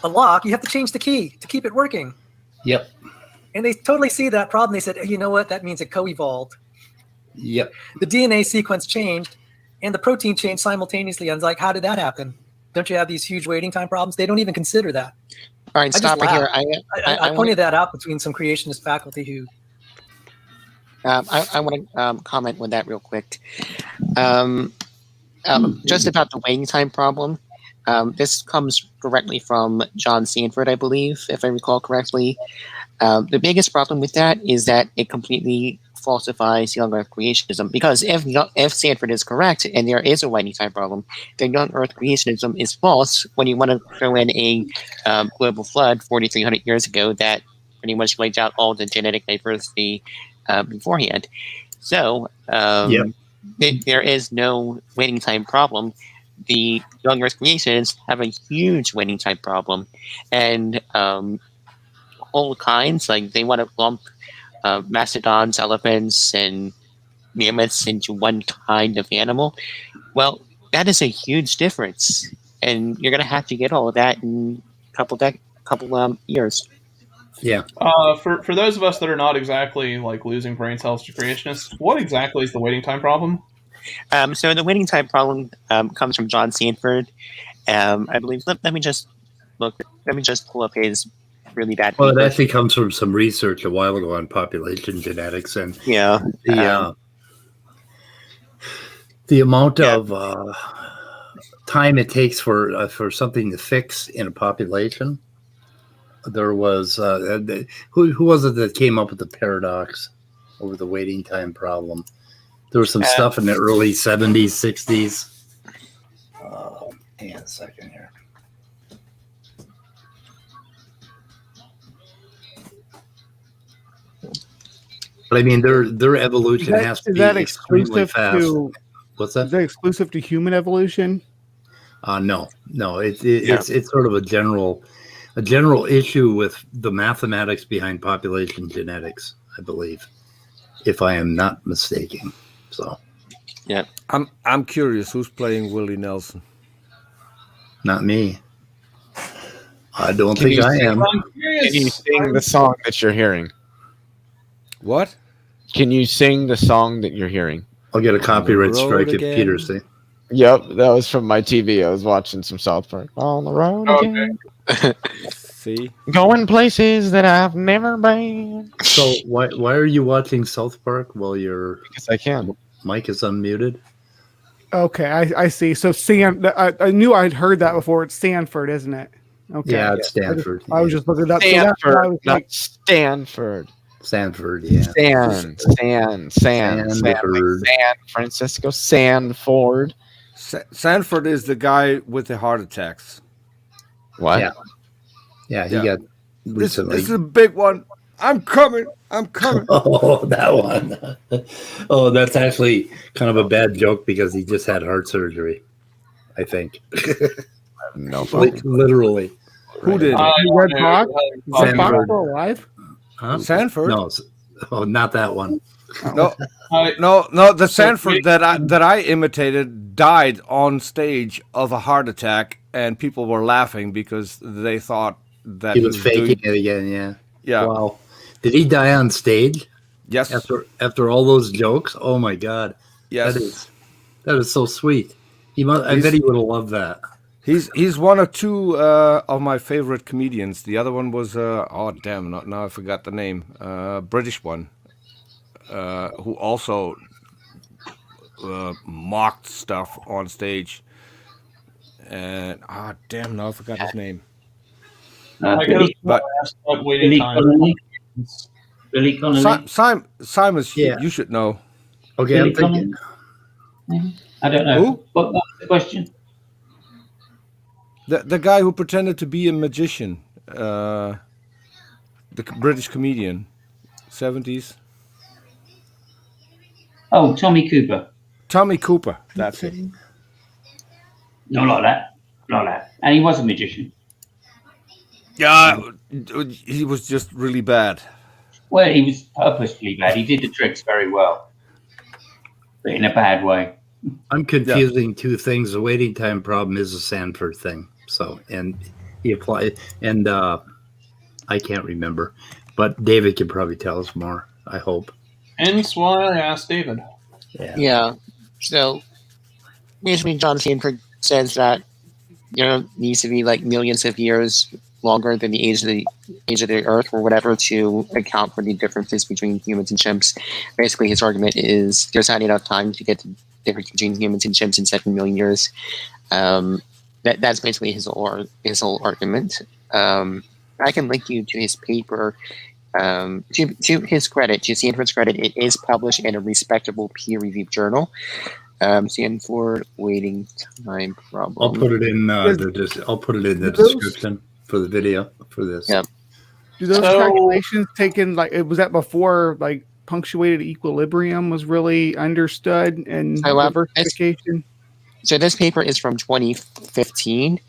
a lock, you have to change the key to keep it working. Yep. And they totally see that problem. They said, you know what? That means it co-evolved. Yep. The DNA sequence changed and the protein changed simultaneously. I was like, how did that happen? Don't you have these huge waiting time problems? They don't even consider that. All right, stop it here. I pointed that out between some creationist faculty who... I want to comment with that real quick. Just about the waiting time problem. This comes directly from John Sanford, I believe, if I recall correctly. The biggest problem with that is that it completely falsifies young Earth creationism. Because if Sanford is correct and there is a waiting time problem, then young Earth creationism is false when you want to throw in a global flood 4,300 years ago that pretty much wiped out all the genetic diversity beforehand. So there is no waiting time problem. The young Earth creationists have a huge waiting time problem, and whole kinds, like they want to lump mastodons, elephants, and mammoths into one kind of animal. Well, that is a huge difference, and you're going to have to get all of that in a couple years. Yeah. For those of us that are not exactly like losing brain cells to creationists, what exactly is the waiting time problem? So the waiting time problem comes from John Sanford. I believe. Let me just look. Let me just pull up his really bad. Well, it actually comes from some research a while ago on population genetics, and the amount of time it takes for something to fix in a population. There was who was it that came up with the paradox over the waiting time problem? There was some stuff in the early 70s, 60s. Hang on a second here. But I mean, their evolution has to be extremely fast. What's that? Is that exclusive to human evolution? No. It's sort of a general issue with the mathematics behind population genetics, I believe, if I am not mistaken. So, yeah, I'm curious. Who's playing Willie Nelson? Not me. I don't think I am. Can you sing the song that you're hearing? What? Can you sing the song that you're hearing? I'll get a copyright strike if Peter sings. Yep, that was from my TV. I was watching some South Park. On the road again. See? Going places that I've never been. So why are you watching South Park while because I can. Mic is unmuted? Okay, I see. So I knew I'd heard that before. It's Sanford, isn't it? Okay. Yeah, it's Stanford. I was just looking at that. Stanford, not Stanford. Sanford, yeah. San Francisco, Sanford. Sanford is the guy with the heart attacks. What? Yeah, he got recently. This is a big one. I'm coming. Oh, that one. Oh, that's actually kind of a bad joke because he just had heart surgery, I think. No, literally. Who did? Red Hawk? Sanford. Alive? Huh? Sanford? No, not that one. No, the Sanford that I imitated died on stage of a heart attack, and people were laughing because they thought that he was faking it again. Yeah. Yeah. Wow. Did he die on stage? Yes. After all those jokes? Oh my God. Yes. That is so sweet. I bet he would have loved that. He's one of two of my favorite comedians. The other one was now I forgot the name. British one. Who also mocked stuff on stage. And now I forgot his name. Billy, but Billy Connolly. Billy Connolly. Simon, Yeah. you should know. Okay, Billy I'm thinking. Connolly? I don't know. Who? What was the question? The guy who pretended to be a magician, the British comedian, 70s. Oh, Tommy Cooper. Tommy Cooper, that's it. No, like that. Like that. And he was a magician. Yeah, he was just really bad. Well, he was purposefully bad. He did the tricks very well, but in a bad way. I'm confusing two things. The waiting time problem is a Sanford thing. So, and he applied, and I can't remember, but David can probably tell us more, I hope. Hence why I asked David. Yeah. So basically, John Sanford says that needs to be like millions of years longer than the age of the Earth or whatever to account for the differences between humans and chimps. Basically, his argument is there's not enough time to get the difference between humans and chimps in 7 million years. That's basically his whole argument. I can link you to his paper. To his credit, to Sanford's credit, it is published in a respectable peer-reviewed journal. Sanford waiting time problem. I'll put it in I'll put it in the description for the video for this. Yeah. Do those calculations taken was that before like punctuated equilibrium was really understood and diversification? So this paper is from 2015.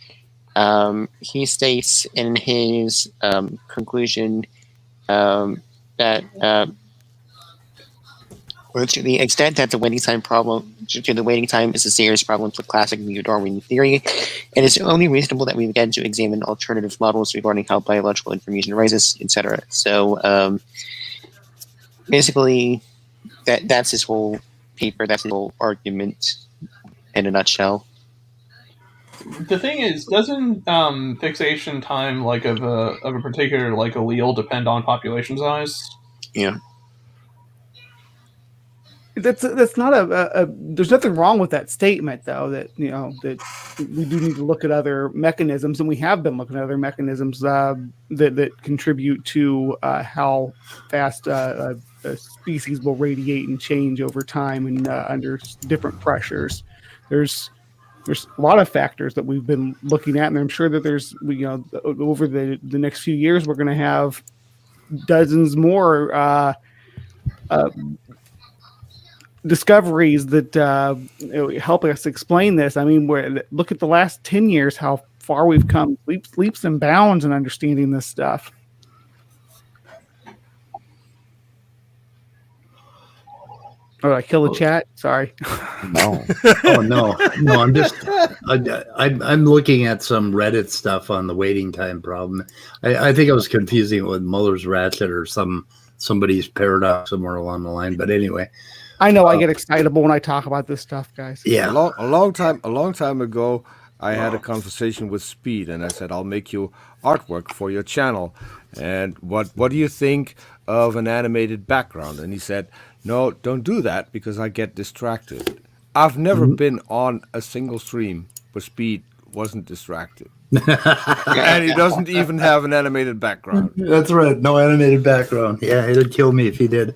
He states in his conclusion that to the extent that the waiting time is a serious problem for classic neo-Darwinian theory, it is only reasonable that we begin to examine alternative models regarding how biological information arises, etc. So basically, that's his whole paper. That's his whole argument in a nutshell. The thing is, doesn't fixation time of a particular allele depend on population size? Yeah. That's not a there's nothing wrong with that statement though, that that we do need to look at other mechanisms, and we have been looking at other mechanisms that contribute to how fast a species will radiate and change over time and under different pressures. There's a lot of factors that we've been looking at, and I'm sure that there's over the next few years we're going to have dozens more discoveries that help us explain this. I mean, look at the last 10 years, how far we've come, leaps and bounds in understanding this stuff. Oh, I kill the chat? Sorry. No. Oh no. I'm just I'm looking at some Reddit stuff on the waiting time problem. I think I was confusing it with Muller's ratchet or somebody's paradox somewhere along the line. But anyway. I know I get excitable when I talk about this stuff, guys. Yeah. A long time ago, I had a conversation with Speed, and I said, I'll make you artwork for your channel. And what do you think of an animated background? And he said, no, don't do that because I get distracted. I've never been on a single stream where Speed wasn't distracted. And he doesn't even have an animated background. That's right. No animated background. Yeah, it'd kill me if he did.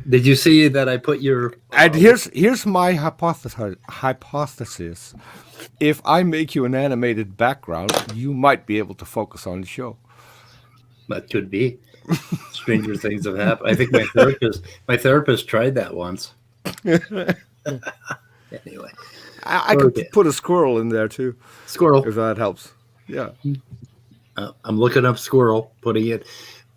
Did you see that I put your... And here's my hypothesis. If I make you an animated background, you might be able to focus on the show. That could be. Stranger things have happened. I think my therapist tried that once. Anyway. I could put a squirrel in there too. Squirrel. If that helps. Yeah. I'm looking up squirrel, putting it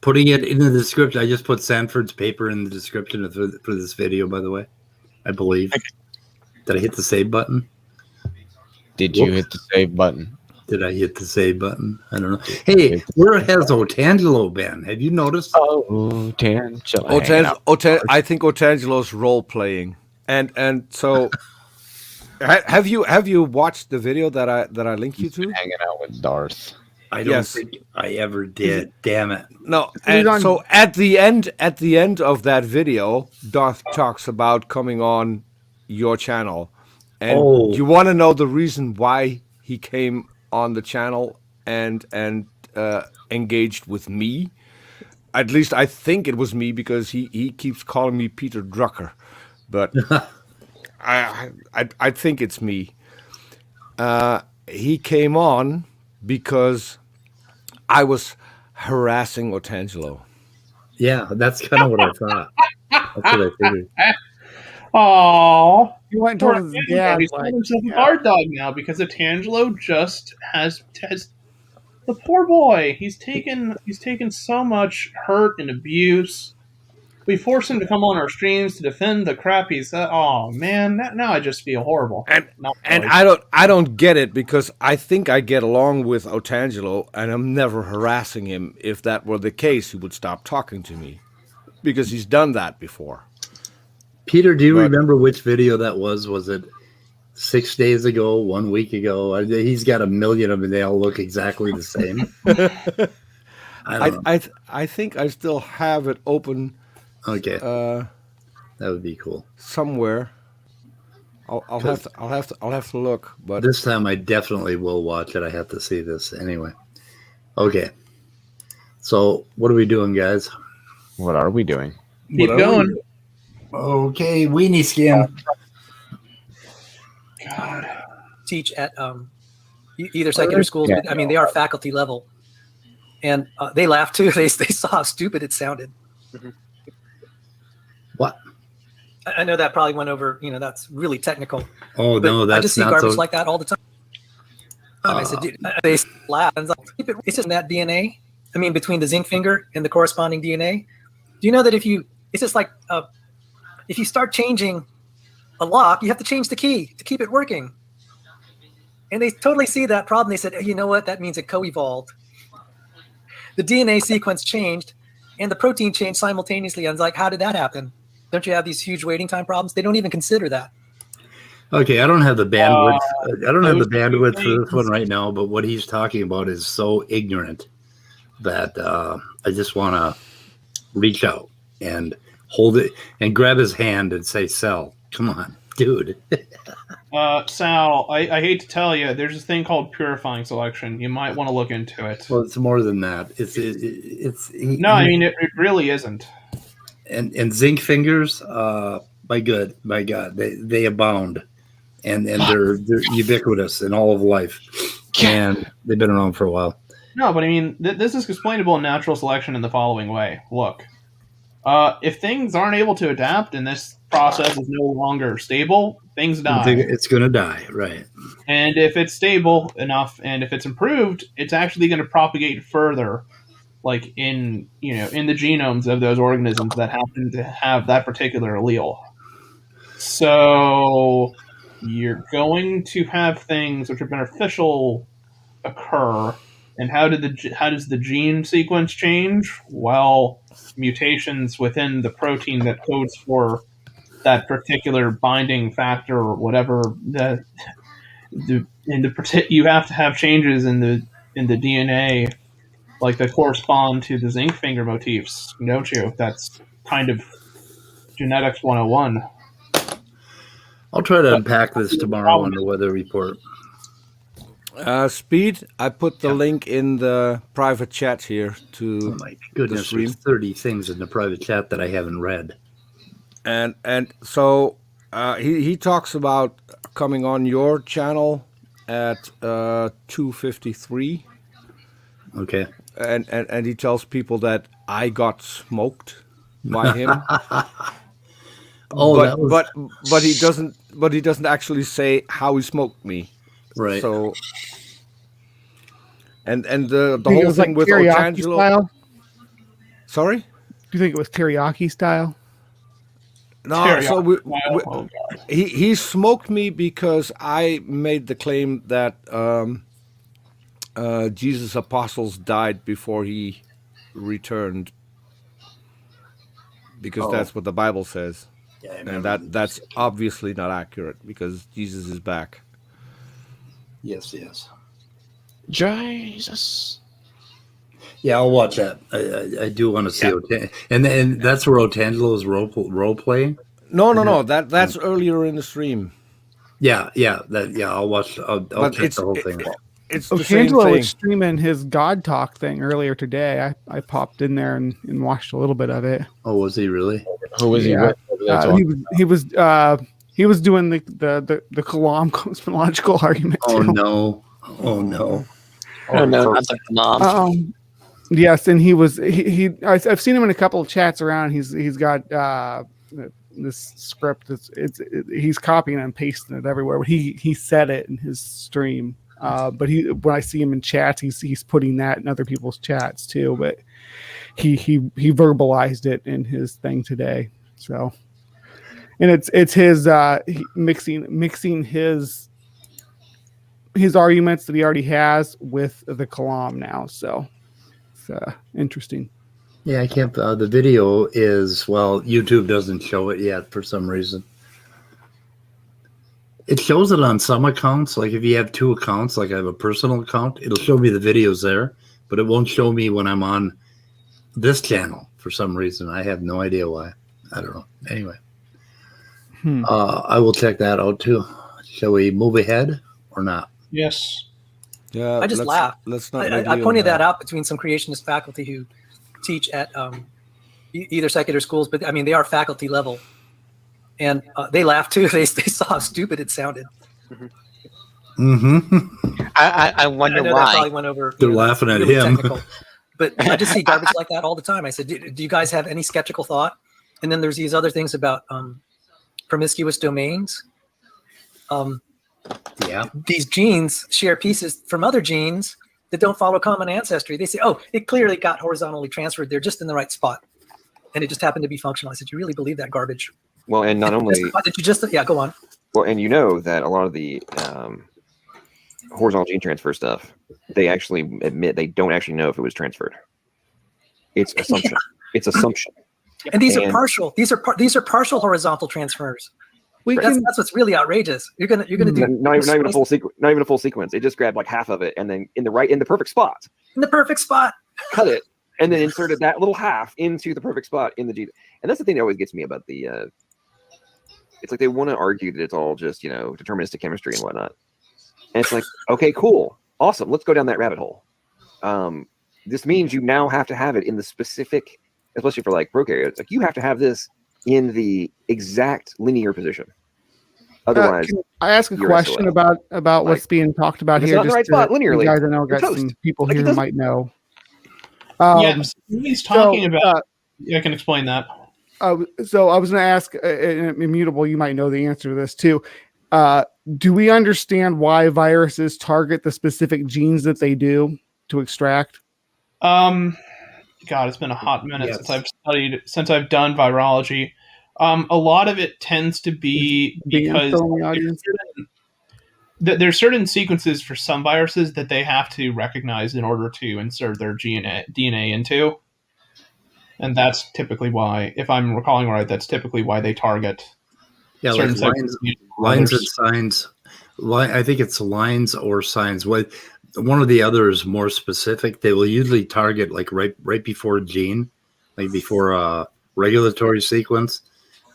in the description. I just put Sanford's paper in the description for this video, by the way. I believe. Did I hit the save button? Did you hit the save button? Did I hit the save button? I don't know. Hey, where has Otangelo been? Have you noticed? Oh, Otangelo. I think Otangelo's role playing, and so have you watched the video that I linked you to? Hanging out with Darth. I don't think I ever did. Damn it! No, and so at the end of that video, Darth talks about coming on your channel, and you want to know the reason why he came on the channel and engaged with me. At least I think it was me because he keeps calling me Peter Drucker, but I think it's me. He came on because I was harassing Otangelo. Yeah, that's kind of what I thought. That's what I figured. Oh, he went told his dad. He's calling himself a guard dog now because Otangelo just has the poor boy. He's taken so much hurt and abuse. We force him to come on our streams to defend the crap he's. Oh man, now I just feel horrible. And I don't get it because I think I get along with Otangelo, and I'm never harassing him. If that were the case, he would stop talking to me because he's done that before. Peter, do you remember which video that was? Was it 6 days ago, 1 week ago? He's got a million of them. They all look exactly the same. I think I still have it open. Okay, that would be cool. Somewhere, I'll have to look. But this time, I definitely will watch it. I have to see this anyway. Okay, so what are we doing, guys? What are we doing? Keep going. Okay, weenie skin. God. Teach at either secular schools. Yeah. But, I mean, they are faculty level, and they laughed too. They saw how stupid it sounded. What? I know that probably went over. That's really technical. Oh no, that's I just see not garbage so... like that all the time. I said, dude, they laugh. And it's just that DNA. I mean, between the zinc finger and the corresponding DNA. Do you know that it's just like if you start changing a lock, you have to change the key to keep it working. And they totally see that problem. They said, you know what? That means it co-evolved. The DNA sequence changed, and the protein changed simultaneously. I was like, how did that happen? Don't you have these huge waiting time problems? They don't even consider that. Okay, I don't have the bandwidth. I don't have the bandwidth for this one right now. But what he's talking about is so ignorant that I just want to reach out and hold it and grab his hand and say, "Sal, come on, dude." Sal, I hate to tell you, there's this thing called purifying selection. You might want to look into it. Well, it's more than that. I mean, it really isn't. And zinc fingers, my God, they abound, and they're ubiquitous in all of life, and they've been around for a while. No, but I mean, this is explainable in natural selection in the following way. Look, if things aren't able to adapt and this process is no longer stable, things die. It's going to die, right? And if it's stable enough and if it's improved, it's actually going to propagate further, like in the genomes of those organisms that happen to have that particular allele. So you're going to have things which are beneficial occur. And how does the gene sequence change? Well, mutations within the protein that codes for that particular binding factor or whatever. You have to have changes in the DNA, like that correspond to the zinc finger motifs, don't you? That's kind of genetics 101. I'll try to unpack this tomorrow on the weather report. Speed, I put the link in the private chat here to. Oh my goodness, there's 30 things in the private chat that I haven't read. And so he talks about coming on your channel at 2:53. Okay. And he tells people that I got smoked by him. But he doesn't actually say how he smoked me. Right. So and the whole thing with Otangelo. Style? Sorry? Do you think it was teriyaki style? No, so he smoked me because I made the claim that Jesus' apostles died before he returned, because that's what the Bible says, and that's obviously not accurate because Jesus is back. Yes. Jesus. Yeah, I'll watch that. I do want to see and that's where Otangelo's role playing. No. That's earlier in the stream. Yeah. I'll watch. I'll check the whole thing. it's the same Angelo thing. was streaming his God Talk thing earlier today. I popped in there and watched a little bit of it. Oh, was he really? Who was he with? He was doing the Kalam cosmological argument. Oh too. no! Oh no! Oh no, not the mom. Yes, and I've seen him in a couple of chats around. He's got this script. He's copying and pasting it everywhere. But he said it in his stream. But when I see him in chats, he's putting that in other people's chats too. But he verbalized it in his thing today. So, and it's his mixing his arguments that he already has with the Kalam now. So it's interesting. Yeah, I can't. The video is, well, YouTube doesn't show it yet for some reason. It shows it on some accounts. Like if you have two accounts, like I have a personal account, it'll show me the videos there, but it won't show me when I'm on this channel for some reason. I have no idea why. I don't know. Anyway, I will check that out too. Shall we move ahead or not? Yes. Yeah. I just laugh. Let's not. I pointed that out between some creationist faculty who teach at either secular schools, but I mean they are faculty level, and they laughed too. They saw how stupid it sounded. Mm-hmm. I wonder That why. probably went over. They're laughing at him. But I just see garbage like that all the time. I said, do you guys have any skeptical thought? And then there's these other things about promiscuous domains. Yeah. These genes share pieces from other genes that don't follow common ancestry. They say, oh, it clearly got horizontally transferred. They're just in the right spot. And it just happened to be functional. I said, you really believe that garbage? Well, and not only... Did you just... Yeah, go on. Well, and you know that a lot of the horizontal gene transfer stuff, they actually admit they don't actually know if it was transferred. It's assumption. Yeah. It's assumption. And these are partial. These are partial horizontal transfers. That's what's really outrageous. You're gonna do not even a full sequence. Not even a full sequence. It just grabbed like half of it, and then in the perfect spot. In the perfect spot. Cut it, and then inserted that little half into the perfect spot in the gene. And that's the thing that always gets me about the. It's like they want to argue that it's all just deterministic chemistry and whatnot. And it's like, okay, cool, awesome. Let's go down that rabbit hole. This means you now have to have it in the specific, especially for like prokaryotes. Like you have to have this in the exact linear position. Otherwise, can I ask a question about what's being talked about here? Not the right spot linearly. Guys, I know got some people here who might know. Yes, he's talking about. I can explain that. So I was going to ask, Immutable, you might know the answer to this too. Do we understand why viruses target the specific genes that they do to extract? God, it's been a hot minute since I've done virology. A lot of it tends to be because there's certain sequences for some viruses that they have to recognize in order to insert their DNA into. And that's typically why, if I'm recalling right, that's typically why they target certain lines and signs. I think it's lines or signs. One or the other is more specific. They will usually target like right before a gene, like before a regulatory sequence,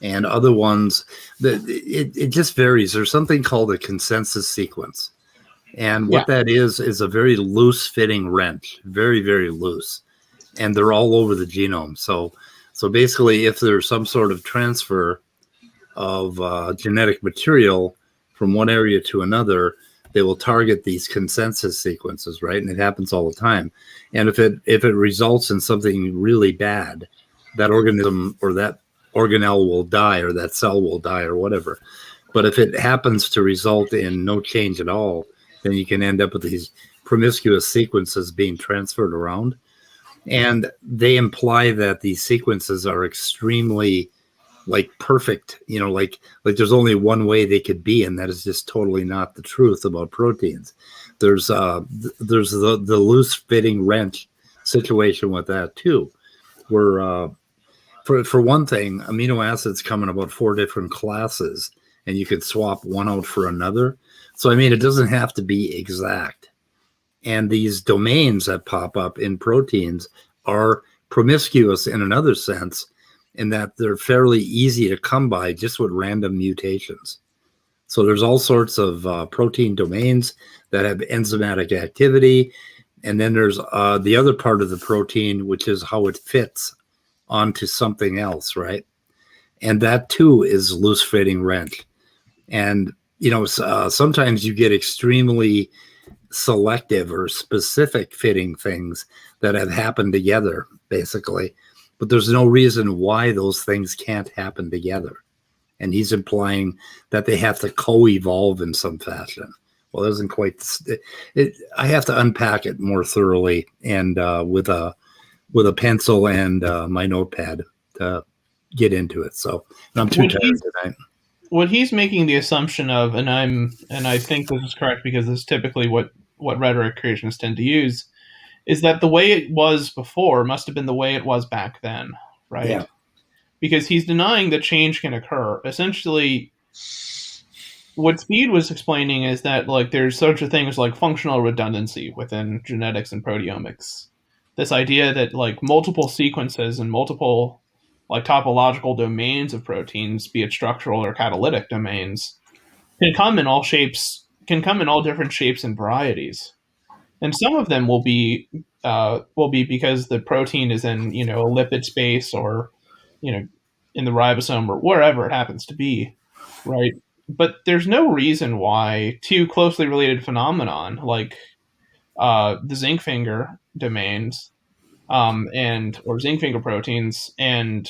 and other ones that it just varies. There's something called a consensus sequence, and what that is a very loose fitting wrench, very, very loose. And they're all over the genome. So basically, if there's some sort of transfer of genetic material from one area to another, they will target these consensus sequences, right? And it happens all the time. And if it results in something really bad, that organism or that organelle will die, or that cell will die, or whatever. But if it happens to result in no change at all, then you can end up with these promiscuous sequences being transferred around. And they imply that these sequences are extremely like perfect, like there's only one way they could be, and that is just totally not the truth about proteins. There's the loose fitting wrench situation with that too, where for one thing, amino acids come in about 4 different classes, and you could swap one out for another. So I mean, it doesn't have to be exact. And these domains that pop up in proteins are promiscuous in another sense, in that they're fairly easy to come by just with random mutations. So there's all sorts of protein domains that have enzymatic activity. And then there's the other part of the protein, which is how it fits onto something else, right? And that too is loose fitting rent. And, sometimes you get extremely selective or specific fitting things that have happened together, basically. But there's no reason why those things can't happen together. And he's implying that they have to co-evolve in some fashion. Well, it isn't quite. I have to unpack it more thoroughly and with a pencil and my notepad to get into it. So I'm too tired tonight. What he's making the assumption of, and I think this is correct because this is typically what rhetoric creationists tend to use, is that the way it was before must have been the way it was back then, right? Yeah. Because he's denying that change can occur. Essentially, what Speed was explaining is that there's such a thing as functional redundancy within genetics and proteomics. This idea that multiple sequences and multiple topological domains of proteins, be it structural or catalytic domains, can come in all different shapes and varieties. And some of them will be because the protein is in a lipid space or in the ribosome or wherever it happens to be, right? But there's no reason why two closely related phenomenon like the zinc finger domains or zinc finger proteins and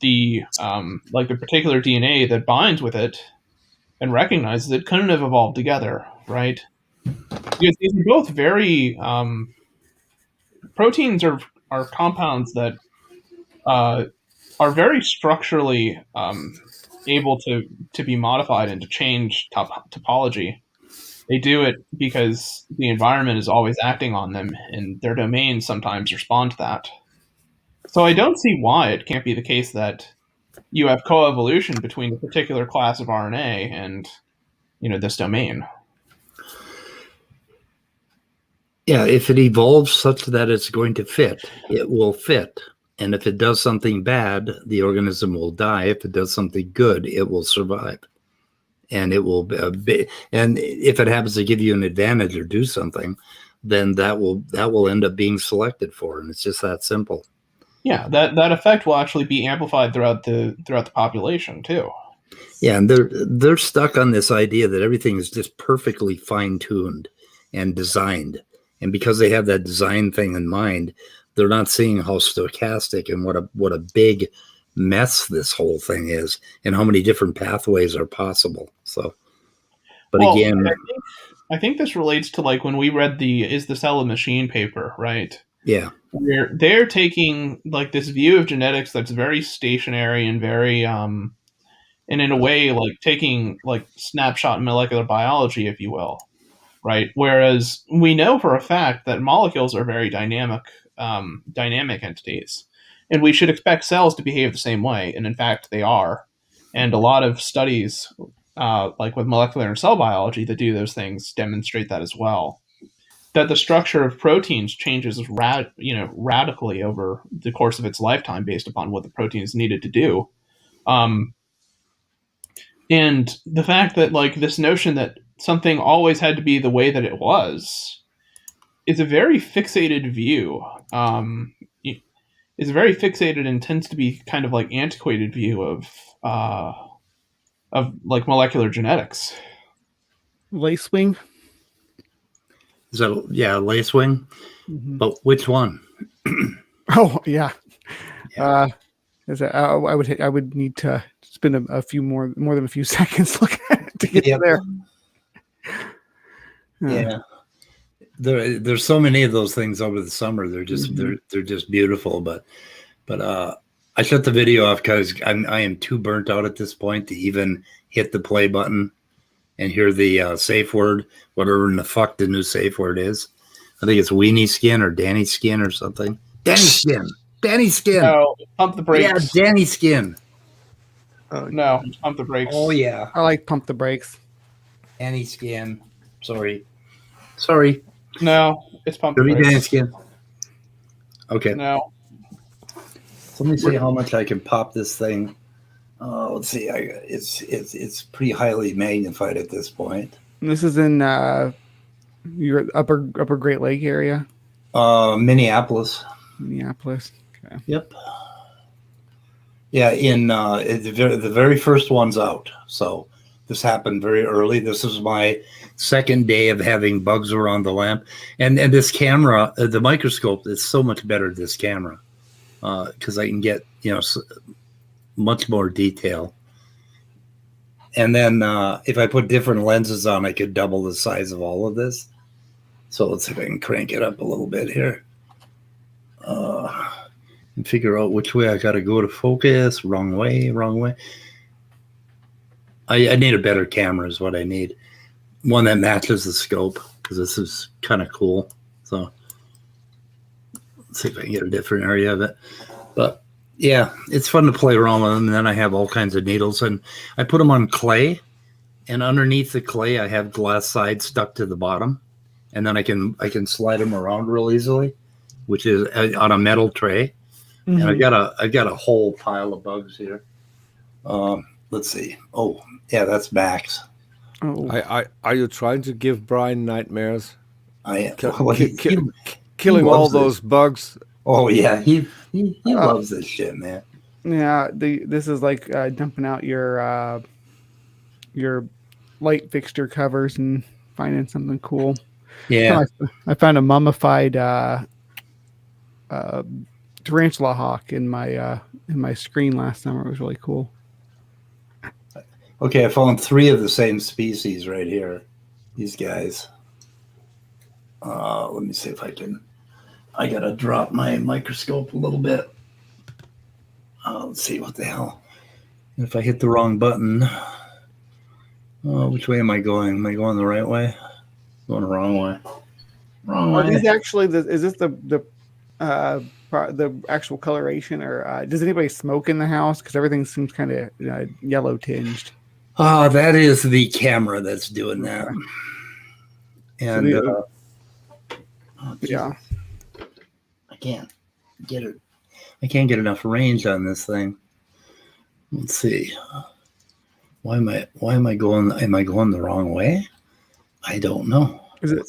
the the particular DNA that binds with it and recognizes it couldn't have evolved together, right? Because these are both very proteins are compounds that are very structurally able to be modified and to change topology. They do it because the environment is always acting on them, and their domains sometimes respond to that. So I don't see why it can't be the case that you have coevolution between a particular class of RNA and this domain. Yeah, if it evolves such that it's going to fit, it will fit. And if it does something bad, the organism will die. If it does something good, it will survive. And it will and if it happens to give you an advantage or do something, then that will end up being selected for. And it's just that simple. Yeah, that effect will actually be amplified throughout the population too. Yeah, and they're stuck on this idea that everything is just perfectly fine-tuned and designed. And because they have that design thing in mind, they're not seeing how stochastic and what a big mess this whole thing is and how many different pathways are possible. So, but again, I think this relates to when we read the Is the Cell a Machine paper, right? Yeah. Where they're taking this view of genetics that's very stationary and very and in a way taking snapshot molecular biology, if you will, right? Whereas we know for a fact that molecules are very dynamic entities, and we should expect cells to behave the same way, and in fact they are. And a lot of studies with molecular and cell biology that do those things demonstrate that as well. That the structure of proteins changes radically over the course of its lifetime based upon what the protein is needed to do. And the fact that this notion that something always had to be the way that it was is a very fixated view. Is a very fixated and tends to be kind of antiquated view of molecular genetics. Lacewing. Is that lacewing? Mm-hmm. But which one? Oh yeah. I would need to spend a few more than a few seconds looking at it to get there. Yeah. There's so many of those things over the summer. They're just they're just beautiful. But I shut the video off because I am too burnt out at this point to even hit the play button and hear the safe word, whatever in the fuck the new safe word is. I think it's weenie skin or Danny skin or something. Danny skin. Danny skin. No, pump the brakes. Yeah, Danny skin. No, pump the brakes. Oh yeah, I like pump the brakes. Danny skin. Sorry. No, it's pump the brakes. Danny skin. Okay. No. So let me see how much I can pop this thing Let's see. It's pretty highly magnified at this point. And this is in your upper Great Lake area. Minneapolis. Minneapolis. Okay. Yep. Yeah, in the very first one's out. So this happened very early. This is my second day of having bugs around the lamp, and this camera, the microscope, is so much better. This camera, because I can get much more detail. And then if I put different lenses on, I could double the size of all of this. So let's see if I can crank it up a little bit here. And figure out which way I got to go to focus. Wrong way. I need a better camera is what I need. One that matches the scope, because this is kind of cool. So let's see if I can get a different area of it. But yeah, it's fun to play around with them. And then I have all kinds of needles, and I put them on clay, and underneath the clay I have glass sides stuck to the bottom, and then I can slide them around real easily, which is on a metal tray. Mm-hmm. And I've got a whole pile of bugs here. Let's see. Oh yeah, that's Max. Oh. Are you trying to give Brian nightmares? I killing all those bugs. Oh yeah, he loves this shit, man. Yeah, this is like dumping out your light fixture covers and finding something cool. Yeah, I found a mummified tarantula hawk in my screen last summer. It was really cool. Okay, I found 3 of the same species right here. These guys. Let me see if I can. I gotta drop my microscope a little bit. Let's see what the hell. If I hit the wrong button, which way am I going? Am I going the right way? Going the wrong way. Wrong way. Are these actually is this the actual coloration, or does anybody smoke in the house? Because everything seems kind of yellow tinged. That is the camera that's doing that. And yeah, I can't get it. I can't get enough range on this thing. Let's see. Why am I going? Am I going the wrong way? I don't know. Is it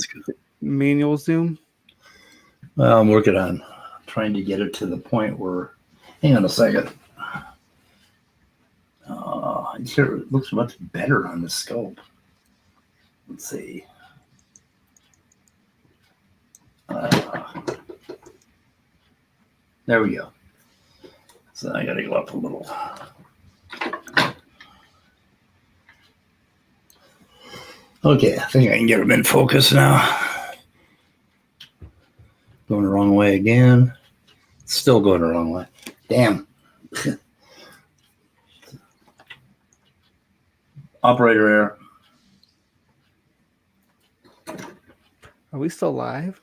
manual zoom? Well, I'm working on trying to get it to the point where. Hang on a second. Sure, it looks much better on the scope. Let's see. There we go. So I got to go up a little. Okay, I think I can get them in focus now. Going the wrong way again. Still going the wrong way. Damn. Operator error. Are we still live?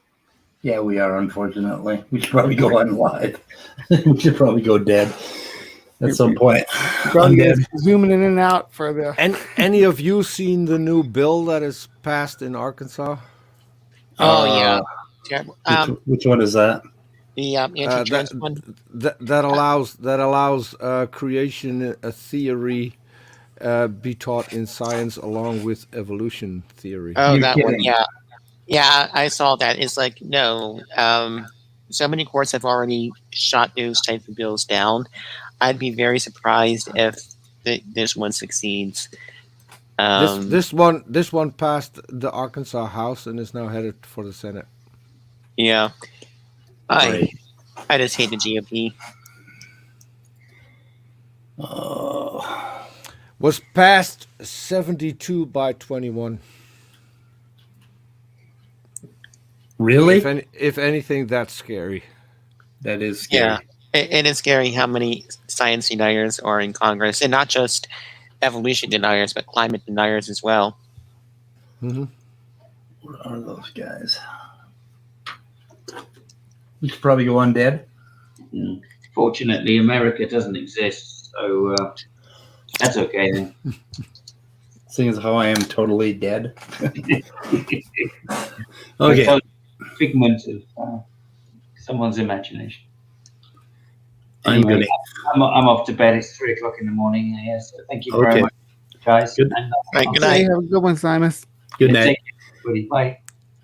Yeah, we are, unfortunately. We should probably go on live. We should probably go dead at some point. I'm dead. Zooming in and out for the. And any of you seen the new bill that is passed in Arkansas? Oh yeah. Which one is that? The anti-trans one. That allows creation theory be taught in science along with evolution theory. Oh, that one, yeah. Yeah, I saw that. It's like, no, so many courts have already shot those type of bills down. I'd be very surprised if this one succeeds. This one passed the Arkansas House and is now headed for the Senate. Yeah. I just hate the GOP. Was passed 72 by 21. Really? If anything, that's scary. That is scary. Yeah, it is scary how many science deniers are in Congress, and not just evolution deniers, but climate deniers as well. Mm-hmm. Where are those guys? We should probably go undead. Fortunately, America doesn't exist, so that's okay then. Seeing as how I am totally dead. Okay. Figment of someone's imagination. Anyway, I'm off to bed. It's 3 o'clock in the morning. Yes, so thank you very much, guys. Good, and, Good night. Have a good one, Simus. Good night. Take care, everybody. Bye.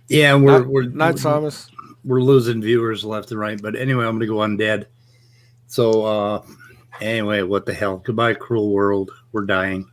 Yeah, we're Simus. We're losing viewers left and right, but anyway, I'm gonna go undead. So anyway, what the hell? Goodbye, cruel world. We're dying.